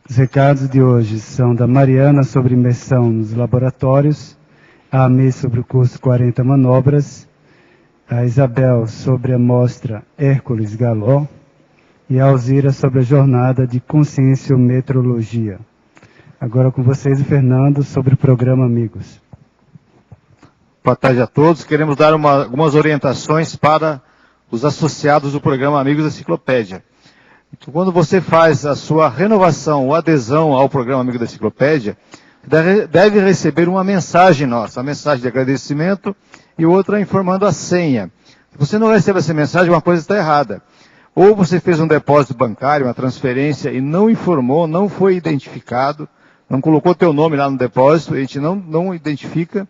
Os recados de hoje são da Mariana sobre imersão nos laboratórios, a Amê sobre o curso 40 manobras, a Isabel sobre a mostra Hércules Galó, e a Alzira sobre a jornada de conscienciometrologia. Agora com vocês o Fernando sobre o programa Amigos. Boa tarde a todos. Queremos dar algumas orientações para os associados do programa Amigos da Enciclopédia. Então, quando você faz a sua renovação ou adesão ao programa Amigos da Enciclopédia, deve receber uma mensagem nossa, uma mensagem de agradecimento e outra informando a senha. Se você não recebe essa mensagem, uma coisa está errada. Ou você fez um depósito bancário, uma transferência e não informou, não foi identificado, não colocou teu nome lá no depósito, a gente não identifica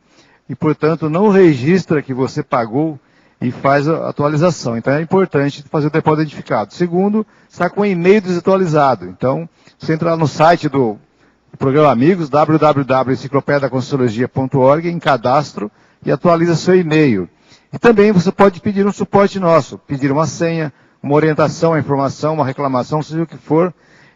e, portanto, não registra que você pagou e faz a atualização. Então, é importante fazer o depósito identificado. Segundo, está com o e-mail desatualizado. Então, você entra lá no site do Programa Amigos, www.enciclopediaconscienciologia.org, em cadastro, e atualiza seu e-mail. E também você pode pedir um suporte nosso, pedir uma senha, uma orientação, uma informação, uma reclamação, seja o que for,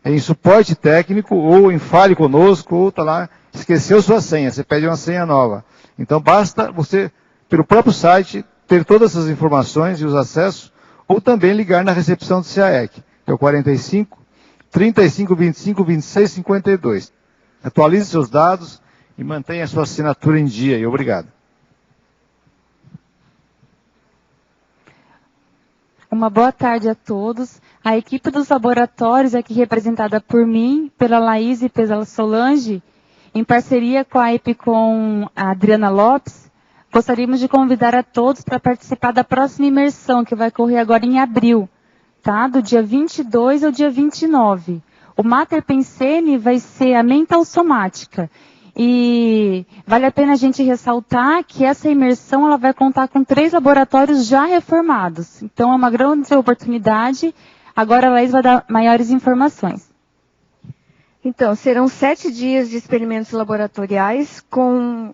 em suporte técnico, ou em Fale Conosco, ou está lá, esqueceu sua senha, você pede uma senha nova. Então basta você, pelo próprio site, ter todas essas informações e os acessos, ou também ligar na recepção do CAEC, que é o 45 35 25 26 52. Atualize seus dados e mantenha a sua assinatura em dia. E obrigado. Uma boa tarde a todos. A equipe dos laboratórios, aqui representada por mim, pela Laís e pela Solange, em parceria com a EPICOM Adriana Lopes, gostaríamos de convidar a todos para participar da próxima imersão, que vai ocorrer agora em abril, tá? Do dia 22 ao dia 29. O Mater Pensene vai ser a mental somática. E vale a pena a gente ressaltar que essa imersão ela vai contar com 3 laboratórios já reformados. Então é uma grande oportunidade. Agora a Laís vai dar maiores informações. Então, serão 7 dias de experimentos laboratoriais com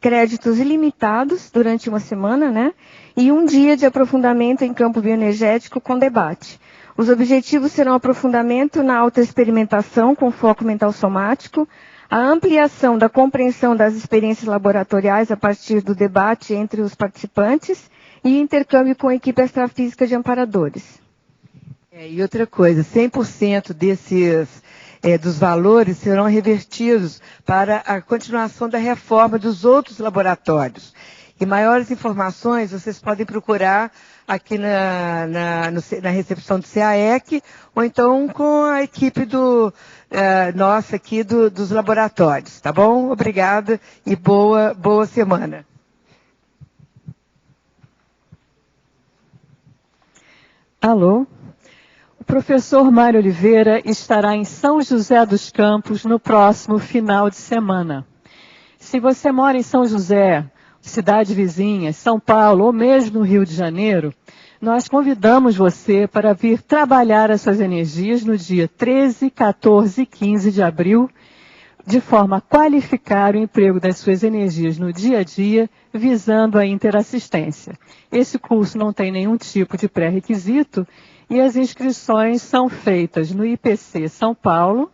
créditos ilimitados durante uma semana, né? E 1 dia de aprofundamento em campo bioenergético com debate. Os objetivos serão aprofundamento na autoexperimentação com foco mental somático, a ampliação da compreensão das experiências laboratoriais a partir do debate entre os participantes e intercâmbio com a equipe extrafísica de amparadores. E outra coisa, 100% dos valores serão revertidos para a continuação da reforma dos outros laboratórios. E maiores informações vocês podem procurar aqui na recepção do CAEC, ou então com a equipe nossa aqui dos laboratórios, tá bom? Obrigada e boa semana. Alô? O professor Mário Oliveira estará em São José dos Campos no próximo final de semana. Se você mora em São José, cidade vizinha, São Paulo ou mesmo no Rio de Janeiro, nós convidamos você para vir trabalhar as suas energias no dia 13, 14 e 15 de abril, de forma a qualificar o emprego das suas energias no dia a dia, visando a interassistência. Esse curso não tem nenhum tipo de pré-requisito e as inscrições são feitas no IPC São Paulo,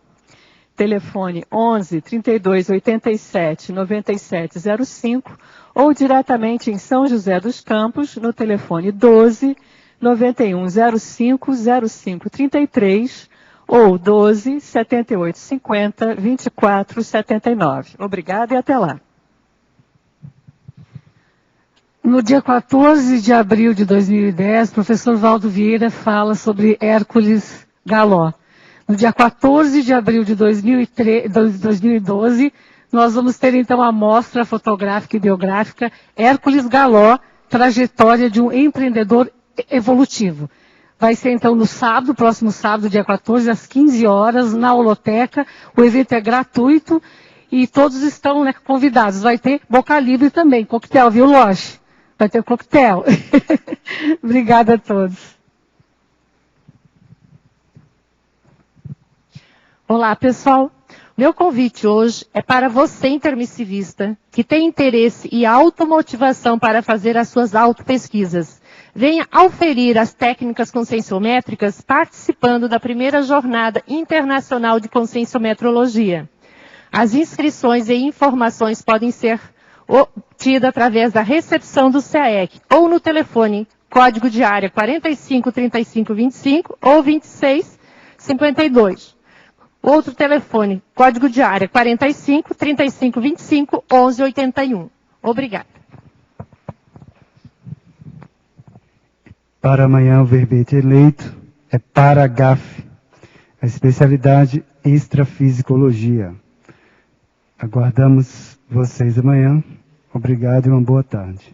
telefone 11 32 87 97 05, ou diretamente em São José dos Campos, no telefone 12 91 05 05 33, ou 12 78 50 24 79. Obrigada e até lá. No dia 14 de abril de 2010, o professor Valdo Vieira fala sobre Hércules Galó. No dia 14 de abril de 2012, nós vamos ter então a mostra fotográfica e biográfica Hércules Galó, trajetória de um empreendedor evolutivo. Vai ser então no sábado, próximo sábado, dia 14, às 15 horas, na Holoteca. O evento é gratuito e todos estão, né, convidados. Vai ter boca livre também, coquetel, viu, Loche? Vai ter coquetel. Obrigada a todos. Olá, pessoal. Meu convite hoje é para você, intermissivista, que tem interesse e automotivação para fazer as suas autopesquisas. Venha auferir as técnicas conscienciométricas participando da primeira Jornada Internacional de Conscienciometrologia. As inscrições e informações podem ser obtidas através da recepção do CAEC ou no telefone código de área 45 35 25 ou 26 52. Outro telefone, código de área 45 35 25 11 81. Obrigada. Para amanhã, o verbete eleito é para GAF, a especialidade extrafisicologia. Aguardamos vocês amanhã. Obrigado e uma boa tarde.